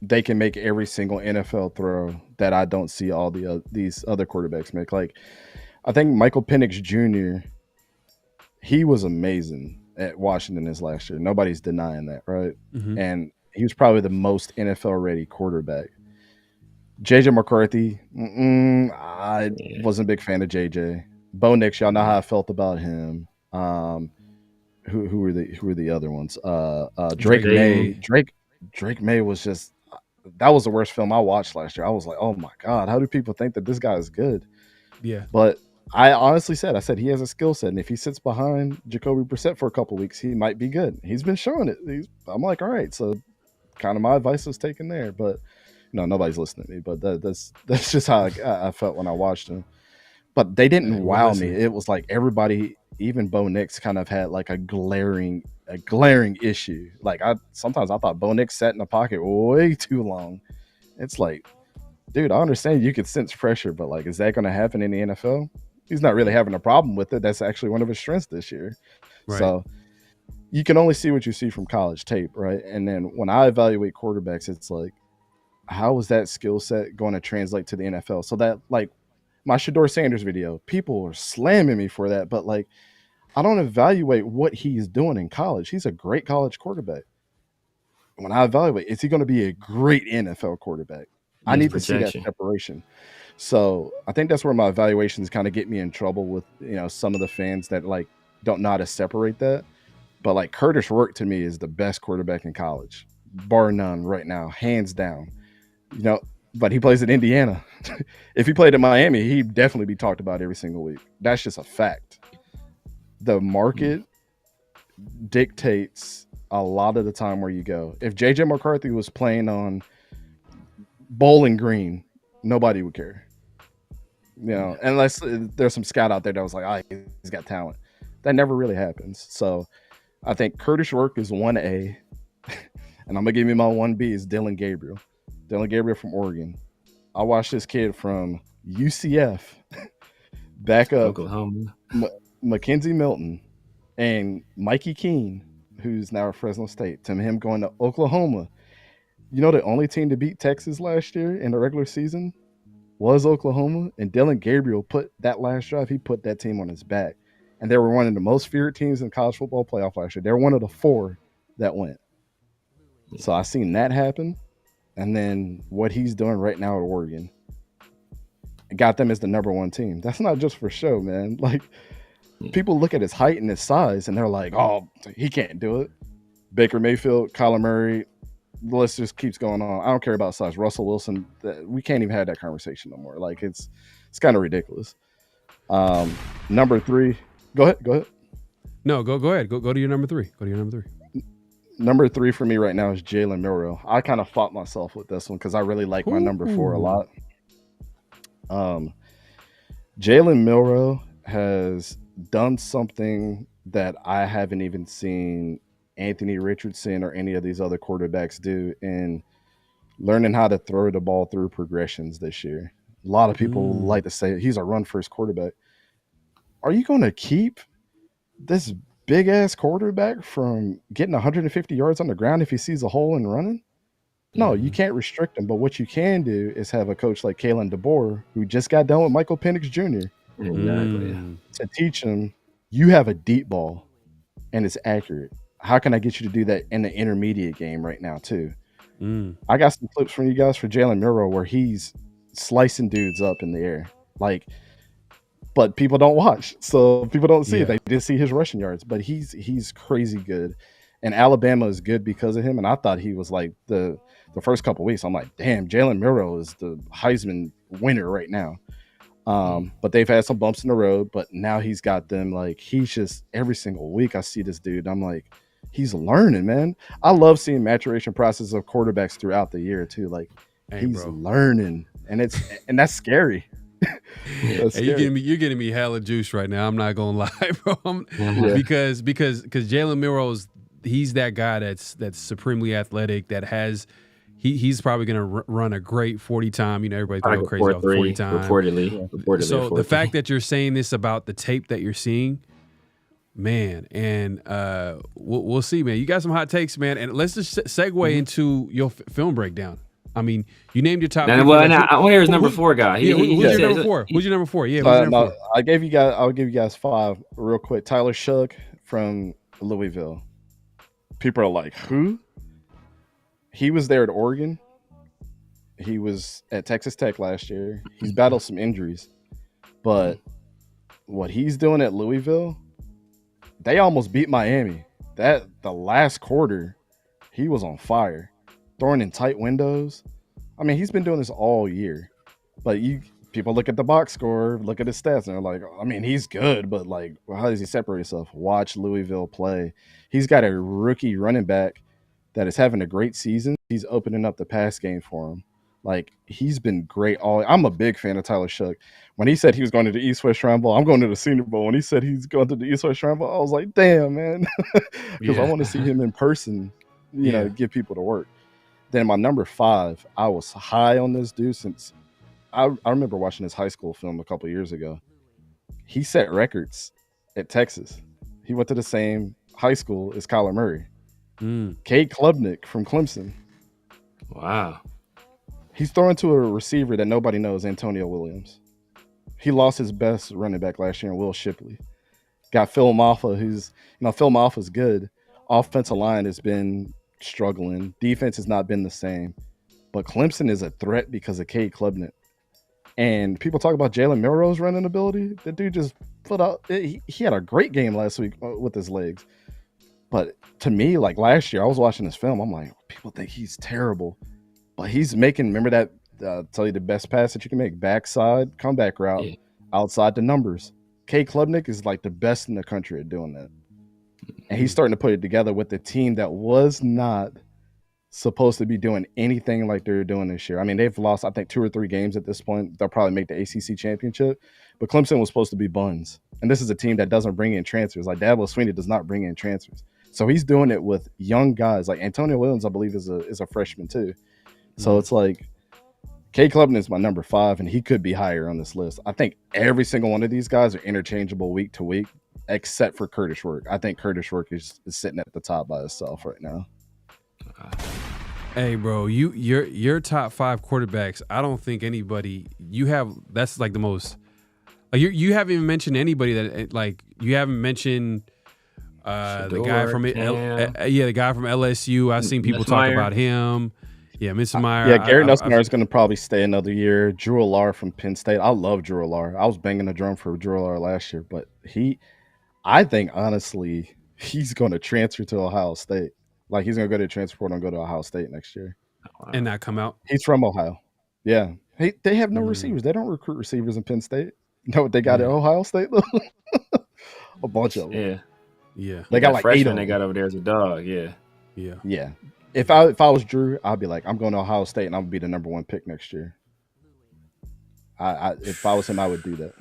they can make every single NFL throw that I don't see all these other quarterbacks make. Like, I think Michael Penix Jr., he was amazing at Washington this last year. Nobody's denying that, right? Mm-hmm. And he was probably the most NFL-ready quarterback. JJ McCarthy, I wasn't a big fan of JJ. Bo Nix, y'all know how I felt about him. Who were the other ones? Drake May. Drake May was just, that was the worst film I watched last year. I was like, oh my God, how do people think that this guy is good?
Yeah.
But I honestly said he has a skill set, and if he sits behind Jacoby Brissett for a couple weeks, he might be good. He's been showing it. I'm like, all right, so kind of my advice was taken there, but nobody's listening to me. But that's just how I felt when I watched him. But they didn't wow me. It was like everybody, even Bo Nix, kind of had like a glaring issue. Like sometimes I thought Bo Nix sat in the pocket way too long. It's like, dude, I understand you could sense pressure, but like, is that going to happen in the NFL? He's not really having a problem with it. That's actually one of his strengths this year. Right. So you can only see what you see from college tape, right? And then when I evaluate quarterbacks, it's like, how is that skill set going to translate to the NFL? So that, like, my Shedeur Sanders video, people are slamming me for that, but like, I don't evaluate what he's doing in college. He's a great college quarterback. When I evaluate, is he going to be a great NFL quarterback? I need to see that separation. So I think that's where my evaluations kind of get me in trouble with, some of the fans that like don't know how to separate that. But like Curtis Rourke to me is the best quarterback in college, bar none right now, hands down. But he plays at Indiana. If he played at Miami, he'd definitely be talked about every single week. That's just a fact. The market dictates a lot of the time where you go. If JJ McCarthy was playing on Bowling Green, nobody would care. You know, unless there's some scout out there that was like, oh, he's got talent. That never really happens. So I think Curtis Rourke is 1A. And I'm going to give you my 1B is Dylan Gabriel. Dylan Gabriel from Oregon. I watched this kid from UCF back up
Oklahoma.
Mackenzie Milton and Mikey Keene, who's now at Fresno State, to him going to Oklahoma. You know, the only team to beat Texas last year in the regular season was Oklahoma, and Dylan Gabriel put that last drive, he put that team on his back. And they were one of the most feared teams in college football playoff last year. They were one of the 4 that went. So I seen that happen. And then what he's doing right now at Oregon got them as the number 1 team. That's not just for show, man. Like, people look at his height and his size, and they're like, oh, he can't do it. Baker Mayfield, Kyler Murray, the list just keeps going on. I don't care about size. Russell Wilson, we can't even have that conversation no more. Like, it's kind of ridiculous. Number 3. Go ahead.
No, go ahead. Go to your number 3. Go to your number 3.
Number 3 for me right now is Jalen Milroe. I kind of fought myself with this one because I really like my number 4 a lot. Jalen Milroe has done something that I haven't even seen Anthony Richardson or any of these other quarterbacks do in learning how to throw the ball through progressions this year. A lot of people like to say he's a run-first quarterback. Are you going to keep this big-ass quarterback from getting 150 yards on the ground if he sees a hole and running? No, you can't restrict him. But what you can do is have a coach like Kalen DeBoer, who just got done with Michael Penix Jr., to teach him, you have a deep ball and it's accurate. How can I get you to do that in the intermediate game right now, too? I got some clips from you guys for Jalen Milroe where he's slicing dudes up in the air. But people don't watch, so people don't see it. They just see his rushing yards, but he's crazy good. And Alabama is good because of him. And I thought he was like the first couple weeks. I'm like, damn, Jalen Milroe is the Heisman winner right now. But they've had some bumps in the road, but now he's got them. Like, he's just, every single week I see this dude, I'm like, he's learning, man. I love seeing maturation process of quarterbacks throughout the year too. Like, he's learning, and that's scary.
Hey, you're getting me hella juice right now. I'm not gonna lie, bro. Because Jalen Milroe, he's that guy that's supremely athletic. That has he's probably gonna run a great 40 time. You know, everybody go crazy off the 40 time.
Reportedly.
So the fact that you're saying this about the tape that you're seeing, man, and we'll see, man. You got some hot takes, man, and let's just segue into your film breakdown. I mean, you named your top.
I want to hear his number 4 guy.
Who's your number 4? Who's your number 4? Yeah,
I'll give you guys 5 real quick. Tyler Shug from Louisville. People are like, who? He was there at Oregon. He was at Texas Tech last year. He's battled some injuries, but what he's doing at Louisville, they almost beat Miami. The last quarter, he was on fire. Throwing in tight windows. I mean, he's been doing this all year. But people look at the box score, look at his stats, and they're like, I mean, he's good, but like, how does he separate himself? Watch Louisville play. He's got a rookie running back that is having a great season. He's opening up the pass game for him. Like, he's been great. I'm a big fan of Tyler Shug. When he said he was going to the East-West Shrine Bowl, I'm going to the Senior Bowl. When he said he's going to the East-West Shrine Bowl, I was like, damn, man. Because I want to see him in person, you know, give people to work. Then my number 5, I was high on this dude since I remember watching his high school film a couple years ago. He set records at Texas. He went to the same high school as Kyler Murray. Cade Klubnik from Clemson.
Wow. He's
throwing to a receiver that nobody knows, Antonio Williams. He lost his best running back last year in Will Shipley. Got Phil Maffa, Phil Maffa's good. Offensive line has been struggling. Defense has not been the same. But Clemson is a threat because of Cade Klubnik. And people talk about Jalen Milroe's running ability. The dude just put out. He had a great game last week with his legs. But to me, like last year, I was watching this film. I'm like, people think he's terrible. But he's making, remember that, tell you the best pass that you can make, backside, comeback route, outside the numbers. Cade Klubnik is like the best in the country at doing that. And he's starting to put it together with the team that was not supposed to be doing anything like they're doing this year. I mean, they've lost, I think, 2 or 3 games at this point. They'll probably make the ACC championship. But Clemson was supposed to be buns. And this is a team that doesn't bring in transfers. Like, Dabo Swinney does not bring in transfers. So he's doing it with young guys. Like Antonio Williams, I believe, is a freshman too. So it's like, Cade Klubnik is my number 5, and he could be higher on this list. I think every single one of these guys are interchangeable week to week, except for Curtis Rourke. I think Curtis Rourke is sitting at the top by himself right now.
Hey, bro, your top 5 quarterbacks. I don't think anybody you have. That's like the most. Like you haven't even mentioned anybody that like you haven't mentioned.
Shedeur,
the guy from the guy from LSU. I've seen people talk about him. Yeah, Mr. Meyer.
Yeah, Garrett Nussmeier is going to probably stay another year. Drew Allar from Penn State. I love Drew Allar. I was banging the drum for Drew Allar last year, but I think honestly, he's going to transfer to Ohio State. Like he's going to go to the transfer portal and go to Ohio State next year.
And not come out?
He's from Ohio. Yeah. They have no receivers. They don't recruit receivers in Penn State. You know what they got at Ohio State, though? A bunch of them.
Yeah.
They got like 8 of them.
They got over there as a dog. Yeah.
Yeah. If I was Drew, I'd be like, I'm going to Ohio State and I'm going to be the number 1 pick next year. If I was him, I would do that.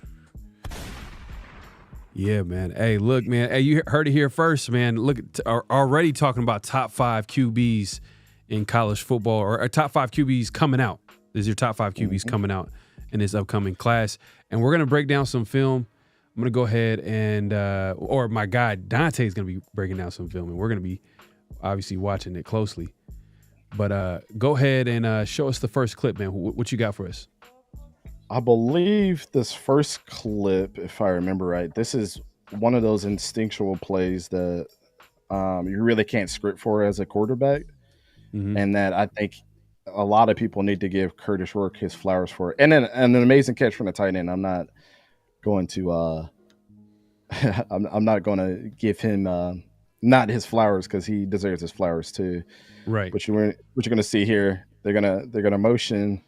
Yeah, man. Hey, look, man. Hey, you heard it here first, man. Look, already talking about top 5 QBs in college football, or top 5 QBs coming out. This is your top 5 QBs coming out in this upcoming class. And we're going to break down some film. I'm going to go ahead and, or my guy Dante is going to be breaking down some film, and we're going to be obviously watching it closely. But go ahead and show us the first clip, man. What you got for us?
I believe this first clip, if I remember right, this is one of those instinctual plays that you really can't script for as a quarterback. And that I think a lot of people need to give Curtis Rourke his flowers for. And then an amazing catch from the tight end. I'm not going to I'm not going to give him not his flowers, because he deserves his flowers too.
Right.
But what you're going to see here, they're going to motion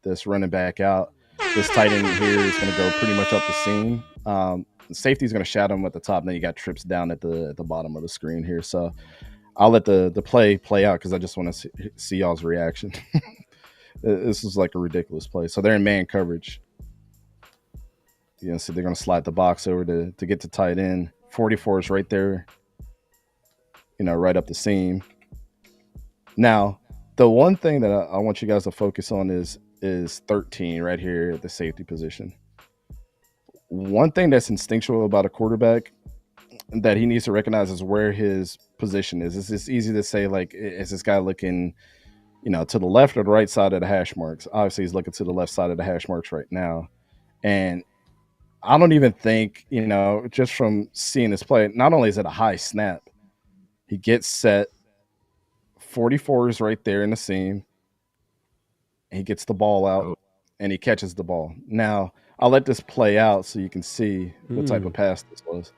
this running back out. This tight end here is going to go pretty much up the seam. The safety is going to shadow him at the top, and then you got trips down at the bottom of the screen here. So I'll let the play out, because I just want to see y'all's reaction. This is like a ridiculous play. So they're in man coverage. You know, so they're going to slide the box over to get to tight end. 44 is right there, you know, right up the seam. Now, the one thing that I want you guys to focus on is 13 right here at the safety position. One thing that's instinctual about a quarterback that he needs to recognize is where his position is. It's easy to say, like, is this guy looking, you know, to the left or the right side of the hash marks? Obviously, he's looking to the left side of the hash marks right now. And I don't even think, you know, just from seeing this play, not only is it a high snap, he gets set, 44 is right there in the seam. He gets the ball out, and he catches the ball. Now, I'll let this play out so you can see what type of pass this was.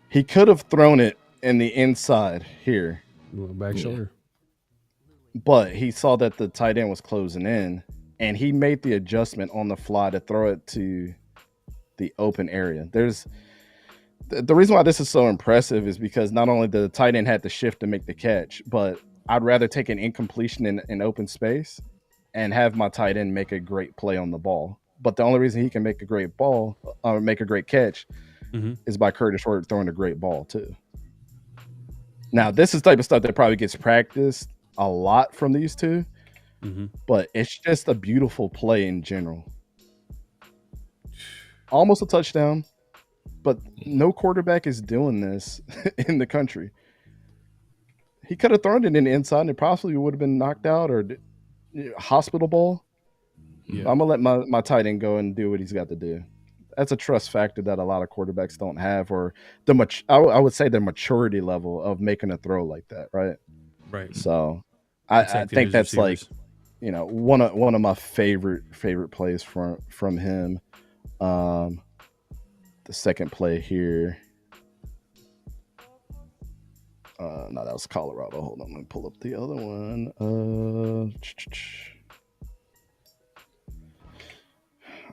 He could have thrown it in the inside here.
Back shoulder.
But he saw that the tight end was closing in, and he made the adjustment on the fly to throw it to the open area. The reason why this is so impressive is because not only the tight end had to shift to make the catch, but I'd rather take an incompletion in open space and have my tight end make a great play on the ball. But the only reason he can make a great ball or make a great catch is by Curtis Rourke throwing a great ball too. Now, this is the type of stuff that probably gets practiced a lot from these two, but it's just a beautiful play in general. Almost a touchdown, but no quarterback is doing this in the country. He could have thrown it in the inside and it possibly would have been knocked out or hospital ball. I'm gonna let my tight end go and do what he's got to do. That's a trust factor that a lot of quarterbacks don't have, or I would say the maturity level of making a throw like that, right?
Right.
So I think that's like, you know, one of my favorite plays from him. The second play here. No, that was Colorado. Hold on, let me pull up the other one.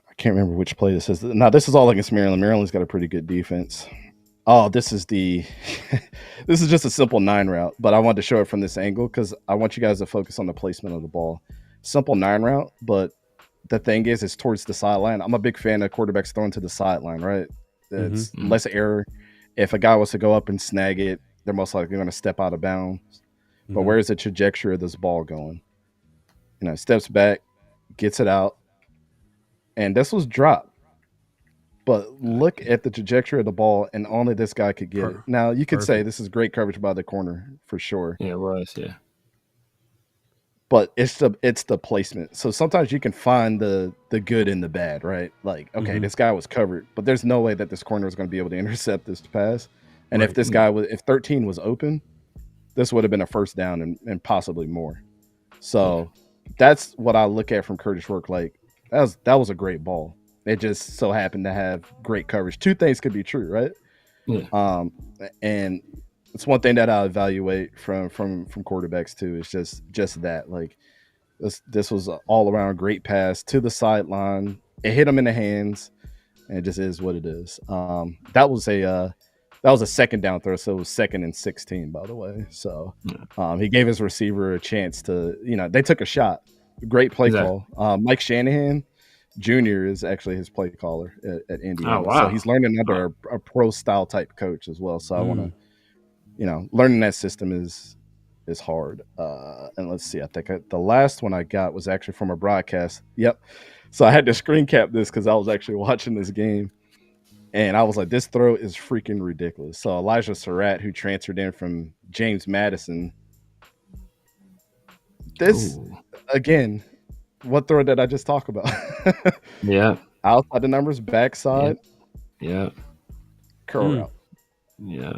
I can't remember which play this is. Now, this is all against Maryland. Maryland's got a pretty good defense. Oh, this is the this is just a simple 9 route, but I wanted to show it from this angle because I want you guys to focus on the placement of the ball. Simple 9 route, but the thing is, it's towards the sideline. I'm a big fan of quarterbacks throwing to the sideline, right? It's less error. If a guy was to go up and snag it, they're most likely going to step out of bounds. But where's the trajectory of this ball going? Steps back, gets it out, and this was dropped. But look at the trajectory of the ball, and only this guy could get it. Now, you could say this is great coverage by the corner for sure.
Yeah, it was, yeah.
But it's the placement. So sometimes you can find the good and the bad, right? Like, okay, this guy was covered, but there's no way that this corner is going to be able to intercept this pass. And if this guy if 13 was open, this would have been a first down and possibly more. So that's what I look at from Curtis Rourke. Like, that was a great ball. It just so happened to have great coverage. Two things could be true, right?
Yeah.
And it's one thing that I evaluate from quarterbacks too. It's just that, like, this was an all around great pass to the sideline. It hit him in the hands, and it just is what it is. That was a second down throw, so it was 2nd and 16, by the way. So he gave his receiver a chance to, they took a shot. Great play call. Mike Shanahan Jr. is actually his play caller at Indiana.
Oh, wow.
So he's learning under a pro style type coach as well. So I want to, learning that system is hard. And let's see, I think the last one I got was actually from a broadcast. Yep. So I had to screen cap this because I was actually watching this game. And I was like, this throw is freaking ridiculous. So Elijah Surratt, who transferred in from James Madison. This, again, what throw did I just talk about?
Yeah.
Outside the numbers, backside.
Yeah.
Curl route.
Yeah.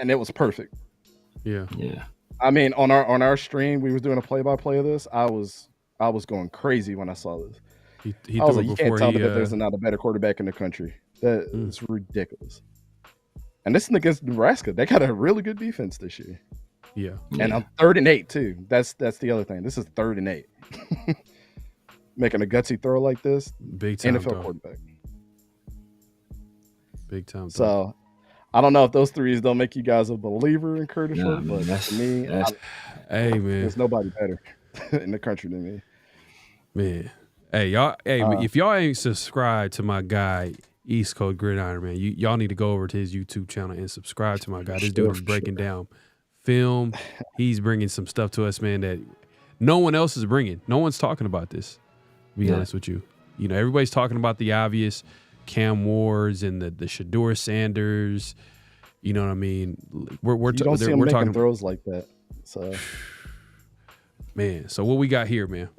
And it was perfect.
Yeah.
Yeah.
I mean, on our stream, we was doing a play-by-play of this. I was going crazy when I saw this.
He
I was
threw
like,
it
you can't
before
tell
he,
me that there's not a better quarterback in the country. That is ridiculous. And this is against Nebraska. They got a really good defense this year.
Yeah.
And I'm 3rd and 8 too. That's the other thing. This is 3rd and 8. Making a gutsy throw like this,
big time
NFL quarterback.
Big time.
So I don't know if those threes don't make you guys a believer in Curtis Rourke, but to me,
hey man,
there's nobody better in the country than me.
Man, hey y'all, if y'all ain't subscribed to my guy East Coast Gridiron, man, y'all need to go over to his YouTube channel and subscribe to my guy. This dude is breaking down film. He's bringing some stuff to us, man, that no one else is bringing. No one's talking about this. To be honest with you, everybody's talking about the obvious Cam Wards and the Shedeur Sanders. You know what I mean? We're
you don't see him making
talking
throws like that. So,
man. So what we got here, man?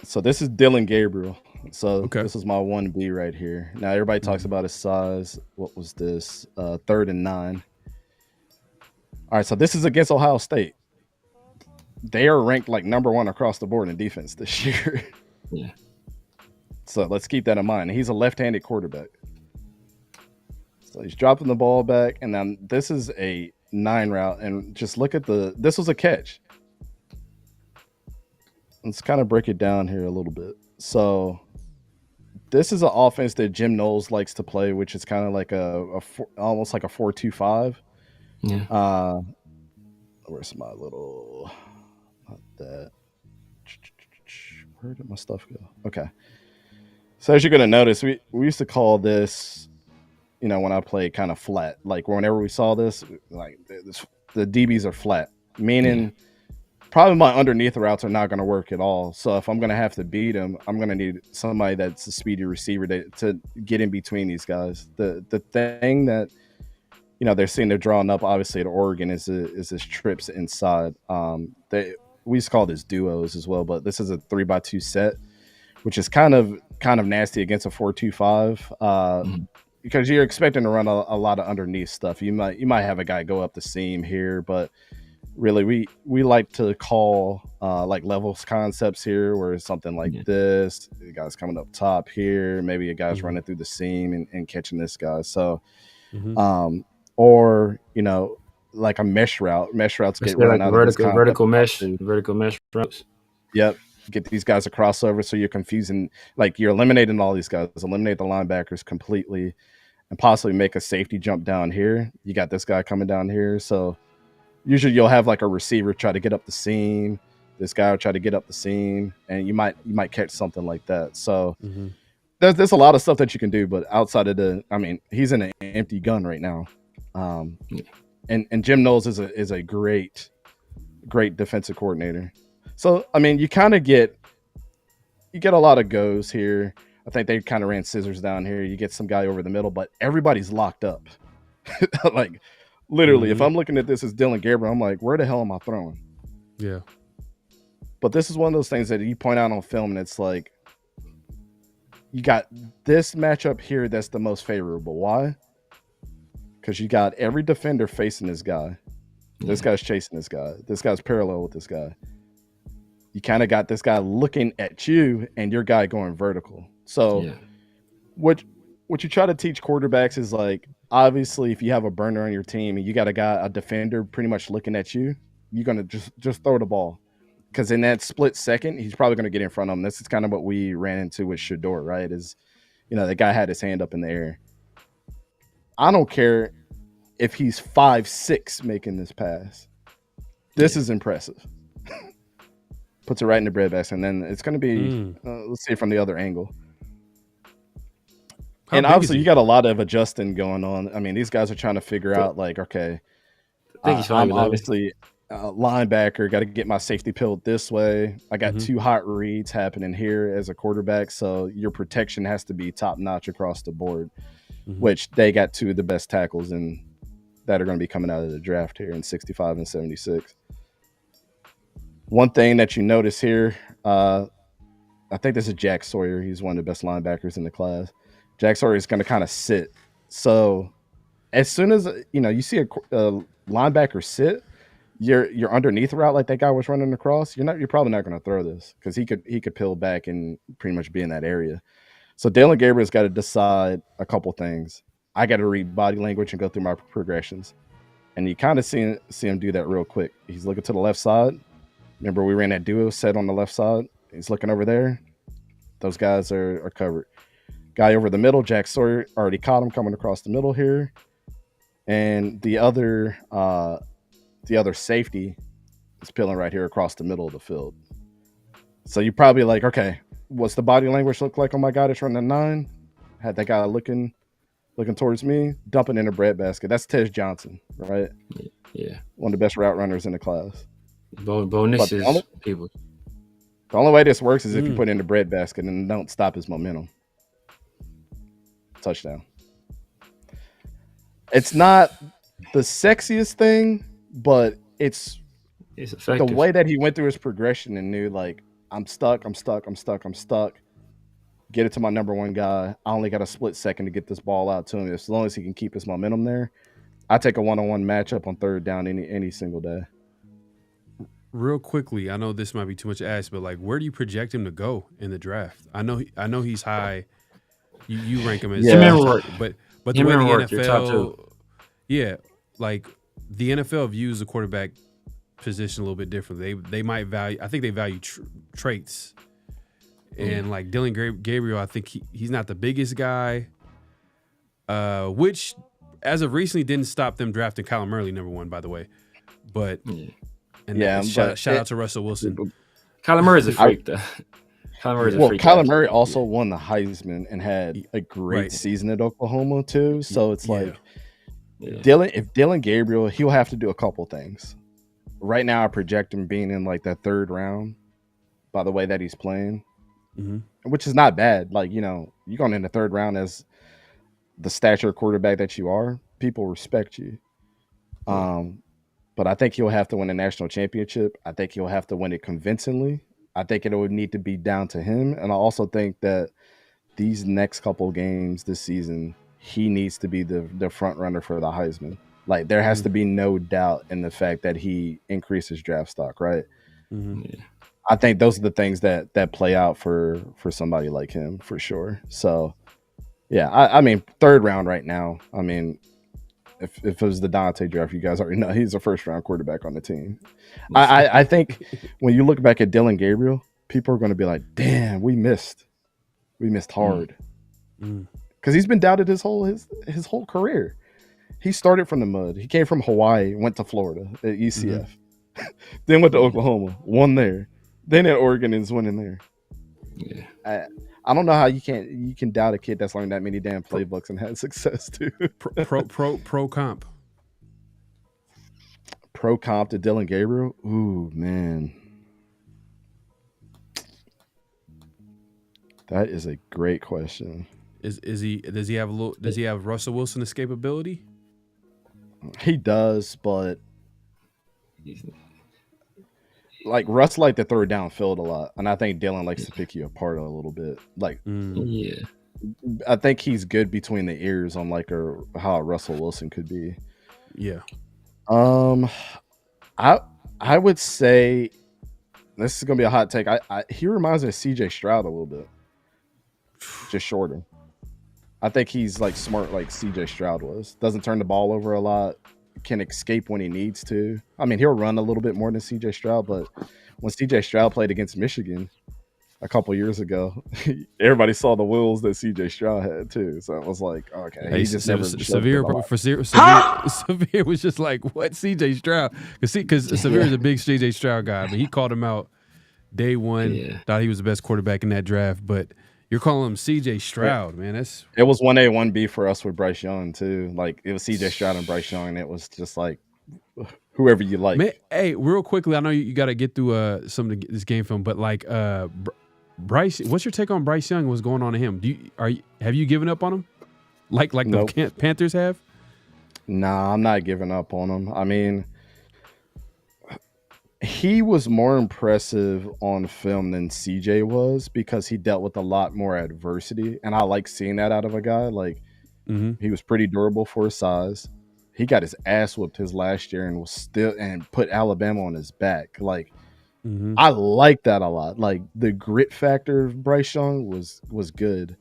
So this is Dylan Gabriel. So this is my 1B right here. Now everybody talks about his size. What was this? 3rd and 9. All right. So this is against Ohio State. They are ranked like number 1 across the board in defense this year.
Yeah.
So let's keep that in mind. He's a left-handed quarterback. So he's dropping the ball back, and then this is a 9 route. And just look at this was a catch. Let's kind of break it down here a little bit. So this is an offense that Jim Knowles likes to play, which is kind of like almost like a 4-2-5.
Yeah.
Where's my little? Not that. Where did my stuff go? Okay. So as you're gonna notice, we used to call this, when I played kind of flat. Like whenever we saw this, like the DBs are flat, meaning probably my underneath routes are not going to work at all. So if I'm going to have to beat them, I'm going to need somebody that's a speedy receiver to get in between these guys. The thing that they're seeing they're drawing up obviously at Oregon is this trips inside. We used to call this duos as well, but this is a 3x2 set, which is kind of nasty against a 4-2-5 because you're expecting to run a lot of underneath stuff. You might have a guy go up the seam here, but really we like to call like levels concepts here, where it's something like this. The guy's coming up top here, maybe a guy's running through the seam and catching this guy. So, or like a mesh route. Mesh routes get run
like
out
vertical mesh routes.
Yep. Get these guys a crossover, so you're confusing, like you're eliminating all these guys, eliminate the linebackers completely, and possibly make a safety jump down here. You got this guy coming down here. So usually you'll have like a receiver try to get up the seam. This guy will try to get up the seam, and you might catch something like that. So there's a lot of stuff that you can do, but outside of he's in an empty gun right now. And Jim Knowles is a great defensive coordinator. So you kind of get a lot of goes here. I think they kind of ran scissors down here. You get some guy over the middle, but everybody's locked up. Like literally, if I'm looking at this as Dillon Gabriel, I'm like, where the hell am I throwing?
Yeah.
But this is one of those things that you point out on film, and it's like, you got this matchup here that's the most favorable. Why? Because you got every defender facing this guy. This guy's chasing this guy. This guy's parallel with this guy. You kind of got this guy looking at you and your guy going vertical. So what you try to teach quarterbacks is like, obviously, if you have a burner on your team and you got a defender pretty much looking at you, you're going to just throw the ball. Because in that split second, he's probably going to get in front of him. This is kind of what we ran into with Shedeur, right? Is, the guy had his hand up in the air. I don't care if he's 5'6" making this pass. This is impressive. Puts it right in the breadbasket, and then it's going to be, let's see it from the other angle. And obviously, you got a lot of adjusting going on. These guys are trying to figure out, like, okay,
I think he's
I'm obviously linebacker, got to get my safety peeled this way. I got two hot reads happening here as a quarterback, so your protection has to be top notch across the board, which they got two of the best tackles that are going to be coming out of the draft here in 65 and 76. One thing that you notice here, I think this is Jack Sawyer. He's one of the best linebackers in the class. Jack Sawyer is going to kind of sit. So as soon as you see a linebacker sit, you're underneath route like that guy was running across. You're probably not going to throw this because he could peel back and pretty much be in that area. So Dillon Gabriel's got to decide a couple things. I got to read body language and go through my progressions, and you kind of see him do that real quick. He's looking to the left side. Remember, we ran that duo set on the left side. He's looking over there. Those guys are covered. Guy over the middle, Jack Sawyer, already caught him coming across the middle here, and the other safety is peeling right here across the middle of the field. So you're probably like, okay, what's the body language look like on my guy that's running a 9? Had that guy looking towards me, dumping in a breadbasket. That's Tej Johnson, right?
Yeah.
One of the best route runners in the class.
Bonus is people.
The only way this works is if you put it in the breadbasket and don't stop his momentum. Touchdown. It's not the sexiest thing, but it's
effective.
The way that he went through his progression and knew, like, I'm stuck. Get it to my number one guy. I only got a split second to get this ball out to him. As long as he can keep his momentum there, I take a one-on-one matchup on third down any single day.
Real quickly, I know this might be too much to ask, but like, where do you project him to go in the draft? I know he's high. You rank him as but the way the NFL, like the NFL views the quarterback position a little bit differently. They might value. I think they value traits. And like Dillon Gabriel, I think he's not the biggest guy, which as of recently didn't stop them drafting Kyler Murray number 1, by the way. But shout out to Russell Wilson.
Kyler Murray's a freak, though.
Kyler Murray also won the Heisman and had a great season at Oklahoma too. So it's like if Dillon Gabriel, he'll have to do a couple things. Right now, I project him being in like that 3rd round by the way that he's playing. Which is not bad. Like, you're going in the 3rd round as the stature quarterback that you are. People respect you. But I think he'll have to win a national championship. I think he'll have to win it convincingly. I think it would need to be down to him. And I also think that these next couple games this season, he needs to be the front runner for the Heisman. Like, there has to be no doubt in the fact that he increases draft stock, right? I think those are the things that play out for somebody like him for sure. So, yeah, I mean, 3rd round right now. I mean, if it was the Dante draft, you guys already know he's a 1st round quarterback on the team. I think when you look back at Dillon Gabriel, people are going to be like, "Damn, we missed hard." because he's been doubted his whole career. He started from the mud. He came from Hawaii, went to Florida at UCF, then went to Oklahoma, won there, then at Oregon and is winning there.
Yeah.
I don't know how you can doubt a kid that's learned that many damn playbooks and had success too.
Pro comp.
Pro comp to Dylan Gabriel. Ooh, man. That is a great question.
Does he have Russell Wilson escapability?
He does, but like Russ liked to throw downfield a lot, and I think Dylan likes to pick you apart a little bit. Like,
yeah,
I think he's good between the ears on like how Russell Wilson could be.
Yeah.
I would say this is gonna be a hot take. He reminds me of CJ Stroud a little bit, just shorter. I think he's like smart like CJ Stroud was. Doesn't turn the ball over a lot. Can escape when he needs to. I mean, he'll run a little bit more than CJ Stroud, but when CJ Stroud played against Michigan a couple years ago, everybody saw the wheels that CJ Stroud had too. So it was like, okay,
Hey,
he just never
Severe was just like, what, CJ Stroud? Because Severe is a big CJ Stroud guy. I mean, he called him out day one. Thought he was the best quarterback in that draft, but you're calling him CJ Stroud, man.
It was 1A, 1B for us with Bryce Young too. Like it was CJ Stroud and Bryce Young, and it was just like whoever you like.
Man, hey, real quickly, I know you got to get through some of this game film, but like Bryce, what's your take on Bryce Young? What's going on to him? Have you given up on him? Like
Nope.
the Panthers have?
Nah, I'm not giving up on him. I mean, he was more impressive on film than CJ was because he dealt with a lot more adversity. And I like seeing that out of a guy. Like, he was pretty durable for his size. He got his ass whooped his last year and put Alabama on his back. Like, I like that a lot. Like, the grit factor of Bryce Young was good.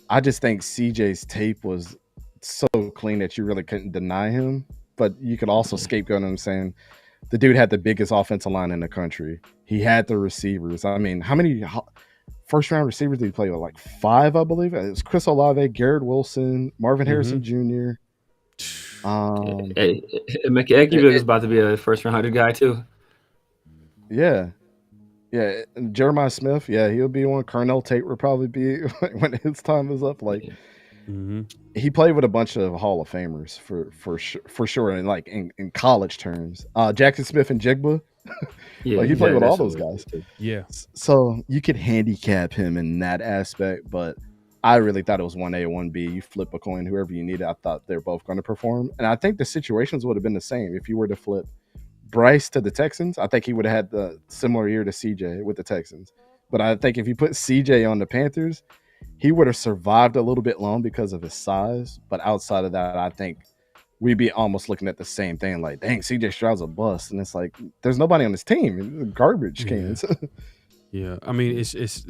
I just think CJ's tape was so clean that you really couldn't deny him. But you could also scapegoat him saying, the dude had the biggest offensive line in the country. He had the receivers. I mean, how many first-round receivers did he play with? Like 5, I believe. It was Chris Olave, Garrett Wilson, Marvin Harrison Jr.
Hey, McAkee is about to be a first-round guy too.
Yeah. Yeah. Jeremiah Smith, yeah, he'll be one. Cornell Tate will probably be when his time is up. Like, he played with a bunch of Hall of Famers for sure, and like in college terms. Jackson Smith and Jigba, like he played with all those guys.
Yeah.
So you could handicap him in that aspect, but I really thought it was 1A, 1B. You flip a coin, whoever you needed. I thought they're both going to perform, and I think the situations would have been the same if you were to flip Bryce to the Texans. I think he would have had the similar year to CJ with the Texans, but I think if you put CJ on the Panthers, he would have survived a little bit long because of his size. But outside of that, I think we'd be almost looking at the same thing. Like, dang, CJ Stroud's a bust. And it's like, there's nobody on this team. It's garbage cans.
Yeah. I mean, it's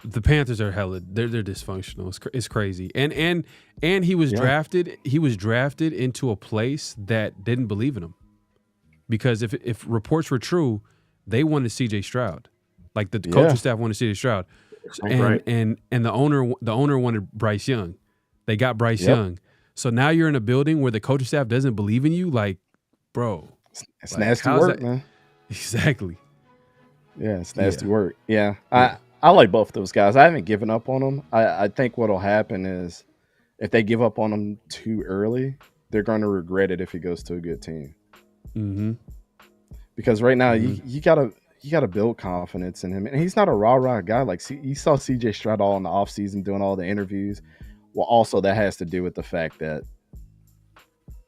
the Panthers are they're dysfunctional. It's crazy. And he was drafted. He was drafted into a place that didn't believe in him. Because if reports were true, they wanted CJ Stroud. Like the coaching staff wanted CJ Stroud. And the owner wanted Bryce Young. They got Bryce Young. So now you're in a building where the coaching staff doesn't believe in you. Like, bro,
it's
like,
nasty work, man.
Exactly.
Yeah, it's nasty work. Yeah. I like both those guys. I haven't given up on them. I think what'll happen is if they give up on him too early, they're going to regret it if he goes to a good team. Because right now you gotta build confidence in him, and he's not a rah guy. Like, you saw CJ Stroud all in the offseason doing all the interviews. Well, also that has to do with the fact that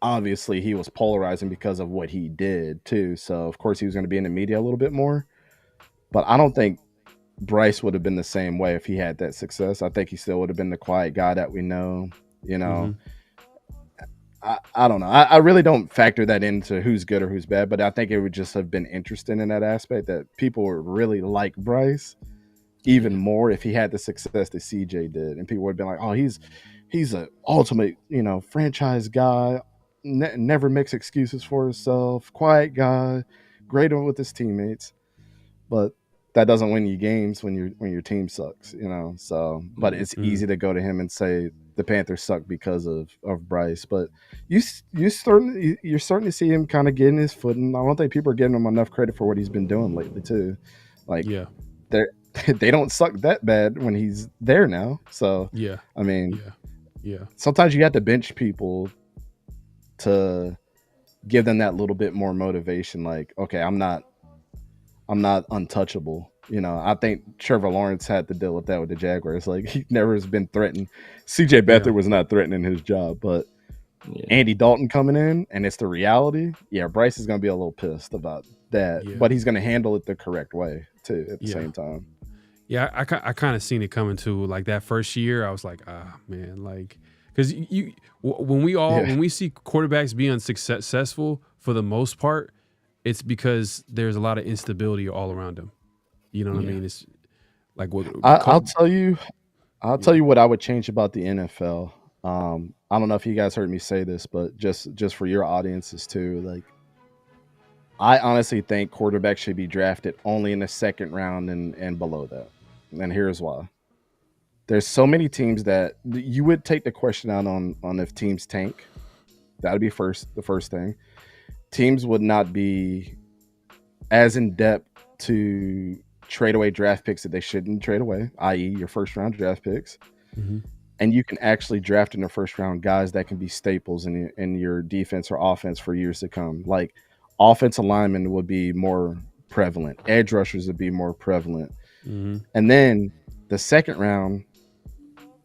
obviously he was polarizing because of what he did too. So of course he was going to be in the media a little bit more. But I don't think Bryce would have been the same way if he had that success. I think he still would have been the quiet guy that we know. You know, I don't know. I really don't factor that into who's good or who's bad, but I think it would just have been interesting in that aspect that people would really like Bryce even more if he had the success that CJ did, and people would have been like, "Oh, he's an ultimate, franchise guy, never makes excuses for himself, quiet guy, great with his teammates." But that doesn't win you games when your team sucks, So, but it's easy to go to him and say the Panthers suck because of Bryce, but you're starting to see him kind of getting his footing. I don't think people are giving him enough credit for what he's been doing lately too. Like, they don't suck that bad when he's there now. So I mean, sometimes you have to bench people to give them that little bit more motivation. Like, okay, I'm not untouchable. You know, I think Trevor Lawrence had to deal with that with the Jaguars. Like, he never has been threatened. CJ Beathard was not threatening his job, but Andy Dalton coming in, and it's the reality. Yeah, Bryce is going to be a little pissed about that, but he's going to handle it the correct way too at the same time.
Yeah, I kind of seen it coming too. Like that first year, I was like, man, like, because when we see quarterbacks being unsuccessful for the most part, it's because there's a lot of instability all around them. You know what I mean? It's like what
I'll tell you what I would change about the NFL. I don't know if you guys heard me say this, but just for your audiences too, like, I honestly think quarterbacks should be drafted only in the second round and below that. And here's why. There's so many teams that you would take the question out on if teams tank. That would be the first thing. Teams would not be as in depth to trade away draft picks that they shouldn't trade away, i.e. your first round draft picks. Mm-hmm. And you can actually draft in the first round guys that can be staples in your defense or offense for years to come. Like, offensive linemen would be more prevalent. Edge rushers would be more prevalent. Mm-hmm. And then the second round,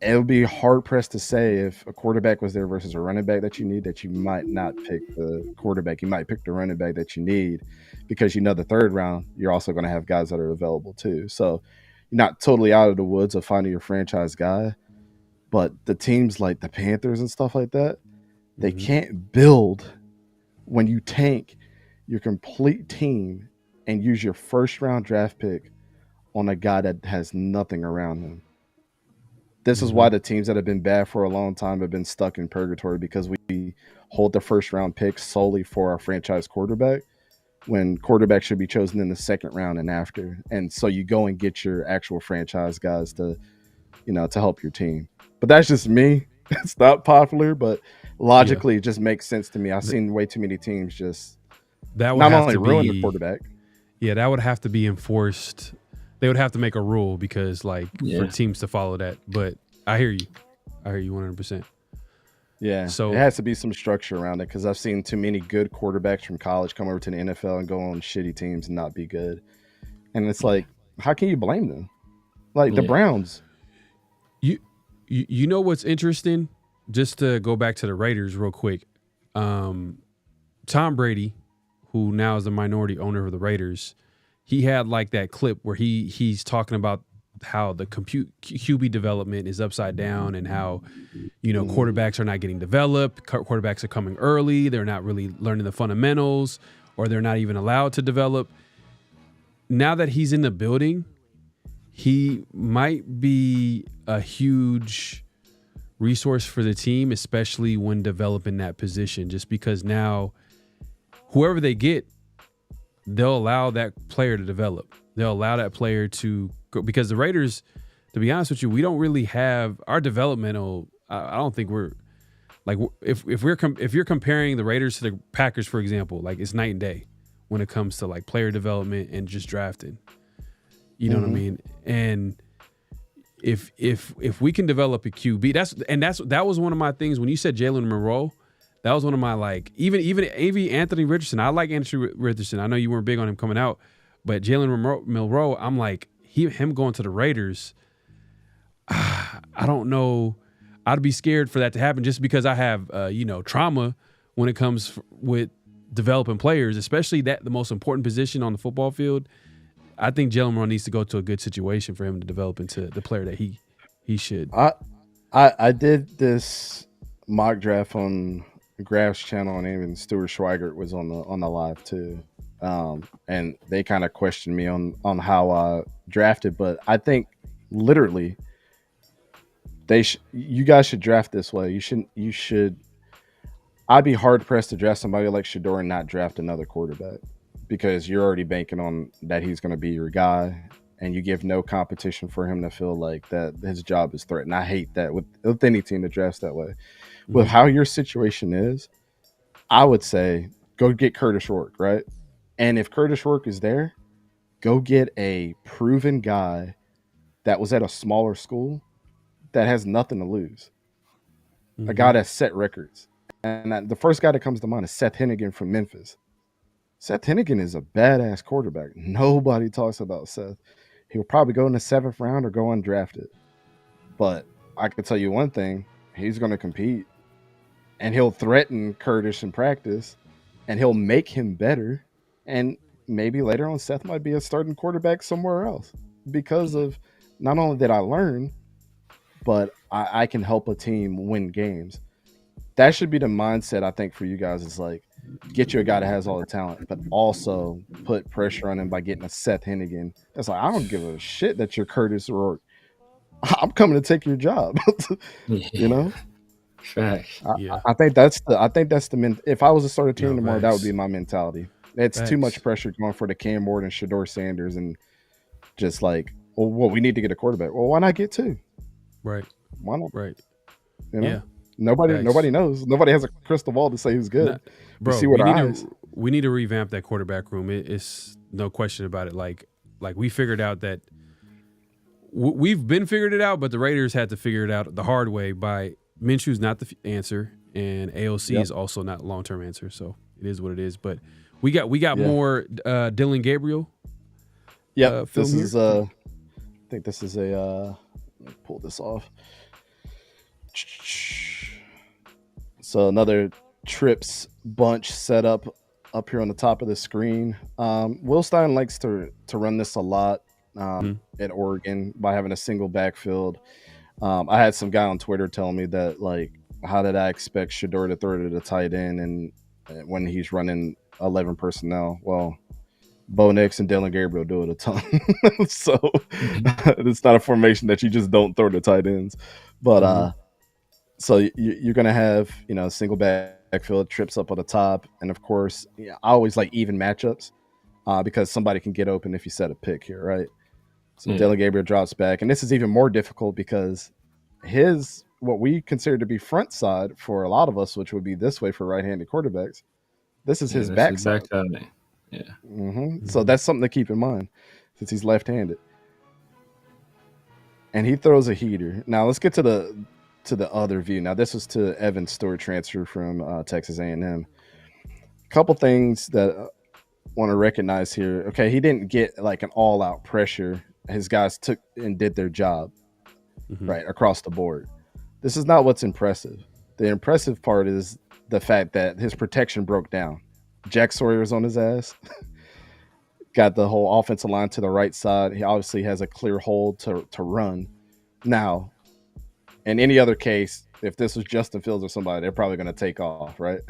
it would be hard pressed to say if a quarterback was there versus a running back that you need, that you might not pick the quarterback. You might pick the running back that you need, because the third round, you're also going to have guys that are available too. So you're not totally out of the woods of finding your franchise guy, but the teams like the Panthers and stuff like that, they can't build when you tank your complete team and use your first round draft pick on a guy that has nothing around him. This is why the teams that have been bad for a long time have been stuck in purgatory, because we hold the first round pick solely for our franchise quarterback, when quarterback should be chosen in the second round and after. And so you go and get your actual franchise guys to help your team. But that's just me. It's not popular, but logically it just makes sense to me. I've seen way too many teams just
that would
not
have
only
to
ruin
be,
the quarterback.
Yeah, that would have to be enforced. They would have to make a rule, because for teams to follow that. But I hear you 100%.
Yeah, so it has to be some structure around it, because I've seen too many good quarterbacks from college come over to the NFL and go on shitty teams and not be good. And it's like, how can you blame them? Like the Browns.
You know what's interesting? Just to go back to the Raiders real quick. Tom Brady, who now is the minority owner of the Raiders, he had like that clip where he's talking about how the QB development is upside down, and how, quarterbacks are not getting developed. Quarterbacks are coming early. They're not really learning the fundamentals, or they're not even allowed to develop. Now that he's in the building, he might be a huge resource for the team, especially when developing that position, just because now whoever they get, they'll allow that player to develop. They'll allow that player to go, because the Raiders, to be honest with you, we don't really have our developmental. I don't think we're like, if you're comparing the Raiders to the Packers, for example, like, it's night and day when it comes to like player development and just drafting. You know what I mean? And if we can develop a QB, that was one of my things when you said Jalen Monroe. That was one of my, like, even Anthony Richardson. I like Anthony Richardson. I know you weren't big on him coming out, but Jalen Monroe, I'm like, him going to the Raiders, I don't know. I'd be scared for that to happen, just because I have, trauma when it comes with developing players, especially the most important position on the football field. I think Jalen Monroe needs to go to a good situation for him to develop into the player that he should.
I did this mock draft on Graf's channel, and even Stuart Schweigert was on the live too, and they kind of questioned me on how I drafted. But I think literally you guys should draft this way. You should. I'd be hard pressed to draft somebody like Shedeur and not draft another quarterback, because you're already banking on that he's going to be your guy, and you give no competition for him to feel like that his job is threatened. I hate that with any team that drafts that way. Mm-hmm. With how your situation is, I would say go get Curtis Rourke, right? And if Curtis Rourke is there, go get a proven guy that was at a smaller school that has nothing to lose. Mm-hmm. A guy that set records. And the first guy that comes to mind is Seth Hennigan from Memphis. Seth Hennigan is a badass quarterback. Nobody talks about Seth. He'll probably go in the 7th round or go undrafted. But I can tell you one thing, he's going to compete. And he'll threaten Curtis in practice. And he'll make him better. And maybe later on, Seth might be a starting quarterback somewhere else. Because of not only did I learn, but I can help a team win games. That should be the mindset, I think, for you guys. Is like, get you a guy that has all the talent, but also put pressure on him by getting a Seth Hennigan. That's like, I don't give a shit that you're Curtis Rourke. I'm coming to take your job. You know?
Facts.
I think that's the if I was to start a team tomorrow, that would be my mentality. It's too much pressure going for the Cam Ward and Shedeur Sanders and just like, well, we need to get a quarterback. Well, why not get 2?
Right.
Why not?
Right.
You know? Yeah. Nobody knows. Nobody has a crystal ball to say who's good.
Bro,
we see what our eyes.
We need to revamp that quarterback room. It's no question about it. Like we figured out that we've been figured it out, but the Raiders had to figure it out the hard way by Minshew's not the answer, and AOC is also not a long-term answer. So it is what it is. But we got more Dylan Gabriel.
Yeah, this is I think this is a. Let me pull this off. So another Trips bunch set up here on the top of the screen. Will Stein likes to run this a lot at Oregon by having a single backfield. I had some guy on Twitter telling me that, like, how did I expect Shedeur to throw to the tight end and when he's running 11 personnel? Well, Bo Nix and Dylan Gabriel do it a ton. So it's not a formation that you just don't throw to tight ends. But so you're going to have, single backfield, Trips up on the top. And, of course, I always like even matchups because somebody can get open if you set a pick here, right? So Dylan Gabriel drops back. And this is even more difficult because what we consider to be front side for a lot of us, which would be this way for right-handed quarterbacks, this is his backside. Yeah. Mm-hmm. So that's something to keep in mind since he's left-handed. And he throws a heater. Now let's get to the other view. Now this was to Evan Stewart, transfer from Texas A&M. A couple things that I want to recognize here. Okay, he didn't get like an all-out pressure. His guys took and did their job right across the board. This is not what's impressive. The impressive part is the fact that his protection broke down. Jack Sawyer's on his ass. Got the whole offensive line to the right side. He obviously has a clear hold to run. Now, in any other case, if this was Justin Fields or somebody, they're probably going to take off, right?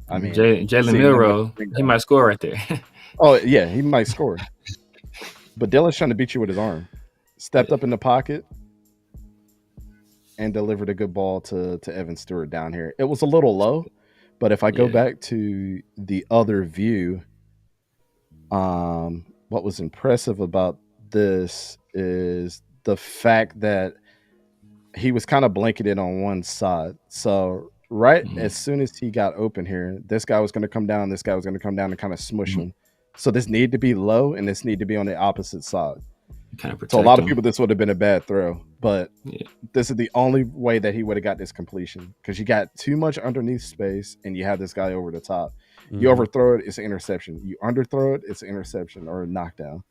I mean,
Jalen Milroe, he might score right there.
Oh, yeah, he might score. But Dylan's trying to beat you with his arm. Stepped up in the pocket and delivered a good ball to Evan Stewart down here. It was a little low, but if I go back to the other view, what was impressive about this is the fact that he was kind of blanketed on one side. So as soon as he got open here, this guy was going to come down, this guy was going to come down and kind of smush him. So this needed to be low and this needed to be on the opposite side. So a lot of people, this would have been a bad throw, but this is the only way that he would have got this completion because you got too much underneath space and you have this guy over the top. You overthrow it, it's an interception. You underthrow it, it's an interception or a knockdown.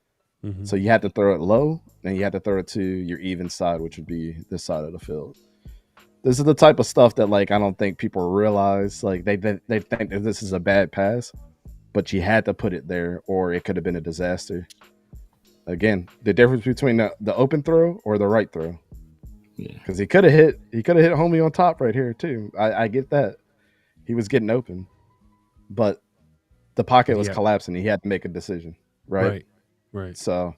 So you had to throw it low and you had to throw it to your even side, which would be this side of the field. This is the type of stuff that, like, I don't think people realize. Like, they think that this is a bad pass, but you had to put it there or it could have been a disaster. Again, the difference between the open throw or the right throw. Yeah. Because he could have hit homie on top right here too. I get that. He was getting open. But the pocket was collapsing. He had to make a decision. Right. So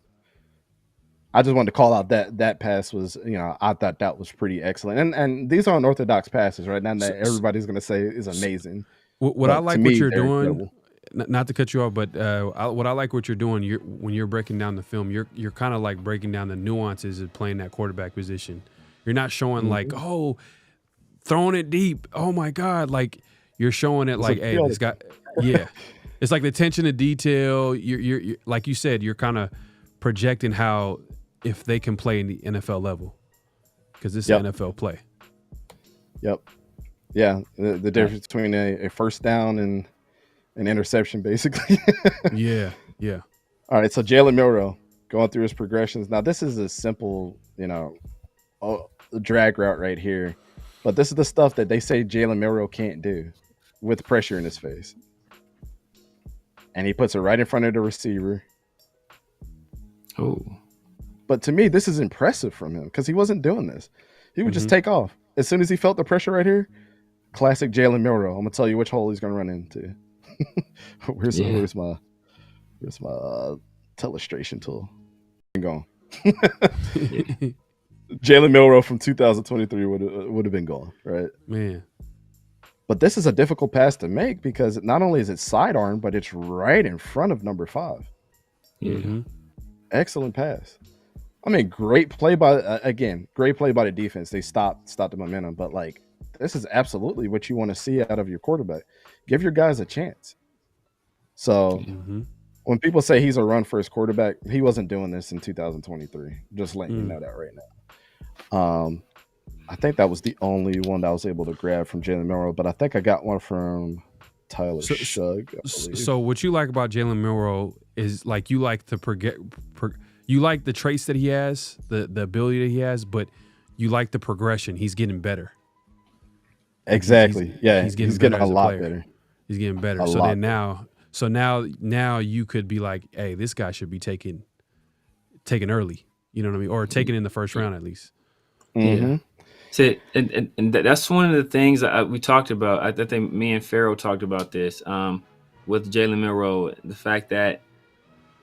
I just wanted to call out that pass was, I thought that was pretty excellent. And these are unorthodox passes, right? Not that everybody's going to say is amazing.
What I like what you're doing, not to cut you off, but what I like what you're doing, when you're breaking down the film, you're kind of like breaking down the nuances of playing that quarterback position. You're not showing like, oh, throwing it deep. Oh my God. Like you're showing it like, hey, this guy, yeah. It's like the attention to detail. You're like you said, you're kind of projecting how if they can play in the NFL level, because this is NFL play.
Yep. Yeah. The difference between a first down and an interception, basically.
Yeah.
All right. So Jalen Milroe going through his progressions. Now, this is a simple, drag route right here. But this is the stuff that they say Jalen Milroe can't do with pressure in his face. And he puts it right in front of the receiver.
Oh.
But to me, this is impressive from him because he wasn't doing this. He would just take off. As soon as he felt the pressure right here, classic Jalen Milroe. I'm going to tell you which hole he's going to run into. Where's my telestration tool? Gone. Jalen Milroe from 2023 would have been gone, right?
Man.
But this is a difficult pass to make because not only is it sidearm, but it's right in front of number 5.
Mm-hmm.
Excellent pass. I mean, great play by the defense. They stopped the momentum, but like this is absolutely what you want to see out of your quarterback. Give your guys a chance. So when people say he's a run first quarterback, he wasn't doing this in 2023. Just letting you know that right now. I think that was the only one that I was able to grab from Jalen Milroe, but I think I got one from Tyler Shug.
So what you like about Jalen Milroe is like you like you like the traits that he has, the ability that he has, but you like the progression. He's getting better.
Exactly. He's getting a lot better.
He's getting better. So now you could be like, hey, this guy should be taken early. You know what I mean? Or taken in the first round at least.
Mm-hmm.
Yeah. So, and that's one of the things that we talked about. I think me and Farrell talked about this with Jalen Milroe. The fact that,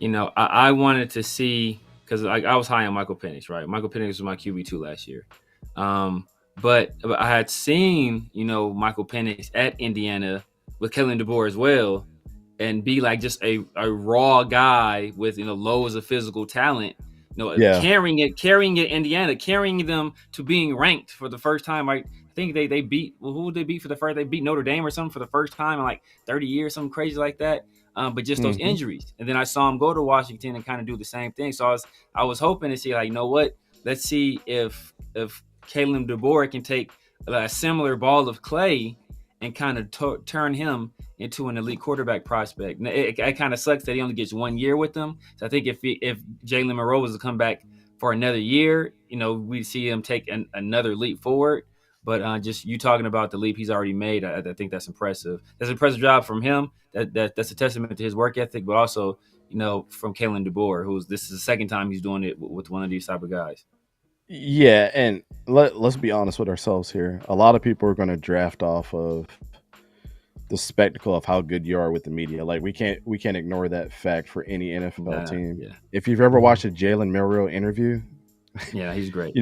I wanted to see, because I was high on Michael Penix, right? Michael Penix was my QB2 last year. But I had seen, Michael Penix at Indiana with Kellen DeBoer as well, and be like just a raw guy with, loads of physical talent. Carrying it Indiana, carrying them to being ranked for the first time. I think they beat, who would they beat for the first? They beat Notre Dame or something for the first time in like 30 years, something crazy like that. But just those injuries. And then I saw him go to Washington and kind of do the same thing. So I was hoping to see, like, what? Let's see if Kalen DeBoer can take a similar ball of clay and kind of turn him into an elite quarterback prospect. It kind of sucks that he only gets 1 year with them. So I think if Jalen Milroe was to come back for another year, we'd see him take another leap forward. But just you talking about the leap he's already made, I think that's impressive. That's an impressive job from him. That's a testament to his work ethic, but also, from Kalen DeBoer, this is the second time he's doing it with one of these type of guys.
Yeah, and let's be honest with ourselves here. A lot of people are going to draft off of the spectacle of how good you are with the media. Like we can't ignore that fact for any NFL team. Yeah. If you've ever watched a Jalen Milroe interview,
yeah, he's great.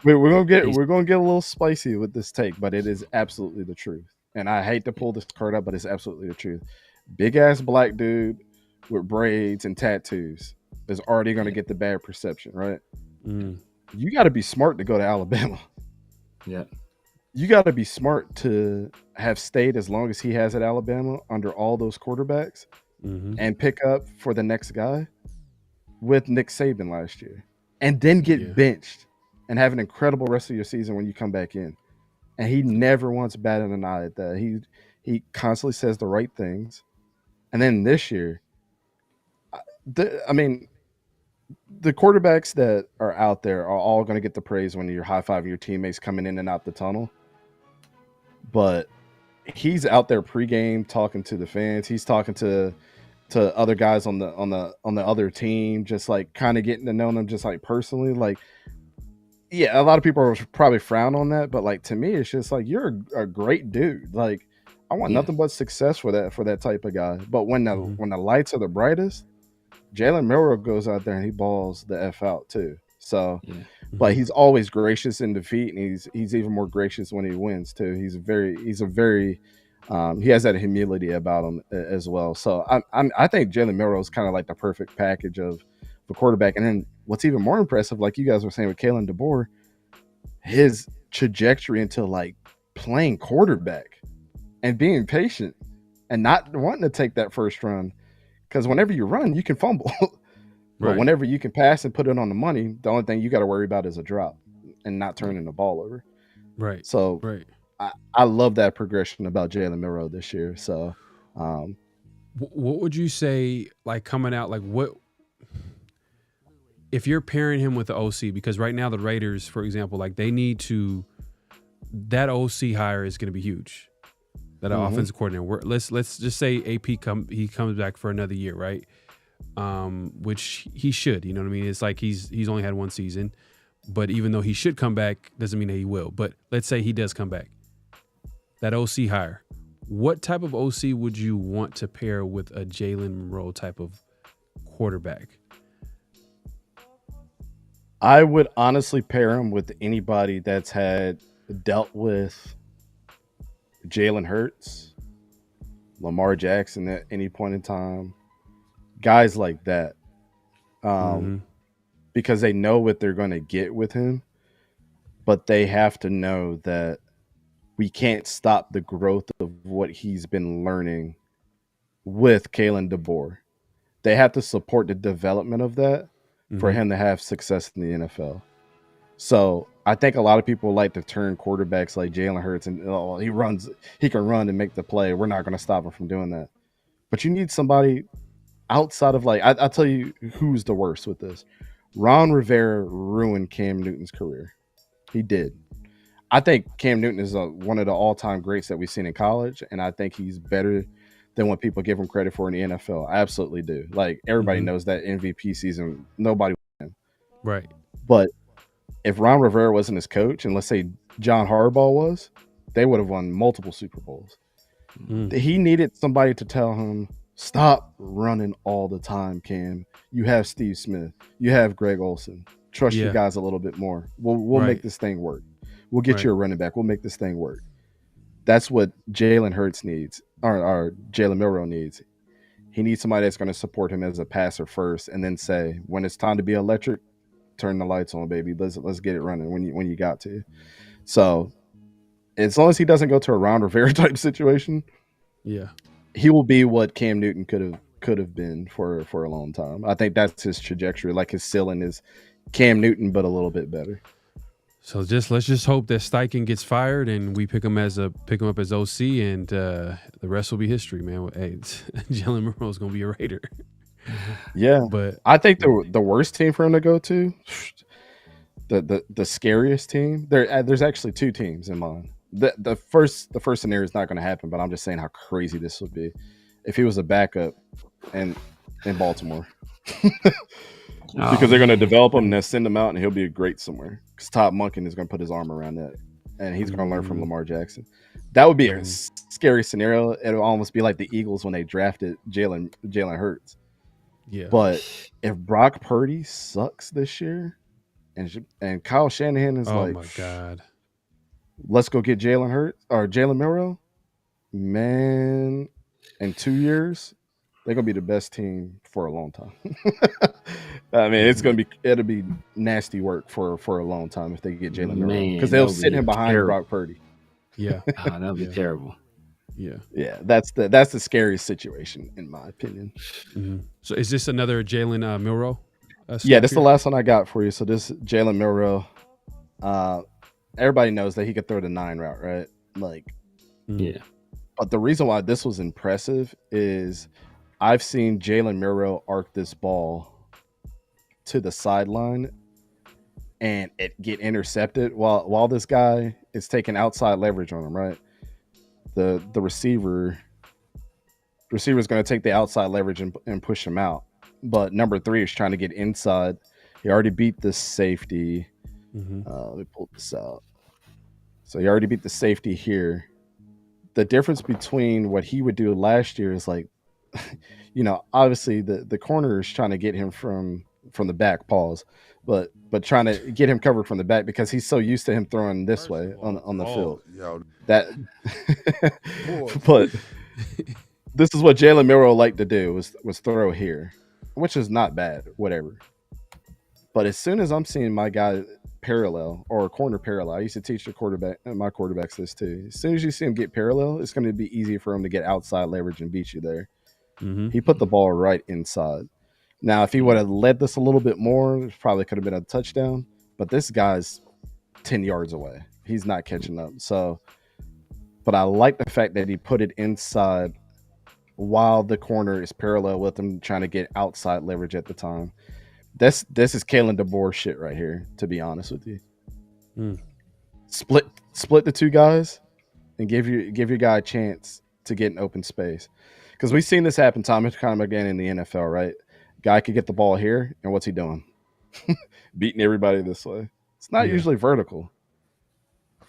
We're gonna get a little spicy with this take, but it is absolutely the truth. And I hate to pull this card up, but it's absolutely the truth. Big ass black dude with braids and tattoos is already going to get the bad perception, right? You got to be smart to go to Alabama.
Yeah.
You got to be smart to have stayed as long as he has at Alabama under all those quarterbacks and pick up for the next guy with Nick Saban last year and then get benched and have an incredible rest of your season when you come back in. And he never once batted an eye at that. He constantly says the right things. And then this year, the quarterbacks that are out there are all going to get the praise when you're high-fiving your teammates coming in and out the tunnel. But he's out there pregame talking to the fans. He's talking to other guys on the other team, just like kind of getting to know them just like personally. Like, yeah, a lot of people are probably frown on that, but like to me, it's just like you're a great dude. Like, I want nothing but success for that type of guy. But when the lights are the brightest, Jalen Milroe goes out there and he balls the F out too. So, but he's always gracious in defeat, and he's even more gracious when he wins too. He's a very He has that humility about him as well. So I think Jalen Milroe is kind of like the perfect package of a quarterback. And then what's even more impressive, like you guys were saying with Kalen DeBoer, his trajectory into like playing quarterback and being patient and not wanting to take that first run. Because whenever you run, you can fumble. But whenever you can pass and put it on the money, the only thing you got to worry about is a drop and not turning the ball over.
Right.
So I love that progression about Jalen Milroe this year. So
what would you say, like coming out, like what, if you're pairing him with the OC, because right now the Raiders, for example, like they need to, that OC hire is going to be huge. That offensive coordinator. Let's just say AP comes back for another year, right? Which he should. You know what I mean? It's like he's only had one season, but even though he should come back, doesn't mean that he will. But let's say he does come back. That OC hire. What type of OC would you want to pair with a Jalen Milroe type of quarterback?
I would honestly pair him with anybody that's had dealt with Jalen Hurts, Lamar Jackson at any point in time, guys like that, because they know what they're going to get with him, but they have to know that we can't stop the growth of what he's been learning with Kalen DeBoer. They have to support the development of that for him to have success in the NFL. So I think a lot of people like to turn quarterbacks like Jalen Hurts and he can run and make the play. We're not going to stop him from doing that. But you need somebody outside of I'll tell you who's the worst with this. Ron Rivera ruined Cam Newton's career. He did. I think Cam Newton is one of the all-time greats that we've seen in college, and I think he's better than what people give him credit for in the NFL. I absolutely do. Like, everybody knows that MVP season, nobody won him.
Right.
But if Ron Rivera wasn't his coach, and let's say John Harbaugh was, they would have won multiple Super Bowls. He needed somebody to tell him, stop running all the time, Cam. You have Steve Smith. You have Greg Olsen. Trust you guys a little bit more. We'll make this thing work. We'll get you a running back. We'll make this thing work. That's what Jalen Hurts needs, or Jalen Milroe needs. He needs somebody that's going to support him as a passer first, and then say, when it's time to be electric, turn the lights on, baby. Let's get it running when you got to. So as long as he doesn't go to a Ron Rivera type situation, he will be what Cam Newton could have been for a long time. I think that's his trajectory. Like, his ceiling is Cam Newton, but a little bit better.
So let's just hope that Steichen gets fired and we pick him up as OC, and the rest will be history, man. Hey, Jalen Milroe is gonna be a Raider.
Yeah,
but
I think the worst team for him to go to, the scariest team. There's actually two teams in mind. The first scenario is not going to happen, but I'm just saying how crazy this would be if he was a backup in Baltimore. Because they're going to develop him and then send him out, and he'll be great somewhere. Because Todd Monken is going to put his arm around that, and he's going to learn from Lamar Jackson. That would be a scary scenario. It'll almost be like the Eagles when they drafted Jalen Hurts.
Yeah.
But if Brock Purdy sucks this year, and Kyle Shanahan is
oh my God,
let's go get Jalen Hurts or Jalen Milroe, man, in 2 years, they're gonna be the best team for a long time. I mean, it'll be nasty work for a long time if they get Jalen Milroe, because they'll sit him behind Brock Purdy.
Yeah,
that'd be terrible.
Yeah, that's the scariest situation in my opinion.
So is this another Jalen Milroe?
Yeah, this is the last one I got for you. So this Jalen Milroe, everybody knows that he could throw the 9 route, right? But the reason why this was impressive is I've seen Jalen Milroe arc this ball to the sideline and it get intercepted while this guy is taking outside leverage on him, right? The receiver's going to take the outside leverage and push him out. But number 3 is trying to get inside. He already beat the safety. Let me pull this out. So he already beat the safety here. The difference between what he would do last year is obviously the corner is trying to get him from the back, pause. But trying to get him covered from the back because he's so used to him throwing this way on the field. That but this is what Jalen Milroe liked to do was throw here, which is not bad, whatever. But as soon as I'm seeing my guy parallel or corner parallel, I used to teach my quarterbacks this too. As soon as you see him get parallel, it's going to be easy for him to get outside leverage and beat you there.
Mm-hmm.
He put the ball right inside. Now, if he would have led this a little bit more, it probably could have been a touchdown. But this guy's 10 yards away. He's not catching up. So, but I like the fact that he put it inside while the corner is parallel with him, trying to get outside leverage at the time. This is Kalen DeBoer shit right here, to be honest with you. Split the two guys and give your guy a chance to get an open space. Because we've seen this happen time and time again in the NFL, right? Guy could get the ball here, and what's he doing? Beating everybody this way. It's not usually vertical.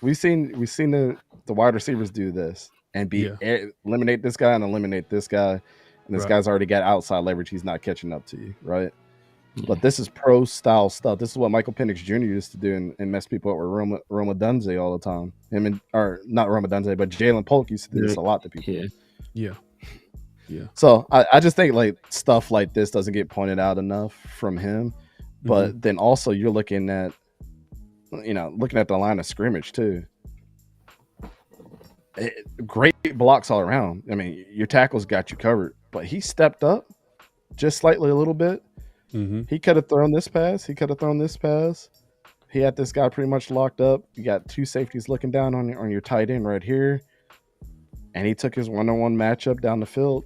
We've seen the wide receivers do this and eliminate this guy and eliminate this guy, and this guy's already got outside leverage. He's not catching up to you, right? But this is pro style stuff. This is what Michael Penix Jr. used to do and mess people up with Roma Dunze all the time. Or not Roma Dunze, but Jalen Polk used to do this a lot to people.
Yeah.
So I just think like stuff like this doesn't get pointed out enough from him. But then also you're looking at the line of scrimmage too. Great blocks all around. I mean, your tackles got you covered, but he stepped up just slightly a little bit. He could have thrown this pass. He had this guy pretty much locked up. You got two safeties looking down on your tight end right here. And he took his one-on-one matchup down the field,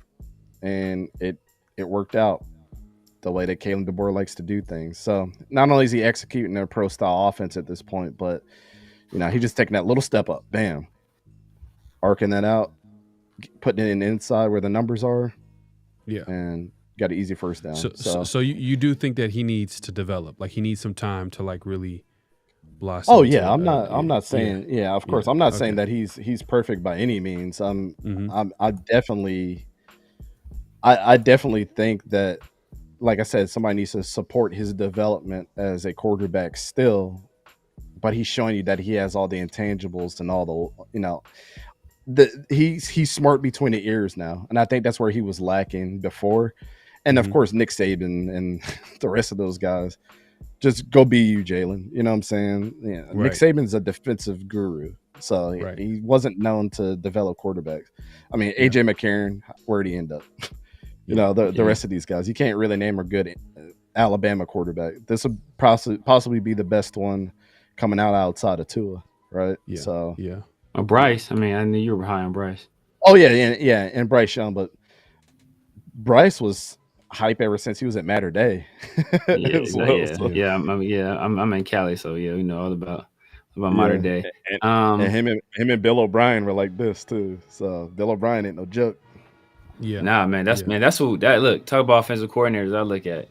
and it worked out the way that Kalen DeBoer likes to do things. So not only is he executing their pro-style offense at this point, but he's just taking that little step up, bam, arcing that out, putting it in inside where the numbers are, and got an easy first down.
So you do think that he needs to develop, like he needs some time to like really blossom.
Oh yeah, I'm not saying of course I'm not saying that he's perfect by any means. I definitely think that, like I said, somebody needs to support his development as a quarterback still, but he's showing you that he has all the intangibles and all the he's smart between the ears now, and I think that's where he was lacking before. And of course, Nick Saban and the rest of those guys, just go be you, Jalen. You know what I'm saying? Yeah, right. Nick Saban's a defensive guru, so he wasn't known to develop quarterbacks. I mean, AJ McCarron, where'd he end up? The rest of these guys, you can't really name a good Alabama quarterback. This would possibly be the best one coming out outside of Tua, right?
Yeah.
So
Bryce. I mean, I knew you were high on Bryce.
Oh yeah, and Bryce Young, but Bryce was hype ever since he was at Mater Day.
I'm in Cali, so we know all about Mater Day.
And him and Bill O'Brien were like this too. So Bill O'Brien ain't no joke.
Yeah.
Nah, man, that's look, talk about offensive coordinators. I look at.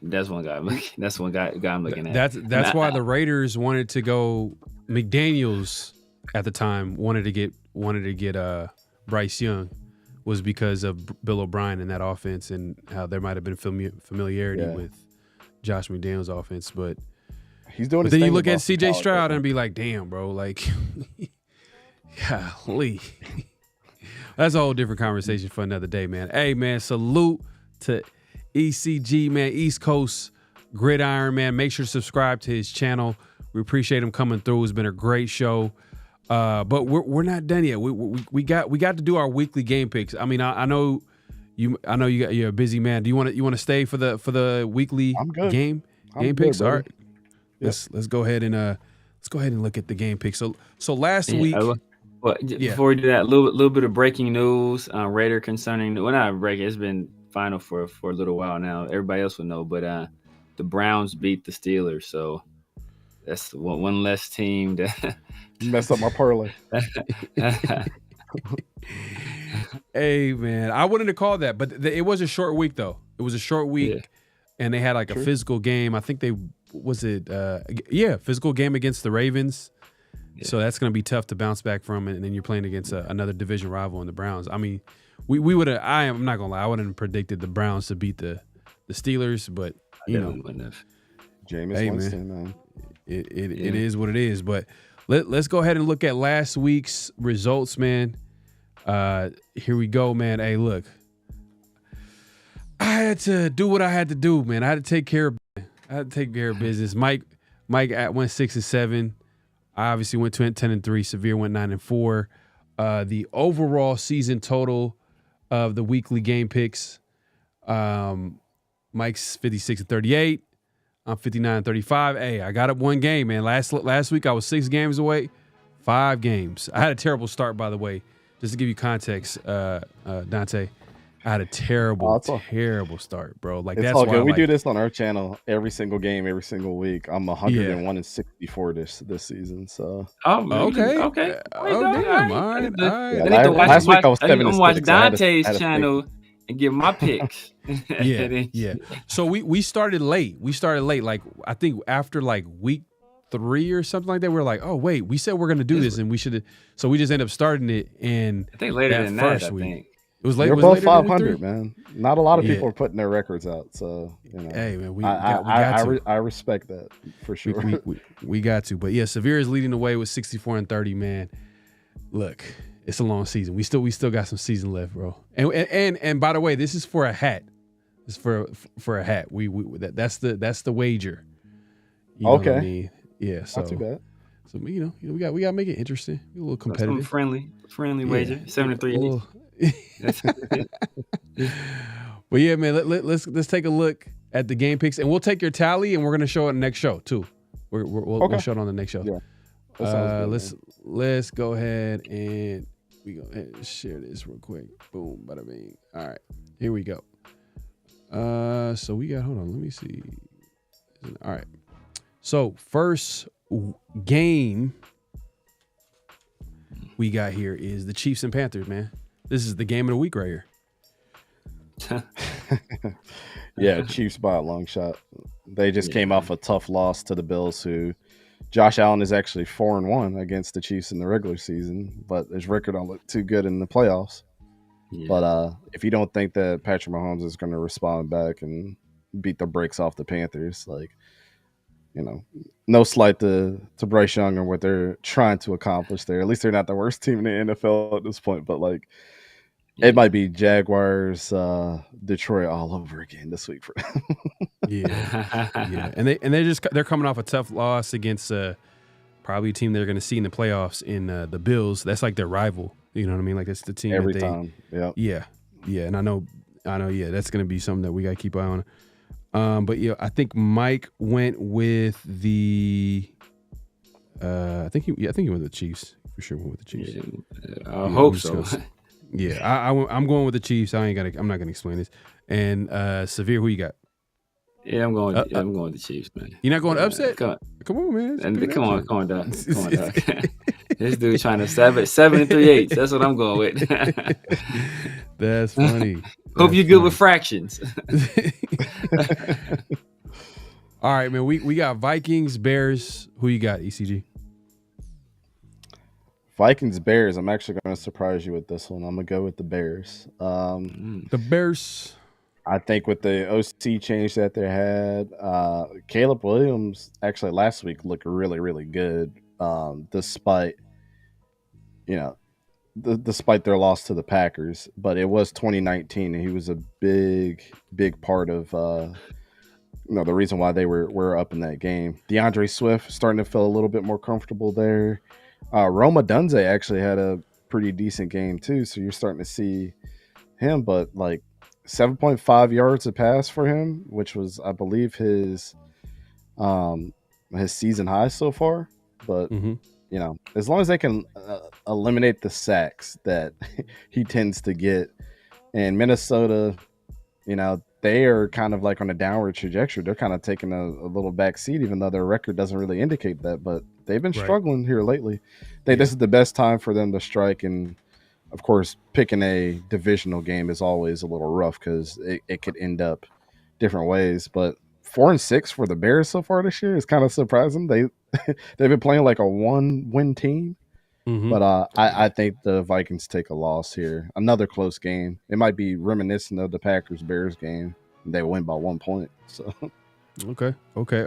That's one guy. That's one guy I'm looking at.
That's why the Raiders wanted to go. McDaniels at the time wanted to get Bryce Young, was because of Bill O'Brien in that offense and how there might have been familiarity with Josh McDaniels' offense. But
he's doing.
But then you look at CJ Stroud and be like, damn, bro, like, golly. That's a whole different conversation for another day, man. Hey, man, salute to ECG, man, East Coast Gridiron, man. Make sure to subscribe to his channel. We appreciate him coming through. It's been a great show. But we're not done yet. We got to do our weekly game picks. I mean, I know you're a busy man. Do you want to stay for the weekly game picks?
Good,
all right. Let's go ahead and look at the game picks. So last week.
Before we do that, a little bit of breaking news. Raider concerning, well, not breaking. It's been final for a little while now. Everybody else will know, but the Browns beat the Steelers, so that's one less team that
messed up my parlay.
Hey man, I wouldn't have called that, but it was a short week though. It was a short week, and they had like a physical game. I think physical game against the Ravens. Yeah. So that's going to be tough to bounce back from, and then you're playing against another division rival in the Browns. I mean, we would have. I'm not gonna lie, I wouldn't have predicted the Browns to beat the Steelers, but you know,
Jameis
hey,
Winston, man.
It is what it is. But let's go ahead and look at last week's results, man. Here we go, man. Hey, look, I had to do what I had to do, man. I had to take care of business. Mike went 6-7. I obviously went 10-3. Severe went 9-4. The overall season total of the weekly game picks, Mike's 56-38. I'm 59-35. Hey, I got up one game, man. Last week I was 6 games away, 5 games. I had a terrible start, by the way. Just to give you context, Dante, I had a terrible start, bro. Like
it's
that's
all
why
good. We do this on our channel every single game, every single week. I'm 101-64 this season. So
okay.
Oh, damn.
All right.
Last week I was 7-6.
I'm watch Dante's channel and give my picks.
Yeah. So we started late. Like I think after like week 3 or something like that. We were like, oh wait, we said we're gonna do this, and we should have. So we just ended up starting it in.
I think later than that. I think
it was late.
You're both 500, man. Not a lot of people are putting their records out. So
hey man,
I respect that for sure.
We got to, but yeah, Severe is leading the way with 64-30. Man, look, it's a long season. We still got some season left, bro. And by the way, this is for a hat. It's for a hat. That's the wager. You know what I mean? Yeah, so
not too bad.
So we gotta make it interesting, a little competitive,
friendly wager. 7-3.
But yeah, man, let's take a look at the game picks, and we'll take your tally, and we're gonna show it in the next show too. We'll show it on the next show.
Yeah.
Let's go ahead and we go ahead and share this real quick. Boom, bada bing. All right, here we go. So we got. Hold on, let me see. All right. So first game we got here is the Chiefs and Panthers, man. This is the game of the week right here.
Yeah, Chiefs by a long shot. They just came off a tough loss to the Bills, who Josh Allen is actually 4-1 against the Chiefs in the regular season, but his record don't look too good in the playoffs. Yeah. But if you don't think that Patrick Mahomes is going to respond back and beat the brakes off the Panthers, like, no slight to Bryce Young and what they're trying to accomplish there. At least they're not the worst team in the NFL at this point, but like it might be Jaguars, Detroit all over again this week for them.
Yeah. And they're coming off a tough loss against probably a team they're going to see in the playoffs in the Bills. That's like their rival. You know what I mean? Like that's the team
every time.
Yeah. And I know. Yeah, that's going to be something that we got to keep an eye on. But yeah, I think Mike went with the. I think he went with the Chiefs for sure. Went with the Chiefs.
I hope so.
I'm going with the Chiefs. I'm not gonna explain this. And Severe, who you got?
Yeah, I'm going. I'm going with the Chiefs, man.
You're not going to upset?
Come
on, man.
Come on, Doc. This dude trying to 7-3/8. That's what I'm going with.
That's funny.
Hope you're good with fractions.
All right, man. We got Vikings, Bears. Who you got, ECG?
Vikings, Bears. I'm actually going to surprise you with this one. I'm going to go with the Bears.
The Bears.
I think with the OC change that they had, Caleb Williams actually last week looked really, really good, despite their loss to the Packers. But it was 2019, and he was a big, big part of the reason why they were up in that game. DeAndre Swift starting to feel a little bit more comfortable there. Roma Dunze actually had a pretty decent game too, so you're starting to see him, but like 7.5 yards a pass for him, which was, I believe, his season high so far. But as long as they can eliminate the sacks that he tends to get, and Minnesota, they are kind of like on a downward trajectory. They're kind of taking a little back seat, even though their record doesn't really indicate that. But they've been struggling here lately. This is the best time for them to strike. And, of course, picking a divisional game is always a little rough because it could end up different ways. But 4-6 for the Bears so far this year is kind of surprising. They've been playing like a 1-win team. But I think the Vikings take a loss here. Another close game. It might be reminiscent of the Packers-Bears game. They win by 1 point. So
Okay.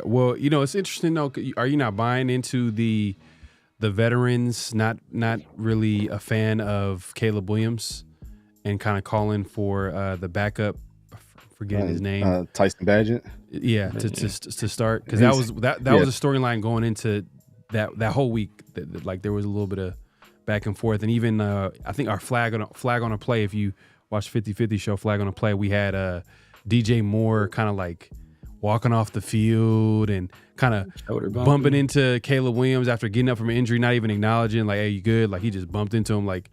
Well, it's interesting though. Are you not buying into the veterans? Not really a fan of Caleb Williams, and kind of calling for the backup. Forgetting his name.
Tyson Badgett.
Yeah, to start, because that was a storyline going into that whole week. That like there was a little bit of back and forth, and even I think our flag on a play. If you watch 50-50 show, flag on a play, we had DJ Moore kind of like walking off the field and kind of bumping into Caleb Williams after getting up from an injury, not even acknowledging like, "Hey, you good?" Like he just bumped into him like,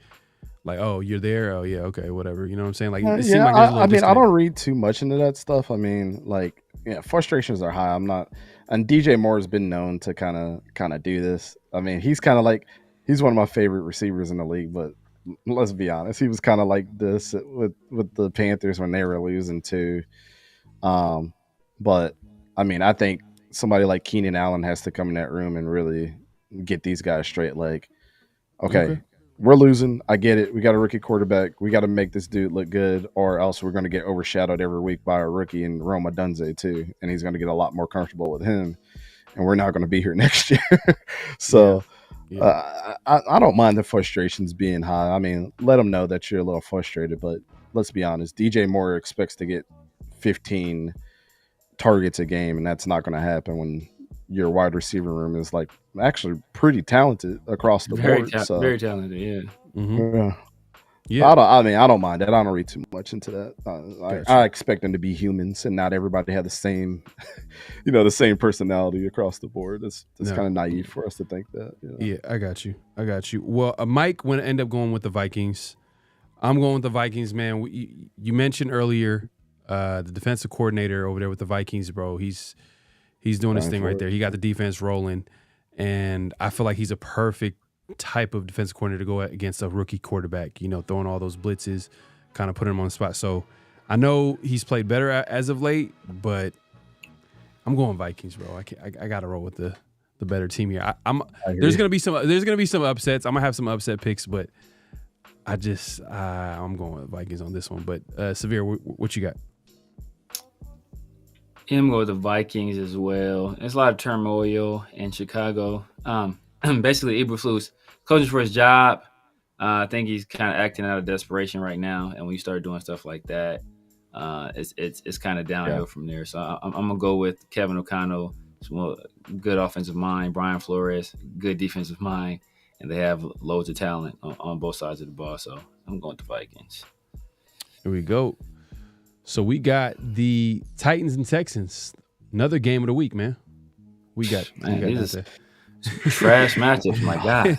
"Oh, you're there? Oh, yeah, okay, whatever." You know what I'm saying? Like, it seemed like
I mean, I don't read too much into that stuff. I mean, like, frustrations are high. And DJ Moore has been known to kind of do this. I mean, he's kind of like, he's one of my favorite receivers in the league, but let's be honest, he was kind of like this with the Panthers when they were losing too. But I mean, I think somebody like Keenan Allen has to come in that room and really get these guys straight. Like, okay. We're losing. I get it. We got a rookie quarterback. We got to make this dude look good, or else we're going to get overshadowed every week by a rookie in Rome Odunze too, and he's going to get a lot more comfortable with him, and we're not going to be here next year. So I don't mind the frustrations being high. I mean, let them know that you're a little frustrated, but let's be honest. DJ Moore expects to get 15 targets a game, and that's not going to happen when your wide receiver room is like actually pretty talented across the board.
Very talented, yeah.
Mm-hmm.
Yeah. I don't mind that. I don't read too much into that. I expect them to be humans and not everybody have the same, the same personality across the board. That's kind of naive for us to think that.
Yeah, I got you. Well, Mike would end up going with the Vikings. I'm going with the Vikings, man. You mentioned earlier the defensive coordinator over there with the Vikings, bro. He's doing his thing right there. He got the defense rolling, and I feel like he's a perfect type of defensive coordinator to go against a rookie quarterback, throwing all those blitzes, kind of putting him on the spot. So I know he's played better as of late, but I'm going Vikings, bro. I got to roll with the better team here. There's gonna be some upsets. I'm gonna have some upset picks, but I'm going with Vikings on this one. But Severe, what you got?
I'm going with the Vikings as well. There's a lot of turmoil in Chicago. Basically, Eberflus coaching for his job. I think he's kind of acting out of desperation right now. And when you start doing stuff like that, it's kind of downhill from there. So I'm gonna go with Kevin O'Connell, good offensive mind. Brian Flores, good defensive mind, and they have loads of talent on both sides of the ball. So I'm going to the Vikings.
Here we go. So we got the Titans and Texans. Another game of the week, man. We got
trash matchups, my God.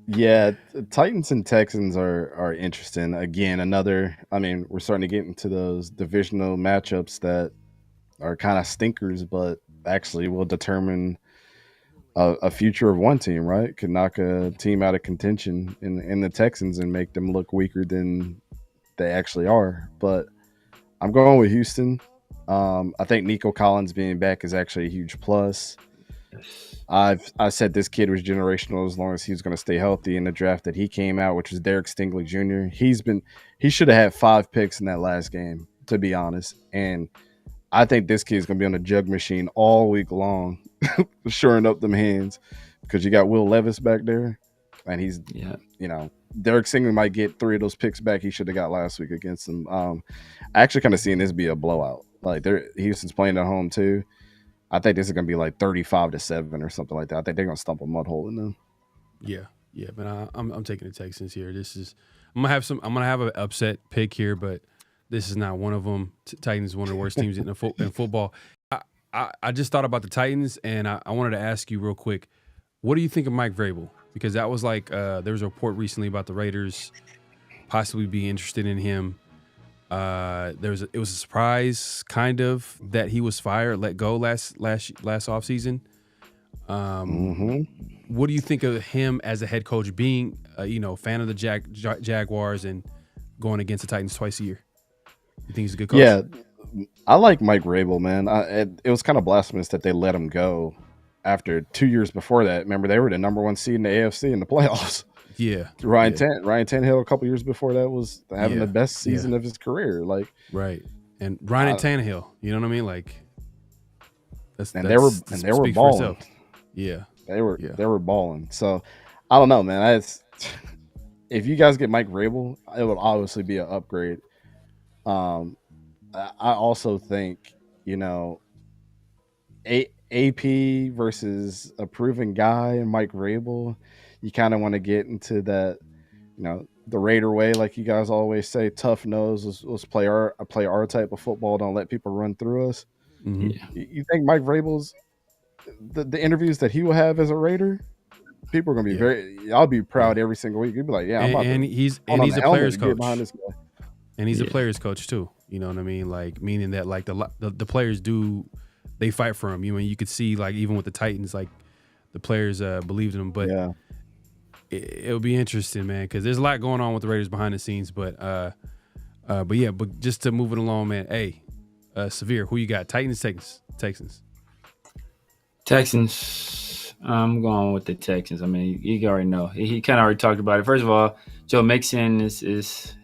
Yeah, Titans and Texans are interesting. Again, we're starting to get into those divisional matchups that are kind of stinkers, but actually will determine a future of one team, right? Could knock a team out of contention in the Texans and make them look weaker than they actually are. But I'm going with Houston. I think Nico Collins being back is actually a huge plus. I said this kid was generational as long as he was going to stay healthy. In the draft that he came out, which was Derek Stingley Jr., he should have had 5 picks in that last game, to be honest. And I think this kid's going to be on the jug machine all week long, shoring up them hands, because you got Will Levis back there, and he's Derek Stingley might get 3 of those picks back he should have got last week against them. I actually kind of seeing this be a blowout. Like Houston's playing at home too. I think this is going to be like 35-7 or something like that. I think they're going to stump a mud hole in them.
Yeah, but I'm taking the Texans here. I'm gonna have an upset pick here, but this is not one of them. Titans is one of the worst teams in football. I just thought about the Titans, and I wanted to ask you real quick, what do you think of Mike Vrabel? Because that was like there was a report recently about the Raiders possibly being interested in him. It was a surprise kind of that he was let go last offseason. What do you think of him as a head coach, being fan of the Jaguars and going against the Titans twice a year? You think he's a good coach?
Yeah, I like Mike Vrabel, man. It was kind of blasphemous that they let him go after 2 years before that. Remember, they were the number 1 seed in the AFC in the playoffs.
Yeah,
Ryan Tannehill a couple years before that was having the best season of his career. Like,
right, and Ryan Tannehill, you know what I mean? Like,
They were balling.
Yeah,
they were balling. So I don't know, man. If you guys get Mike Vrabel, it would obviously be an upgrade. I also think, AP versus a proven guy and Mike Vrabel, you kind of want to get into that, the Raider way, like you guys always say, tough nose. Let's play our type of football. Don't let people run through us.
Mm-hmm.
Yeah.
You think Mike Vrabel's the interviews that he will have as a Raider? People are gonna be I'll be proud every single week. You'd be like, yeah,
he's a player's coach.
And
he's a player's coach too. You know what I mean? Like, meaning that like the players they fight for him. You could see, like, even with the Titans, like the players believed in him. But it'll be interesting, man, because there's a lot going on with the Raiders behind the scenes. But just to move it along, man. Hey, Severe, who you got? Titans, Texans.
Texans. I'm going with the Texans. I mean, you already know. He kind of already talked about it. First of all, Joe Mixon is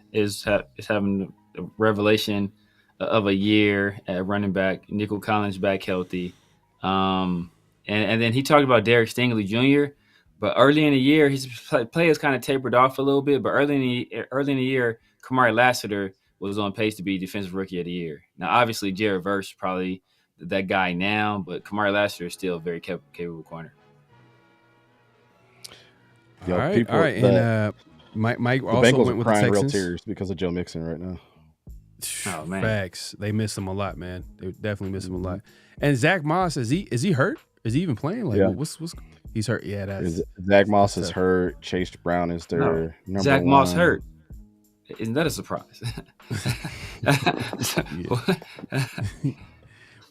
having a revelation of a year at running back. Nico Collins back healthy. And then he talked about Derek Stingley Jr., but early in the year, his play has kind of tapered off a little bit. But early in the year, Kamari Lassiter was on pace to be Defensive Rookie of the Year. Now, obviously, Jared Verse probably that guy now, but Kamari Lassiter is still a very capable corner.
All right. And Mike also
Bengals
went with
crying
the
real
Texans.
tears because of Joe Mixon right now.
Oh man,
facts. They miss him a lot, man. They definitely miss him a lot. And Zach Moss, is he hurt? Is he even playing? Like, what's he's hurt? Yeah, that's
Zach Moss is hurt. Chase Brown is their number
Zach
one.
Moss hurt. Isn't that a surprise?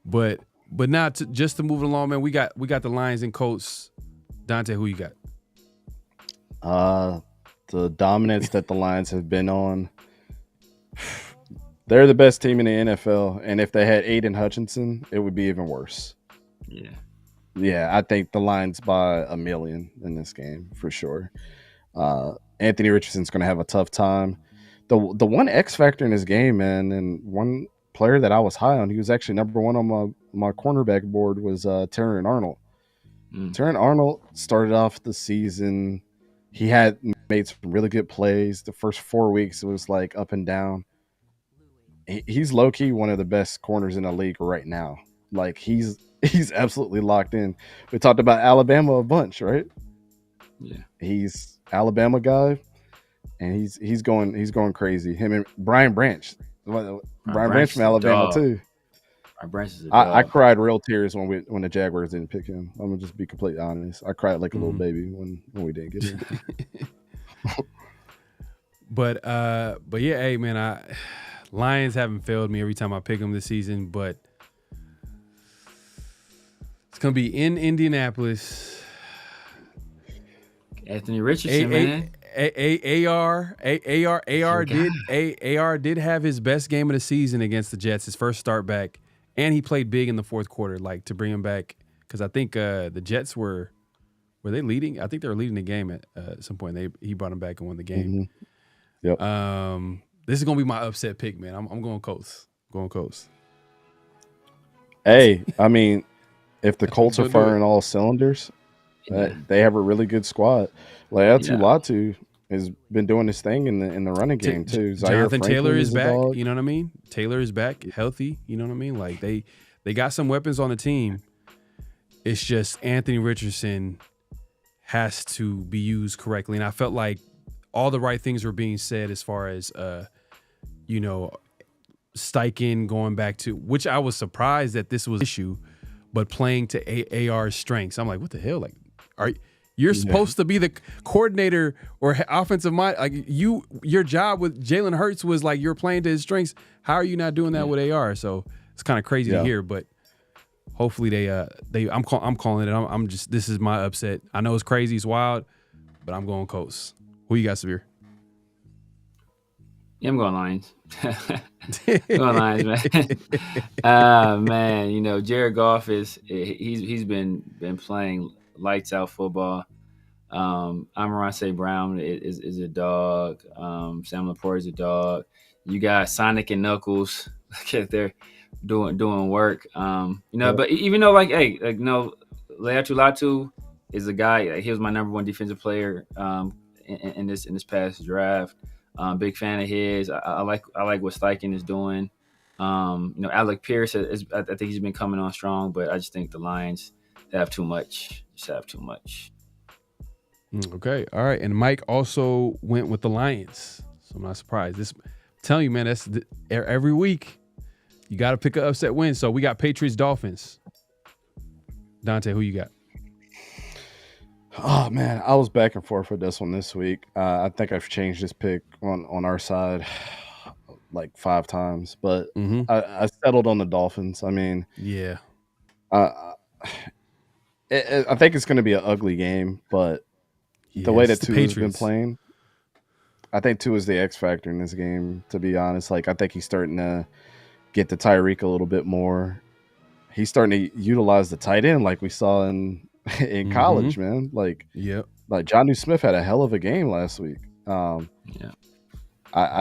But now just to move it along, man. We got the Lions and Colts. Dante, who you got?
The dominance that the Lions have been on. They're the best team in the NFL, and if they had Aiden Hutchinson, it would be even worse. Yeah, I think the Lions by 1 million in this game for sure. Anthony Richardson's going to have a tough time. The one X factor in this game, man, and one player that I was high on, he was actually number one on my cornerback board, was Terran Arnold. Terran Arnold started off the season. He had made some really good plays. The first 4 weeks, it was like up and down. He's low-key one of the best corners in the league right now. Like, he's absolutely locked in. We talked about Alabama a bunch, right?
Yeah.
He's Alabama guy, and he's going crazy. Him and Brian Branch. Brian Branch from Alabama too.
Brian Branch is
I cried real tears when the Jaguars didn't pick him. I'm gonna just be completely honest. I cried like a little baby when we didn't get him.
But yeah, hey man, Lions haven't failed me every time I pick them this season, but it's gonna be in Indianapolis.
Anthony Richardson, man.
AR did have his best game of the season against the Jets, his first start back, and he played big in the fourth quarter, like, to bring him back, because I think the Jets were they leading? I think they were leading the game at some point. He brought him back and won the game.
Yep.
This is gonna be my upset pick, man. I'm going Colts.
Hey, I mean, if the Colts are firing all cylinders, they have a really good squad. Laiatu Latu has been doing his thing in the running game too.
Jonathan Taylor is back. You know what I mean? Taylor is back, healthy. You know what I mean? Like, they got some weapons on the team. It's just Anthony Richardson has to be used correctly, and I felt like all the right things were being said as far as Steichen going back to, which I was surprised that this was an issue, but playing to AR's strengths. I'm like, what the hell? Like, you're supposed to be the coordinator or offensive mind. Like, your job with Jalen Hurts was like, you're playing to his strengths. How are you not doing that with AR? So it's kind of crazy to hear, but hopefully I'm calling it. This is my upset. I know it's crazy, it's wild, but I'm going Colts. Who you got, Severe?
Yeah, I'm going Lions. Going Lions, man. Man, Jared Goff he's been playing lights out football. Amon-Ra St. Brown is a dog. Sam Laporte is a dog. You got Sonic and Knuckles. They're doing work. But even though Laiatu Latu is a guy. He was my number one defensive player in this past draft. Big fan of his. I like what Steichen is doing. Alec Pierce I think he's been coming on strong, but I just think the Lions have too much. Just have too much.
Okay, all right. And Mike also went with the Lions, so I'm not surprised. I'm telling you, man, that's every week you got to pick an upset win. So we got Patriots Dolphins. Dante, who you got?
Oh man, I was back and forth with this one this week. I think I've changed this pick on our side like 5 times, but I settled on the Dolphins. I mean,
yeah,
I think it's going to be an ugly game, but the way that Tua has been playing, I think Tua is the X factor in this game. To be honest, like I think he's starting to get to Tyreek a little bit more. He's starting to utilize the tight end like we saw in college, man. Like Jonnu Smith had a hell of a game last week. I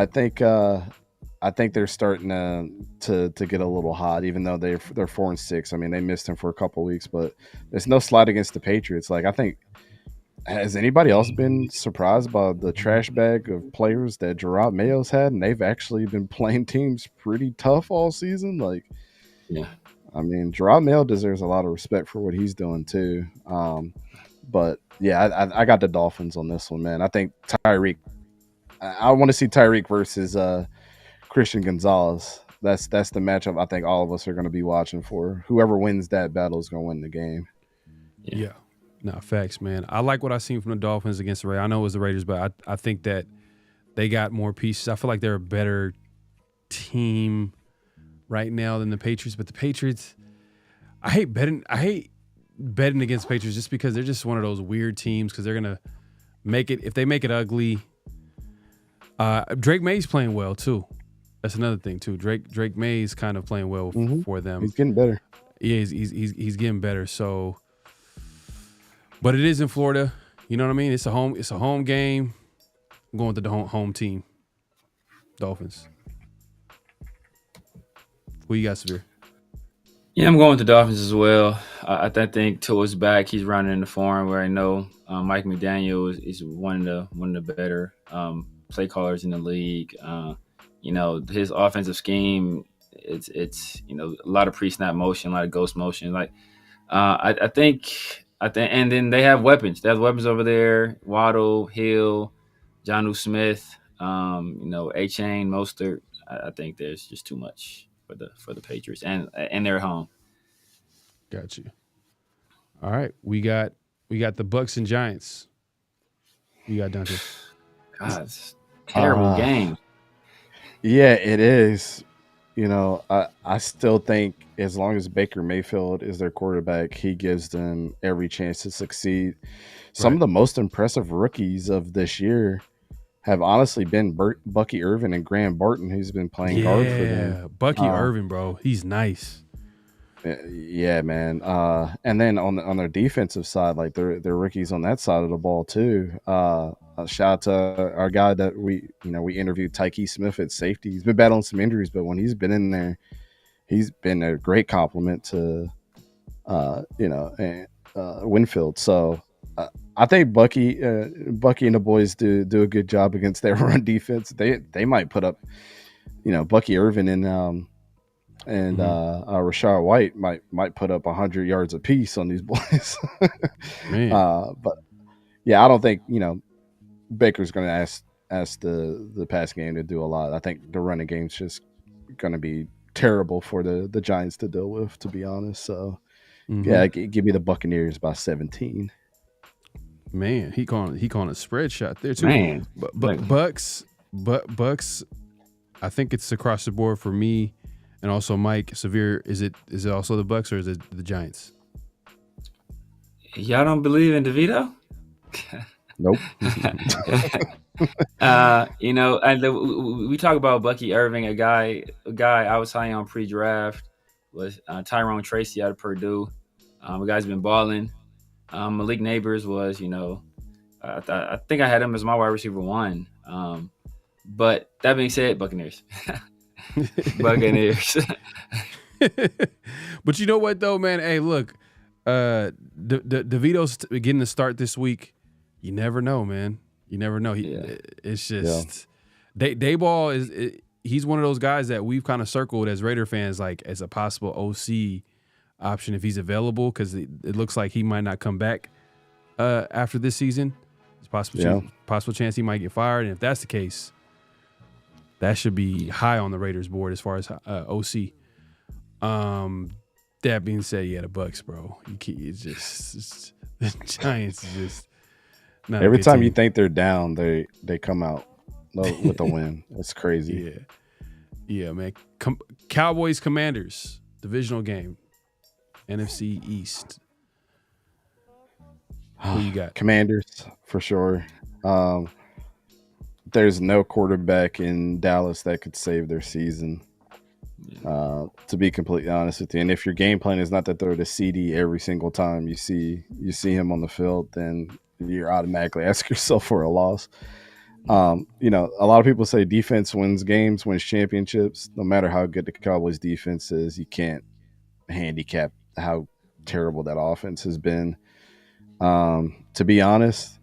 think they're starting to get a little hot, even though they're 4-6. I mean, they missed him for a couple weeks, but there's no slide against the Patriots. Like I think, has anybody else been surprised by the trash bag of players that Gerard Mayo's had, and they've actually been playing teams pretty tough all season? Like, I mean, Gerard Mayo deserves a lot of respect for what he's doing too. But yeah, I got the Dolphins on this one, man. I think Tyreek. I want to see Tyreek versus Christian Gonzalez. That's the matchup I think all of us are going to be watching for. Whoever wins that battle is going to win the game.
Yeah. No, facts, man. I like what I've seen from the Dolphins against the Raiders. I know it was the Raiders, but I think that they got more pieces. I feel like they're a better team right now than the Patriots. But the Patriots, I hate betting against Patriots just because they're just one of those weird teams because they're going to make it. If they make it ugly, Drake May's playing well, too. That's another thing, too. Drake May's kind of playing well for them.
He's getting better.
Yeah, he's getting better. So, but it is in Florida. You know what I mean? It's a home game. I'm going to the home team. Dolphins. Who you got, Severe?
Yeah, I'm going with the Dolphins as well. I think Tua's back. He's running in the form where I know Mike McDaniel is one of the better play callers in the league. His offensive scheme, it's a lot of pre-snap motion, a lot of ghost motion. Like I think, and then they have weapons. They have weapons over there: Waddle, Hill, Jonnu Smith, A-Chain, Mostert. I think there's just too much for the Patriots, and they're at home.
Got you. All right, we got the Bucks and Giants. You got Dante.
God, it's a terrible game.
Yeah, it is. I still think as long as Baker Mayfield is their quarterback, he gives them every chance to succeed. Some of the most impressive rookies of this year have honestly been Bucky Irvin and Graham Barton, who's been playing guard for them.
Bucky Irvin, bro, he's nice.
Yeah, man. And then on their defensive side, like they're rookies on that side of the ball too. Shout out to our guy that we interviewed, Tyke Smith at safety. He's been battling some injuries, but when he's been in there, he's been a great compliment to Winfield. So I think Bucky and the boys do a good job against their run defense. They might put up, Bucky Irvin and Rashard White might put up 100 yards apiece on these boys. But yeah, I don't think Baker's going to ask the pass game to do a lot. I think the running game's just going to be terrible for the Giants to deal with, to be honest. So yeah, give me the Buccaneers by 17.
Man, he calling a spread shot there too.
Man,
but Bucks, I think it's across the board for me. And also, Mike, Severe, is it also the Bucks or is it the Giants?
Y'all don't believe in DeVito?
Nope.
We talk about Bucky Irving, a guy I was high on pre-draft was Tyrone Tracy out of Purdue. The guy's been balling. Malik Neighbors was, I think I had him as my wide receiver 1. But that being said, Buccaneers. Buccaneers.
But you know what though, man? Hey, look, DeVito's getting the start this week. You never know, man. You never know. It's just Dayball is. He's one of those guys that we've kind of circled as Raider fans, like as a possible OC option if he's available, because it looks like he might not come back after this season. There's possible chance he might get fired, and if that's the case, that should be high on the Raiders board as far as OC. That being said, the Bucks, bro, it's just the Giants is just not
every time
team.
you think they're down, they come out with a win. It's crazy.
Yeah, man. Cowboys Commanders divisional game, NFC East. Who you got?
Commanders for sure. There's no quarterback in Dallas that could save their season. To be completely honest with you, and if your game plan is not to throw the CD every single time you see him on the field, then you're automatically asking yourself for a loss. A lot of people say defense wins games, wins championships. No matter how good the Cowboys defense is, you can't handicap how terrible that offense has been. To be honest,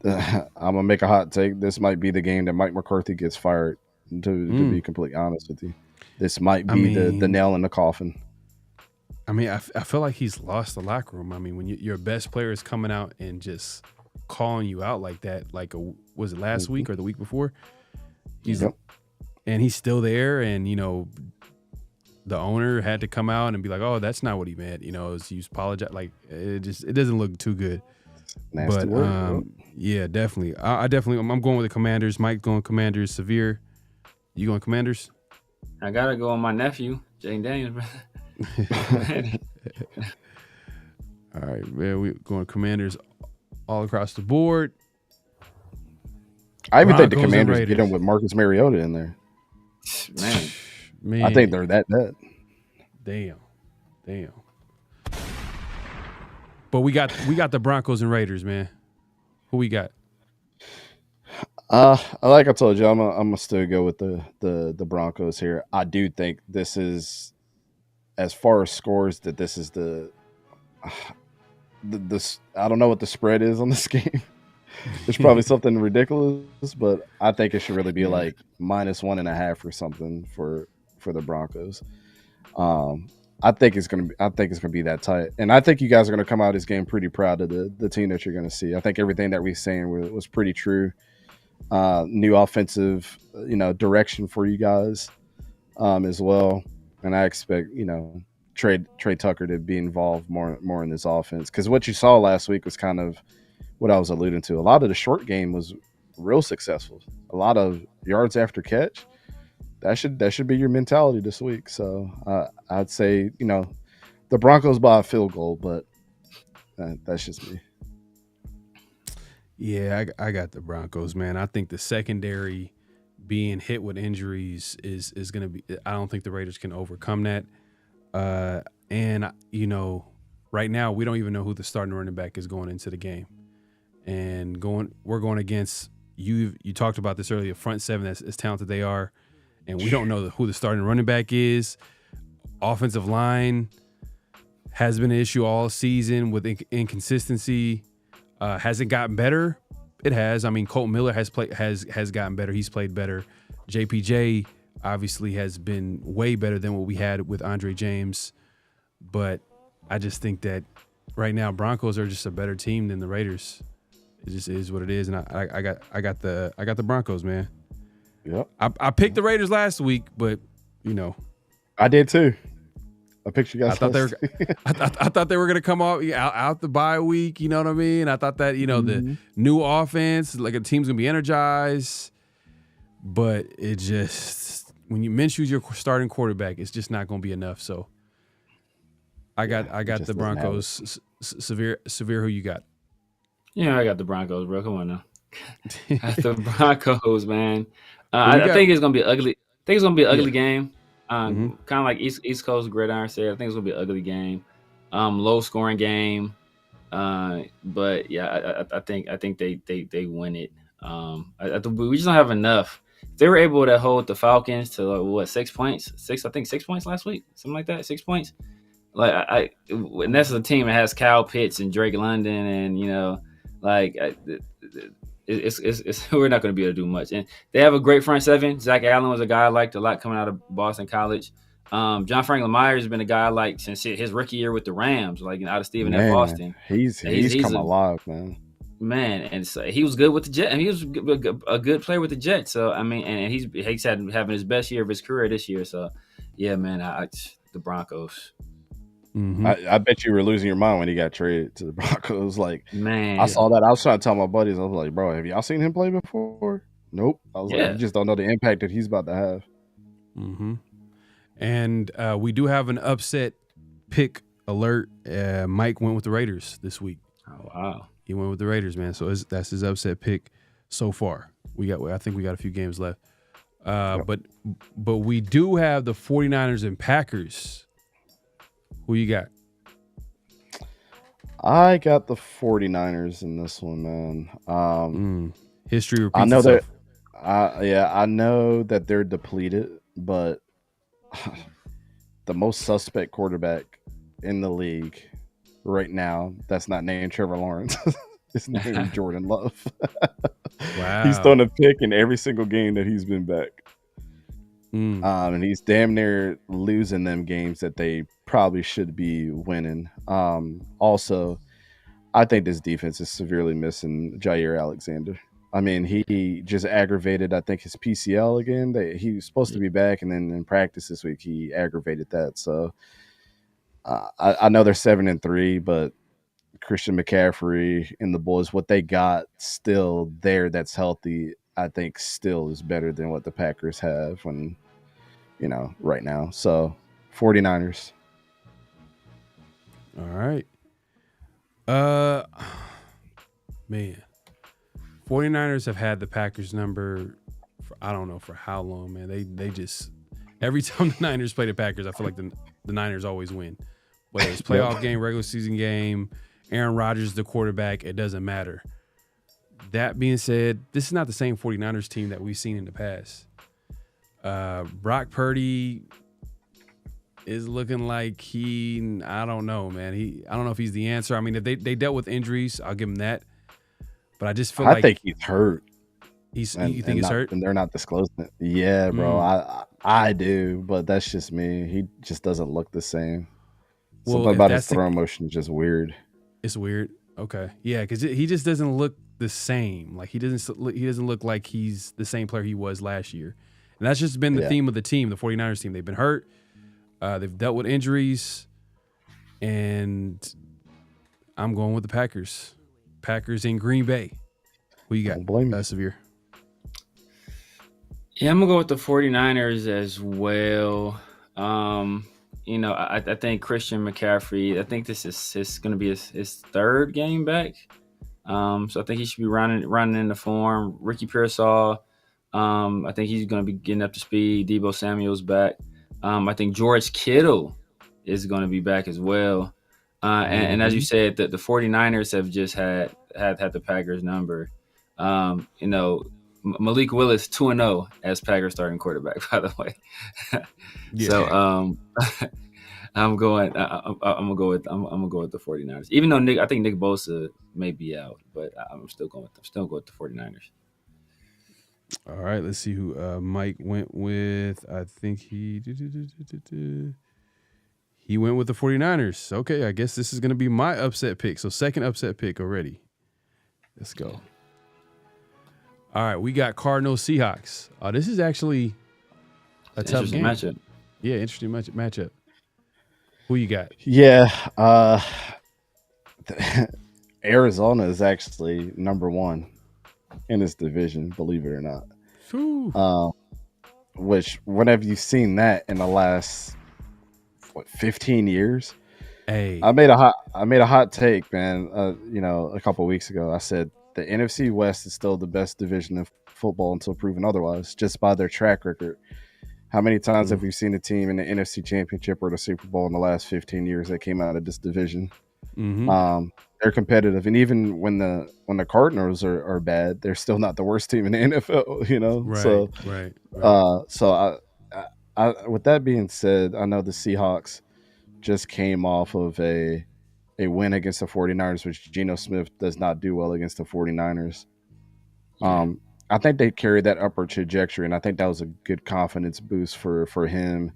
I'm gonna make a hot take. This might be the game that Mike McCarthy gets fired. To be completely honest with you, this might be the nail in the coffin.
I mean, I feel like he's lost the locker room. I mean, when your best player is coming out and just calling you out like that, was it last week or the week before? And he's still there, and the owner had to come out and be like, "Oh, that's not what he meant." He's apologize. Like it doesn't look too good.
Nasty
but
word,
yeah, definitely. I'm going with the Commanders. Mike going Commanders. Severe, you going Commanders?
I gotta go on my nephew, Jaden Daniels, brother.
All right, man. We're going Commanders all across the board.
I even think the Commanders get him with Marcus Mariota in there.
Man,
I think they're that bad.
Damn. But we got the Broncos and Raiders, man. Who we got?
Like I told you, I'm gonna still go with the Broncos here. I do think this is, as far as scores, that this is the I don't know what the spread is on this game. It's probably something ridiculous, but I think it should really be like -1.5 or something for the Broncos. I think it's gonna be that tight, and I think you guys are gonna come out of this game pretty proud of the team that you're gonna see. I think everything that we're saying was pretty true. New offensive, direction for you guys as well, and I expect Trey Tucker to be involved more in this offense, because what you saw last week was kind of what I was alluding to. A lot of the short game was real successful. A lot of yards after catch. That should be your mentality this week. So I'd say the Broncos by a field goal, but that's just me.
Yeah, I got the Broncos, man. I think the secondary being hit with injuries is going to be. I don't think the Raiders can overcome that. And right now we don't even know who the starting running back is going into the game, and we're going against you. You talked about this earlier. Front seven, as talented they are, and we don't know who the starting running back is. Offensive line has been an issue all season with inconsistency. Has it gotten better? It has. I mean, Colton Miller has gotten better. He's played better. JPJ obviously has been way better than what we had with Andre James. But I just think that right now Broncos are just a better team than the Raiders. It just is what it is, and I got the Broncos, man.
Yep.
I picked the Raiders last week, but
I did too. I picked you guys.
I thought they were gonna come out the bye week. You know what I mean? I thought that the new offense, like a team's gonna be energized, but it just when you Minshew's your starting quarterback, it's just not gonna be enough. So I got the Broncos. Severe, who you got?
Yeah, I got the Broncos, bro. Come on now. I got the Broncos, man. I think it's gonna be ugly. I think it's gonna be an ugly game. Kind of like East Coast Gridiron said. I think it's gonna be an ugly game, low scoring game. But yeah, I think they win it. We just don't have enough. if they were able to hold the Falcons to 6 points, 6 points last week, something like that, 6 points. Like and that's a team that has Kyle Pitts and Drake London, and it's we're not going to be able to do much. And they have a great front seven. Zach Allen was a guy I liked a lot coming out of Boston College. John Franklin Myers has been a guy I like since his rookie year with the Rams, out of Stephen F. Austin.
He's come alive, man.
Man, and so he was good with the Jets. He was a good player with the Jets. So I mean, and he's having his best year of his career this year. So yeah, man, the Broncos.
Mm-hmm.
I bet you were losing your mind when he got traded to the Broncos. Like,
man,
I saw that. I was trying to tell my buddies. I was like, bro, have y'all seen him play before? Nope. I was like, you just don't know the impact that he's about to have.
Mm-hmm. And we do have an upset pick alert. Mike went with the Raiders this week.
Oh wow,
he went with the Raiders, man. So that's his upset pick so far. I think we got a few games left. But we do have the 49ers and Packers. Who you got?
I got the 49ers in this one, man.
History repeats
I know
itself.
I know that they're depleted, but the most suspect quarterback in the league right now that's not named Trevor Lawrence is named Jordan Love.
Wow.
He's thrown a pick in every single game that he's been back. And he's damn near losing them games that they probably should be winning. Also, I think this defense is severely missing Jair Alexander. I mean, he just aggravated, I think, his PCL again. He was supposed to be back, and then in practice this week, he aggravated that. So I know they're 7-3, but Christian McCaffrey and the boys, what they got still there that's healthy, I think still is better than what the Packers have right now. So 49ers.
All right. Man. 49ers have had the Packers number for I don't know for how long, man. They just every time the Niners play the Packers, I feel like the Niners always win. Whether it's playoff game, regular season game, Aaron Rodgers the quarterback, it doesn't matter. That being said, this is not the same 49ers team that we've seen in the past. Brock Purdy is looking like I don't know, man. I don't know if he's the answer. I mean, if they dealt with injuries, I'll give him that. But I just feel like
I think he's hurt.
You think he's hurt?
And they're not disclosing it. Yeah, bro. I do, but that's just me. He just doesn't look the same. Something about his throw motion is just weird.
It's weird. Okay. Yeah, because he just doesn't look the same. Like he doesn't look like he's the same player he was last year. And that's just been the theme of the team, the 49ers team. They've been hurt. They've dealt with injuries. And I'm going with the Packers. Packers in Green Bay. Who you got? Severe.
Yeah, I'm going to go with the 49ers as well. I think Christian McCaffrey, I think this is going to be his third game back. So I think he should be running into form. Ricky Pearsall, I think he's going to be getting up to speed. Deebo Samuel's back. I think George Kittle is going to be back as well. And as you said, the 49ers have just had the Packers number. Malik Willis 2-0 as Packers starting quarterback, by the way.
Yeah.
So I'm gonna go with the 49ers. Even though I think Nick Bosa may be out, but I'm still going with the 49ers.
All right, let's see who Mike went with. I think he went with the 49ers. Okay, I guess this is going to be my upset pick. So second upset pick already. Let's go. All right, we got Cardinals Seahawks. This is actually a tough game.
Matchup.
Yeah, interesting matchup. Who you got?
Yeah, Arizona is actually number one in this division, believe it or not. Which, whenever you've seen that in the last 15 years,
hey,
I made a hot take, man. A couple of weeks ago, I said the NFC West is still the best division of football until proven otherwise, just by their track record. How many times have we seen a team in the NFC Championship or the Super Bowl in the last 15 years that came out of this division? they're competitive, and even when the Cardinals are bad, they're still not the worst team in the NFL. You know,
Right,
so with that being said, I know the Seahawks just came off of a win against the 49ers, which Geno Smith does not do well against the 49ers. I think they carried that upward trajectory, and I think that was a good confidence boost for him.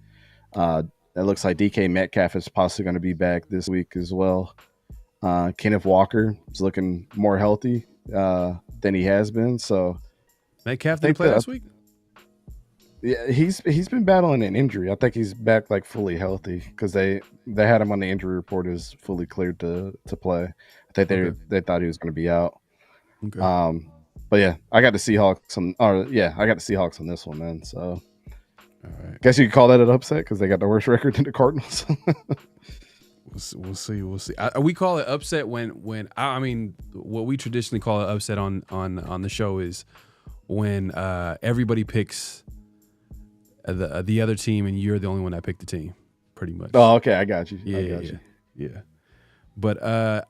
It looks like DK Metcalf is possibly going to be back this week as well. Kenneth Walker is looking more healthy than he has been. So
Metcalf didn't play last week?
Yeah, he's been battling an injury. I think he's back like fully healthy because they had him on the injury report as fully cleared to play. I think they thought he was going to be out.
Okay.
But yeah, I got the Seahawks on this one, man. So,
all right.
Guess you could call that an upset because they got the worst record in the Cardinals.
We'll see. We call it upset when I mean what we traditionally call an upset on the show is when everybody picks the other team and you're the only one that picked the team, pretty much.
Oh, okay, I got you.
Yeah. But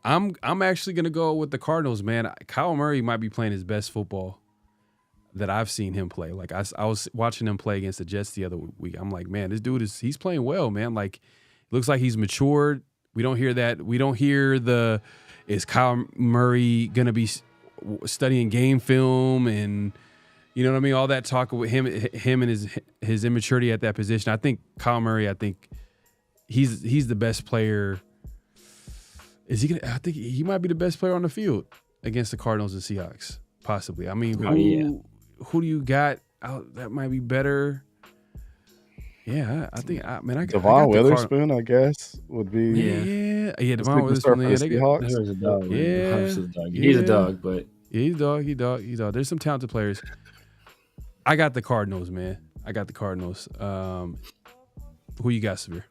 I'm actually gonna go with the Cardinals, man. Kyle Murray might be playing his best football that I've seen him play. Like I was watching him play against the Jets the other week. I'm like, man, this dude he's playing well, man. Like, looks like he's matured. We don't hear that. We don't hear is Kyle Murray gonna be studying game film and you know what I mean? All that talk with him and his immaturity at that position. I think Kyle Murray. He's the best player. Is he gonna? I think he might be the best player on the field against the Cardinals and Seahawks, possibly. I mean, who do you got out that might be better? Yeah, I think. I got
Devon Witherspoon, I guess, would be.
Yeah. Devon Witherspoon.
He's
a dog. He's a dog, but
he's a dog. There's some talented players. I got the Cardinals, man. I got the Cardinals. Who you got, Severe?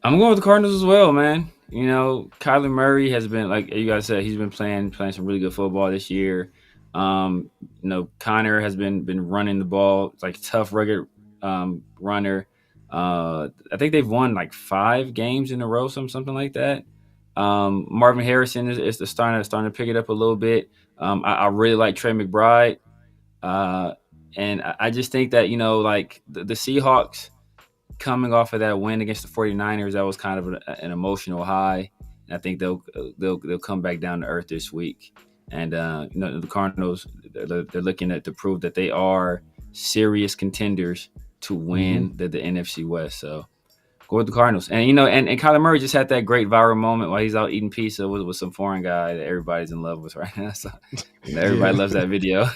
I'm going with the Cardinals as well, man. You know, Kyler Murray has been, like you guys said, he's been playing some really good football this year. You know, Connor has been running the ball. It's like a tough, rugged runner. I think they've won like 5 games in a row, something like that. Marvin Harrison is starting to pick it up a little bit. I really like Trey McBride. And I just think that, you know, like the Seahawks coming off of that win against the 49ers, that was kind of an emotional high. And I think they'll come back down to earth this week. And you know, the Cardinals, they're looking to prove that they are serious contenders to win the NFC West. So go with the Cardinals. And you know, and Kyler Murray just had that great viral moment while he's out eating pizza with some foreign guy that everybody's in love with right now. So you know, everybody loves that video.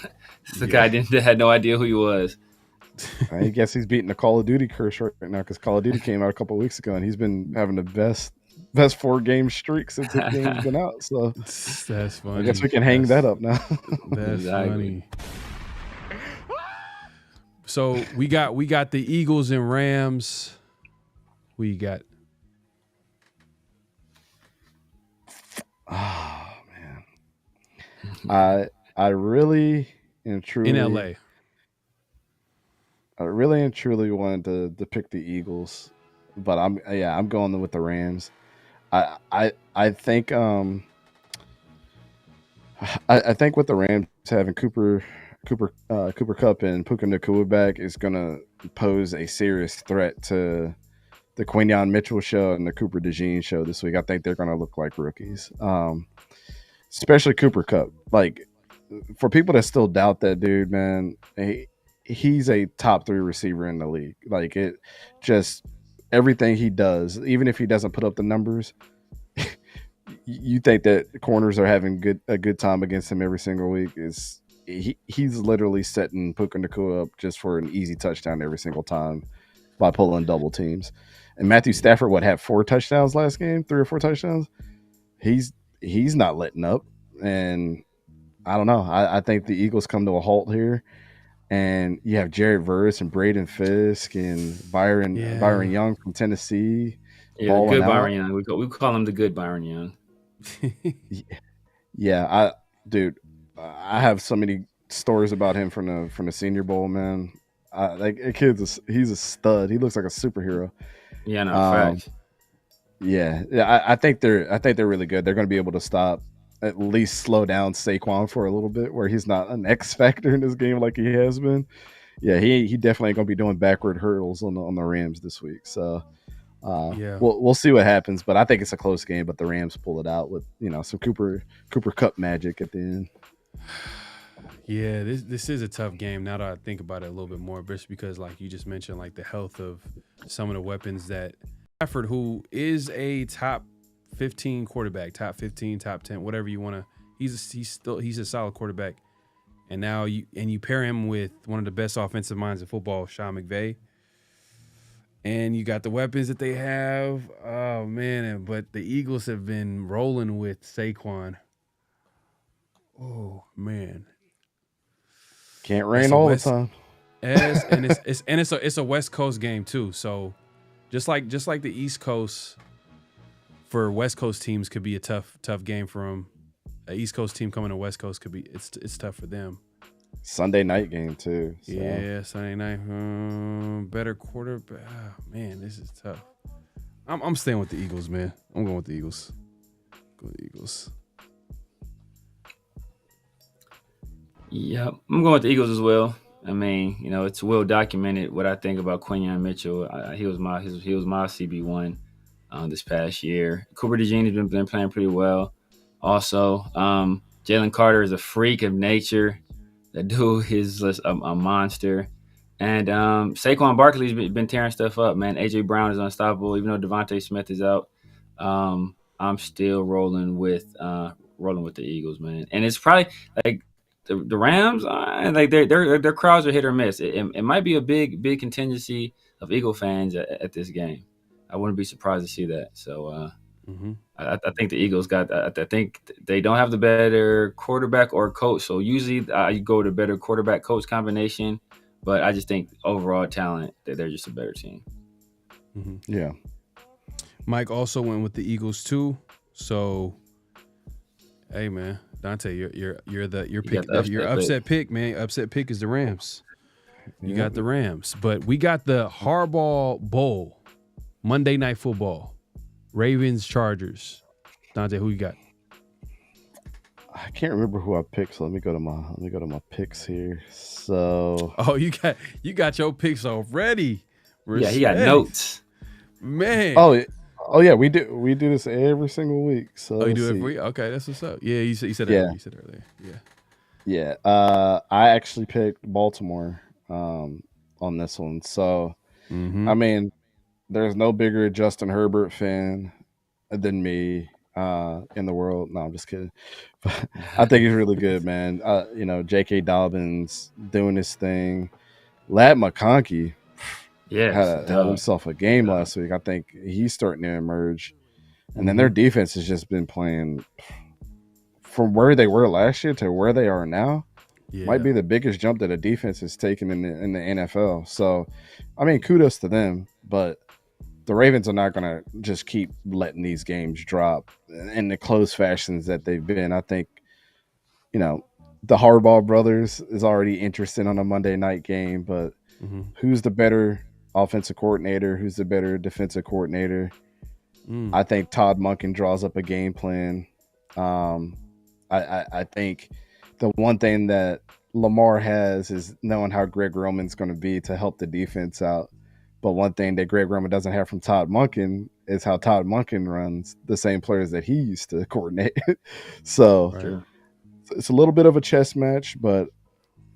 The guy had no idea who he was.
I guess he's beating the Call of Duty curse right now because Call of Duty came out a couple of weeks ago and he's been having the best 4-game streak since the game's been out. So
that's funny.
I guess we can hang that up now.
That's funny. So we got the Eagles and Rams. Who you got?
Oh man, I really and truly
in LA.
I really and truly wanted to pick the Eagles, but I'm going with the Rams. I think I think with the Rams having Cooper Kupp and Puka Nacua back is going to pose a serious threat to the Quinyon Mitchell show and the Cooper DeJean show this week. I think they're going to look like rookies, especially Cooper Kupp. Like, for people that still doubt that dude, man, he's a top 3 receiver in the league. Like, it just everything he does, even if he doesn't put up the numbers, you think that corners are having a good time against him every single week. He's literally setting Puka Nacua up just for an easy touchdown every single time by pulling double teams. And Matthew Stafford had 4 touchdowns last game, 3 or 4 touchdowns. He's not letting up, and I don't know. I think the Eagles come to a halt here. And you have Jared Verse and Braden Fisk and Byron Young from Tennessee.
Yeah, good Byron Young. We call him the good Byron Young.
Yeah, I have so many stories about him from the Senior Bowl, man. He's a stud. He looks like a superhero.
Yeah, no, facts.
Yeah. I think they're really good. They're going to be able to stop, at least slow down Saquon for a little bit, where he's not an X factor in this game like he has been. Yeah, he definitely going to be doing backward hurdles on the Rams this week. So we'll see what happens, but I think it's a close game. But the Rams pull it out with some Cooper Kupp magic at the end.
Yeah, this is a tough game now that I think about it a little bit more, just because, like you just mentioned, like the health of some of the weapons that Stafford, who is a top 15 quarterback, top 15, top 10, whatever you want to. He's a solid quarterback, and now you pair him with one of the best offensive minds in football, Sean McVay, and you got the weapons that they have. Oh man, but the Eagles have been rolling with Saquon. Oh man.
Can't rain all the time.
It's a West Coast game too. So just like the East Coast for West Coast teams could be a tough game for them. An East Coast team coming to West Coast could be it's tough for them.
Sunday night game too. So.
Yeah, Sunday night. Better quarterback. Oh, man, this is tough. I'm staying with the Eagles, man. I'm going with the Eagles. Go with the Eagles.
Yep, I'm going with the Eagles as well. I mean, it's well documented what I think about Quinyon Mitchell. He was my CB1 this past year. Cooper DeJean has been playing pretty well. Also, Jalen Carter is a freak of nature. That dude is a monster. And Saquon Barkley's been tearing stuff up, man. AJ Brown is unstoppable, even though Devontae Smith is out. I'm still rolling with the Eagles, man. And it's probably like the Rams, like their crowds are hit or miss. It might be a big contingency of Eagle fans at this game. I wouldn't be surprised to see that. So I think the Eagles I think they don't have the better quarterback or coach. So usually I go to better quarterback coach combination, but I just think overall talent that they're just a better team.
Mm-hmm.
Yeah.
Mike also went with the Eagles too. So, hey man, Dante, your upset pick, man. Upset pick is the Rams. You got the Rams, but we got the Harbaugh Bowl, Monday Night Football, Ravens Chargers. Dante, who you got?
I can't remember who I picked, so let me go to my picks here. So,
you got your picks already.
Yeah, he got notes,
man.
Oh yeah, we do this every single week. So
you do it every week? Okay, that's what's up. Yeah, you said earlier.
Yeah. I actually picked Baltimore on this one. So I mean, there's no bigger Justin Herbert fan than me in the world. No, I'm just kidding. I think he's really good, man. J.K. Dobbins doing his thing. Lad McConkey.
Yeah,
had himself a game last week. I think he's starting to emerge. And then their defense has just been playing from where they were last year to where they are now. Might be the biggest jump that a defense has taken in the NFL. So, I mean, kudos to them. But the Ravens are not going to just keep letting these games drop in the close fashions that they've been. I think, the Harbaugh brothers is already interested on a Monday night game, but who's the better offensive coordinator? Who's the better defensive coordinator? I think Todd Monken draws up a game plan. I think the one thing that Lamar has is knowing how Greg Roman's going to be to help the defense out. But one thing that Greg Roman doesn't have from Todd Monken is how Todd Monken runs the same players that he used to coordinate. So it's a little bit of a chess match, but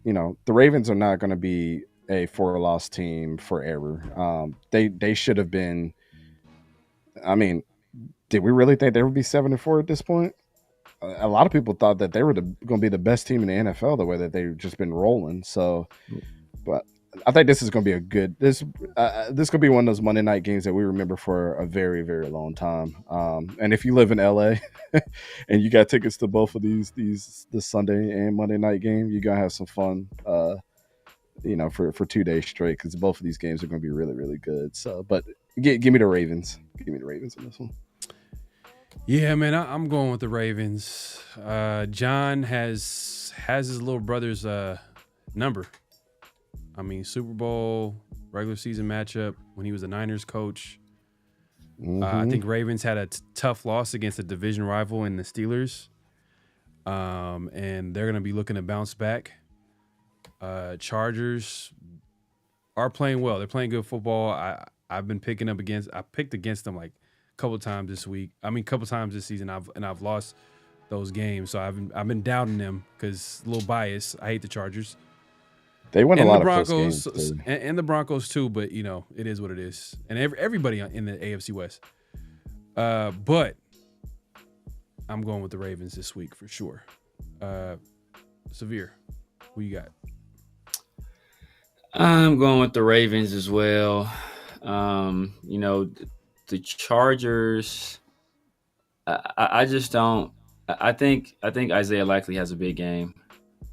the Ravens are not going to be a 4-loss team forever. They should have been. I mean, did we really think they would be 7-4 at this point? A lot of people thought that they were going to be the best team in the NFL the way that they've just been rolling. So, but I think this is going to be a good. This could be one of those Monday night games that we remember for a very, very long time. And if you live in LA and you got tickets to both of this Sunday and Monday night game, you're gonna have some fun. For 2 days straight, because both of these games are going to be really, really good. So, but give me the Ravens. Give me the Ravens on this one.
Yeah, man, I'm going with the Ravens. John has his little brother's number. I mean, Super Bowl, regular season matchup when he was the Niners coach. I think Ravens had a tough loss against a division rival in the Steelers, and they're going to be looking to bounce back. Chargers are playing well. They're playing good football. I've been picking up against. I picked against them like a couple times this week. I mean, a couple times this season. I've lost those games, so I've been doubting them because a little bias. I hate the Chargers.
They win a lot
of
Broncos
of games and the Broncos too, but you know it is what it is. And everybody in the AFC West. But I'm going with the Ravens this week for sure. Severe, who you got?
I'm going with the Ravens as well. You know, the Chargers. I just don't. I think Isaiah likely has a big game.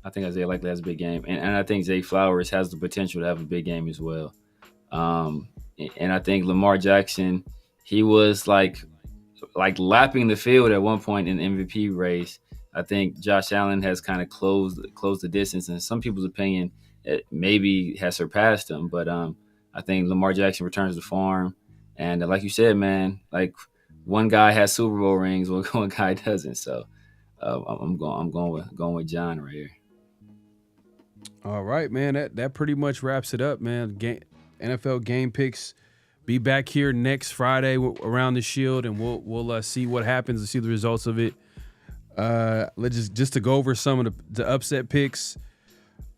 And I think Zay Flowers has the potential to have a big game as well. And I think Lamar Jackson, he was like lapping the field at one point in the MVP race. I think Josh Allen has kind of closed the distance, and some people's opinion, it maybe has surpassed him. But I think Lamar Jackson returns to form, and like you said, man, like one guy has Super Bowl rings, one guy doesn't. So I'm going with John right here.
All right, man. That pretty much wraps it up, man. NFL game picks. Be back here next Friday around the Shield, and we'll see what happens and see the results of it. Let's just to go over some of the upset picks.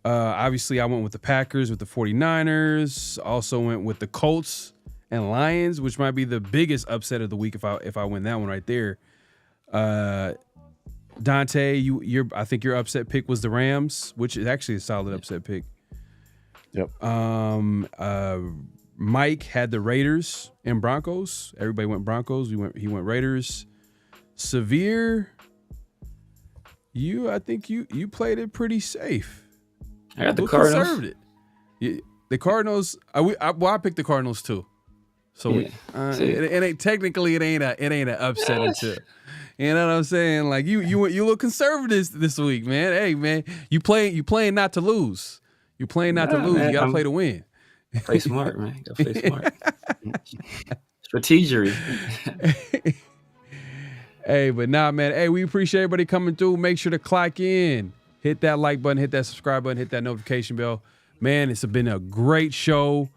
Obviously, I went with the Packers, with the 49ers. Also went with the Colts and Lions, which might be the biggest upset of the week if I win that one right there. Dante, I think your upset pick was the Rams, which is actually a solid upset pick.
Yep.
Mike had the Raiders and Broncos. Everybody went Broncos. He went Raiders. Severe, I think you played it pretty safe.
I got the Cardinals.
Conserved it. The Cardinals. I picked the Cardinals too. So
yeah.
It ain't technically it ain't an upset until. You know what I'm saying? Like you look conservative this week, man. Hey, man, you playing not to lose. You playing not to lose. Man, you gotta play to win.
Play smart, man. Gotta play smart. Strategery.
Hey, but nah, man. Hey, we appreciate everybody coming through. Make sure to clock in, hit that like button, hit that subscribe button, hit that notification bell. Man, it's been a great show.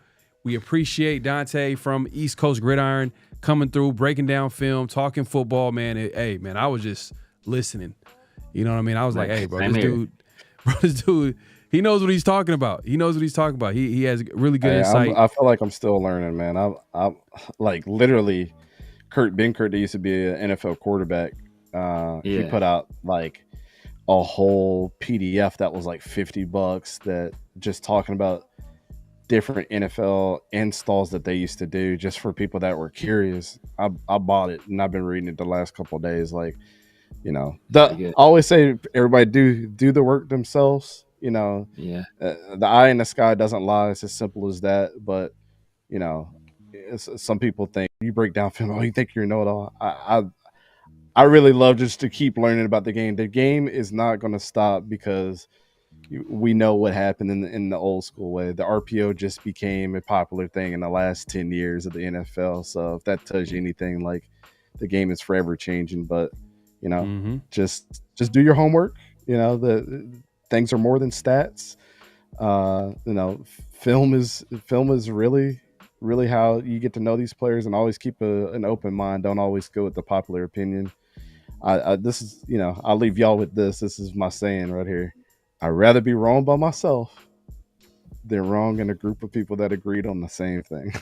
We appreciate Dante from East Coast Gridiron coming through, breaking down film, talking football, man. Hey, man, I was just listening. You know what I mean? I was like, hey, bro, this dude, he knows what he's talking about. He has really good insight.
I feel like I'm still learning, man. I'm like literally Ben Kurt, that used to be an NFL quarterback. He put out like a whole PDF that was like $50 that just talking about different NFL installs that they used to do just for people that were curious. I bought it and I've been reading it the last couple of days. Like, you know, I always say everybody do the work themselves. You know, the eye in the sky doesn't lie. It's as simple as that. But you know, some people think you break down film. Oh, you think you know it all. I really love just to keep learning about the game. The game is not going to stop because we know what happened in the old school way. The RPO just became a popular thing in the last 10 years of the NFL. So if that tells you anything, like the game is forever changing. But you know, just do your homework. You know, the things are more than stats. You know, film is really how you get to know these players, and always keep an open mind. Don't always go with the popular opinion. This is, you know, I'll leave y'all with this. This is my saying right here. I'd rather be wrong by myself than wrong in a group of people that agreed on the same thing.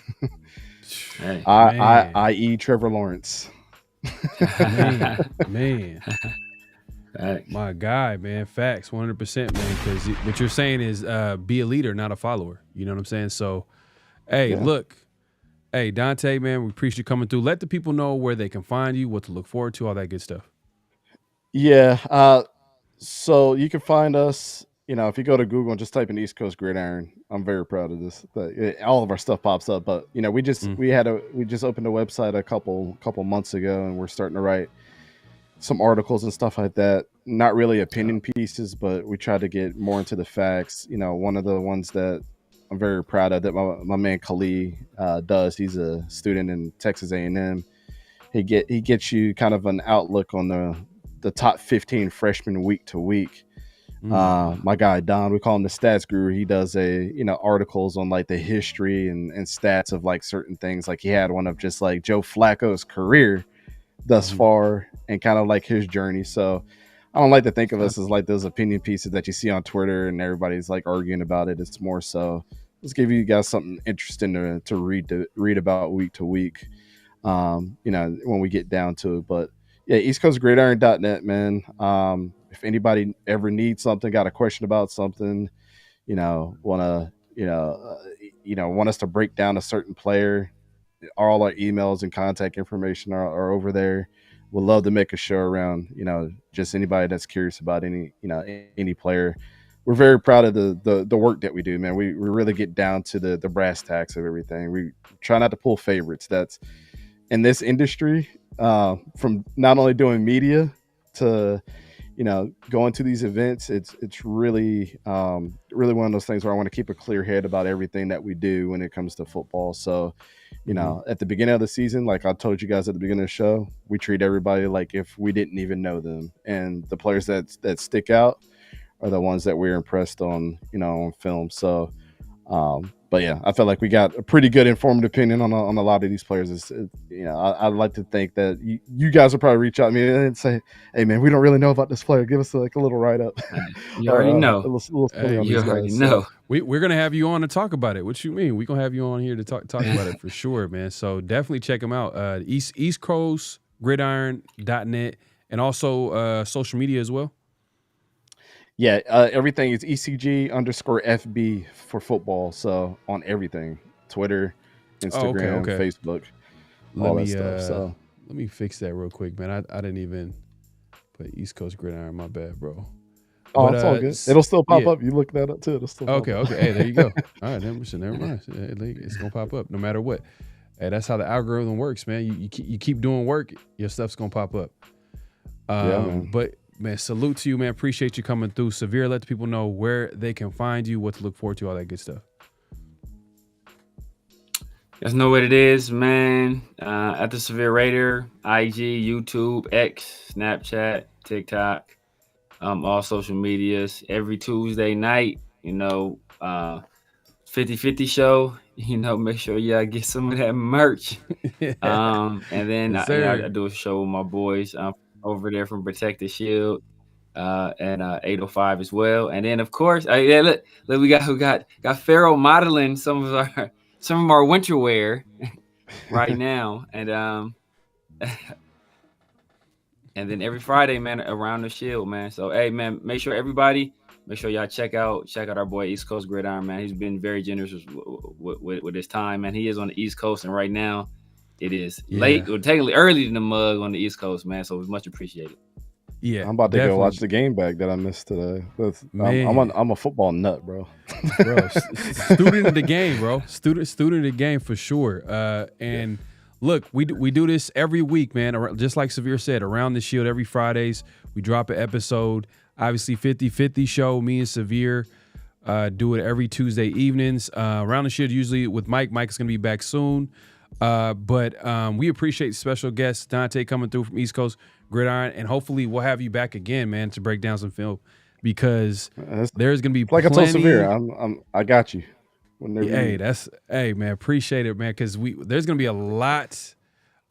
Hey,
I.e. Trevor Lawrence.
man. My guy, man. Facts, 100%, man. Because what you're saying is be a leader, not a follower. You know what I'm saying? So, hey, look. Hey, Dante, man, we appreciate you coming through. Let the people know where they can find you, what to look forward to, all that good stuff.
Yeah. So you can find us, you know, if you go to Google and just type in East Coast Gridiron. I'm very proud of this. All of our stuff pops up. But, you know, we just opened a website a couple months ago, and we're starting to write some articles and stuff like that. Not really opinion pieces, but we try to get more into the facts. You know, one of the ones that I'm very proud of that. My man Khalid does. He's a student in Texas A&M. He gets you kind of an outlook on the top 15 freshmen week to week. My guy Don, we call him the stats guru. He does articles on like the history and stats of like certain things. Like he had one of just like Joe Flacco's career thus far and kind of like his journey. So I don't like to think of us as like those opinion pieces that you see on Twitter and everybody's like arguing about it. It's more so let's give you guys something interesting to read about week to week. When we get down to it. But yeah, EastCoastGridiron.net, man. If anybody ever needs something, got a question about something, want us to break down a certain player, all our emails and contact information are over there. We'd love to make a show around, just anybody that's curious about any player. We're very proud of the work that we do, man. We really get down to the brass tacks of everything. We try not to pull favorites. That's in this industry, from not only doing media to going to these events. It's really really one of those things where I want to keep a clear head about everything that we do when it comes to football. So at the beginning of the season, like I told you guys at the beginning of the show, we treat everybody like if we didn't even know them, and the players that stick out are the ones that we're impressed on on film. So but yeah, I feel like we got a pretty good informed opinion on a lot of these players. I'd like to think that you guys will probably reach out to me and say, "Hey, man, we don't really know about this player. Give us like a little write up."
You already know.
You already know. We're gonna have you on to talk about it. What you mean? We're gonna have you on here to talk about it for sure, man. So definitely check them out. East Coast Gridiron.net and also social media as well.
Yeah, everything is ECG_FB for football. So on everything, Twitter, Instagram, Facebook, all that stuff. So
let me fix that real quick, man. I didn't even put East Coast Gridiron. My bad, bro.
Oh, it's all good. It'll still pop up. You look that up too. It'll still pop up.
Okay. Hey, there you go. All right, never mind. It's gonna pop up no matter what. Hey, that's how the algorithm works, man. You keep doing work, your stuff's gonna pop up.
Man.
But man, salute to you, man. Appreciate you coming through. Severe, let the people know where they can find you, what to look forward to, all that good stuff.
You guys know what it is, man. At the Severe Raider, IG, YouTube, X, Snapchat, TikTok, all social medias. Every Tuesday night, 50/50 show. Make sure y'all get some of that merch. And then I do a show with my boys over there from Protect the Shield and 805 as well. And then of course, look, we got Pharaoh modeling some of our winter wear right now. And and then every Friday, man, around the Shield, man. So hey, man, make sure y'all check out our boy East Coast Gridiron, man. He's been very generous with his time, man. He is on the East Coast, and right now it is late, or technically early in the mug on the East Coast, man. So it's much appreciated.
Yeah,
I'm about to go watch the game back that I missed today. I'm a football nut, bro.
Student of the game, bro. Student of the game for sure. And look, we do this every week, man. Just like Severe said, around the Shield every Fridays, we drop an episode. Obviously, 50/50 show. Me and Severe do it every Tuesday evenings. Around the Shield, usually with Mike. Mike is going to be back soon. But we appreciate special guest Dante coming through from East Coast Gridiron, and hopefully we'll have you back again, man, to break down some film, because there's going to be
like
plenty.
I told Severe, I got you.
Hey, man, appreciate it, man, because there's going to be a lot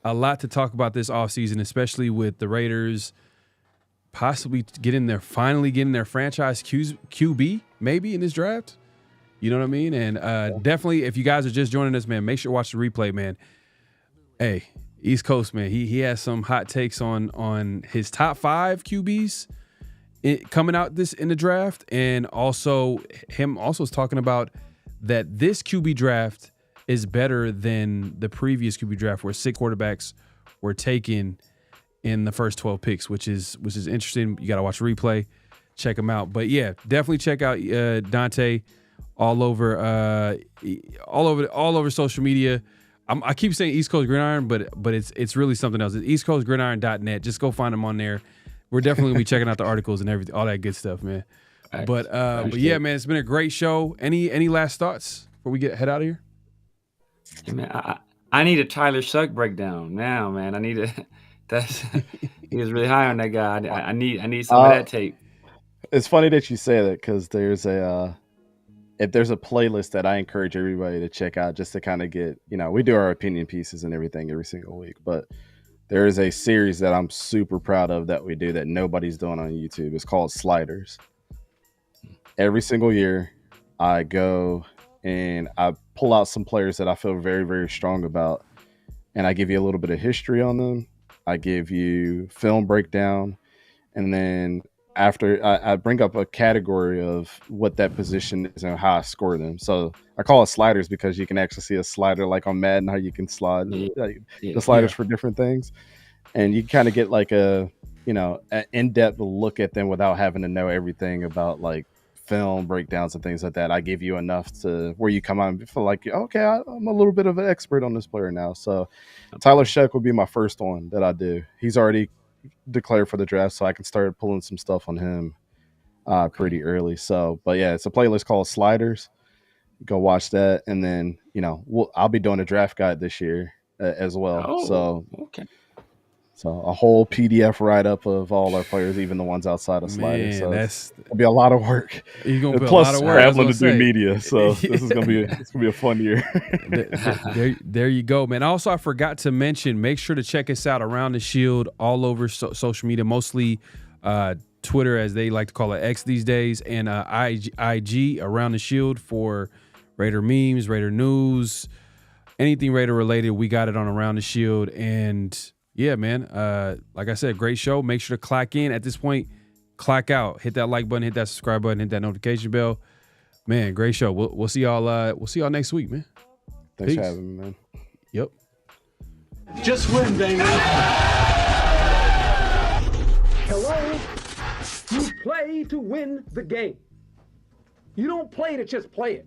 to talk about this offseason, especially with the Raiders possibly finally getting their franchise QB maybe in this draft. You know what I mean? And definitely, if you guys are just joining us, man, make sure to watch the replay, man. Hey, East Coast, man, he has some hot takes on his top 5 QBs coming out in the draft, and also is talking about that this QB draft is better than the previous QB draft, where 6 quarterbacks were taken in the first 12 picks, which is interesting. You got to watch the replay, check them out. But yeah, definitely check out Dante all over social media. I keep saying East Coast Gridiron, but it's really something else. It's EastCoastGridiron.net. Just go find them on there. We're definitely gonna be checking out the articles and everything, all that good stuff, man. But yeah, man, it's been a great show. Any last thoughts? before we head out of here?
Hey, man, I need a Tyler Shuck breakdown now, man. I need a. He was really high on that guy. I need some of that tape.
It's funny that you say that because there's if there's a playlist that I encourage everybody to check out just to kind of get, we do our opinion pieces and everything every single week, but there is a series that I'm super proud of that we do that nobody's doing on YouTube. It's called Sliders. Every single year I go and I pull out some players that I feel very, very strong about, and I give you a little bit of history on them. I give you film breakdown, and then after I bring up a category of what that position is and how I score them. So I call it sliders because you can actually see a slider like on Madden, how you can slide the sliders for different things. And you kind of get like an in-depth look at them without having to know everything about like film breakdowns and things like that. I give you enough to where you come on and feel like, okay, I'm a little bit of an expert on this player now. So Tyler Shuck would be my first one that I do. He's already declared for the draft, so I can start pulling some stuff on him pretty early. So, but yeah, it's a playlist called Sliders. Go watch that, and then I'll be doing a draft guide this year as well.
Oh,
so
okay.
So a whole PDF write-up of all our players, even the ones outside of Sliders. So it'll be a lot of work.
You're gonna put
plus
a lot of work.
Traveling to do media, so this is gonna be a fun year.
there you go, man. Also, I forgot to mention, make sure to check us out around the Shield all over social media, mostly Twitter, as they like to call it, X these days, and IG around the Shield for Raider memes, Raider news, anything Raider related. We got it on Around the Shield. And yeah, man, like I said, great show. Make sure to clack in. At this point, clack out. Hit that like button, hit that subscribe button, hit that notification bell. Man, great show. We'll see y'all. We'll see y'all next week, man.
Thanks for having me, man.
Yep.
Just win, baby. Hello. You play to win the game. You don't play to just play it.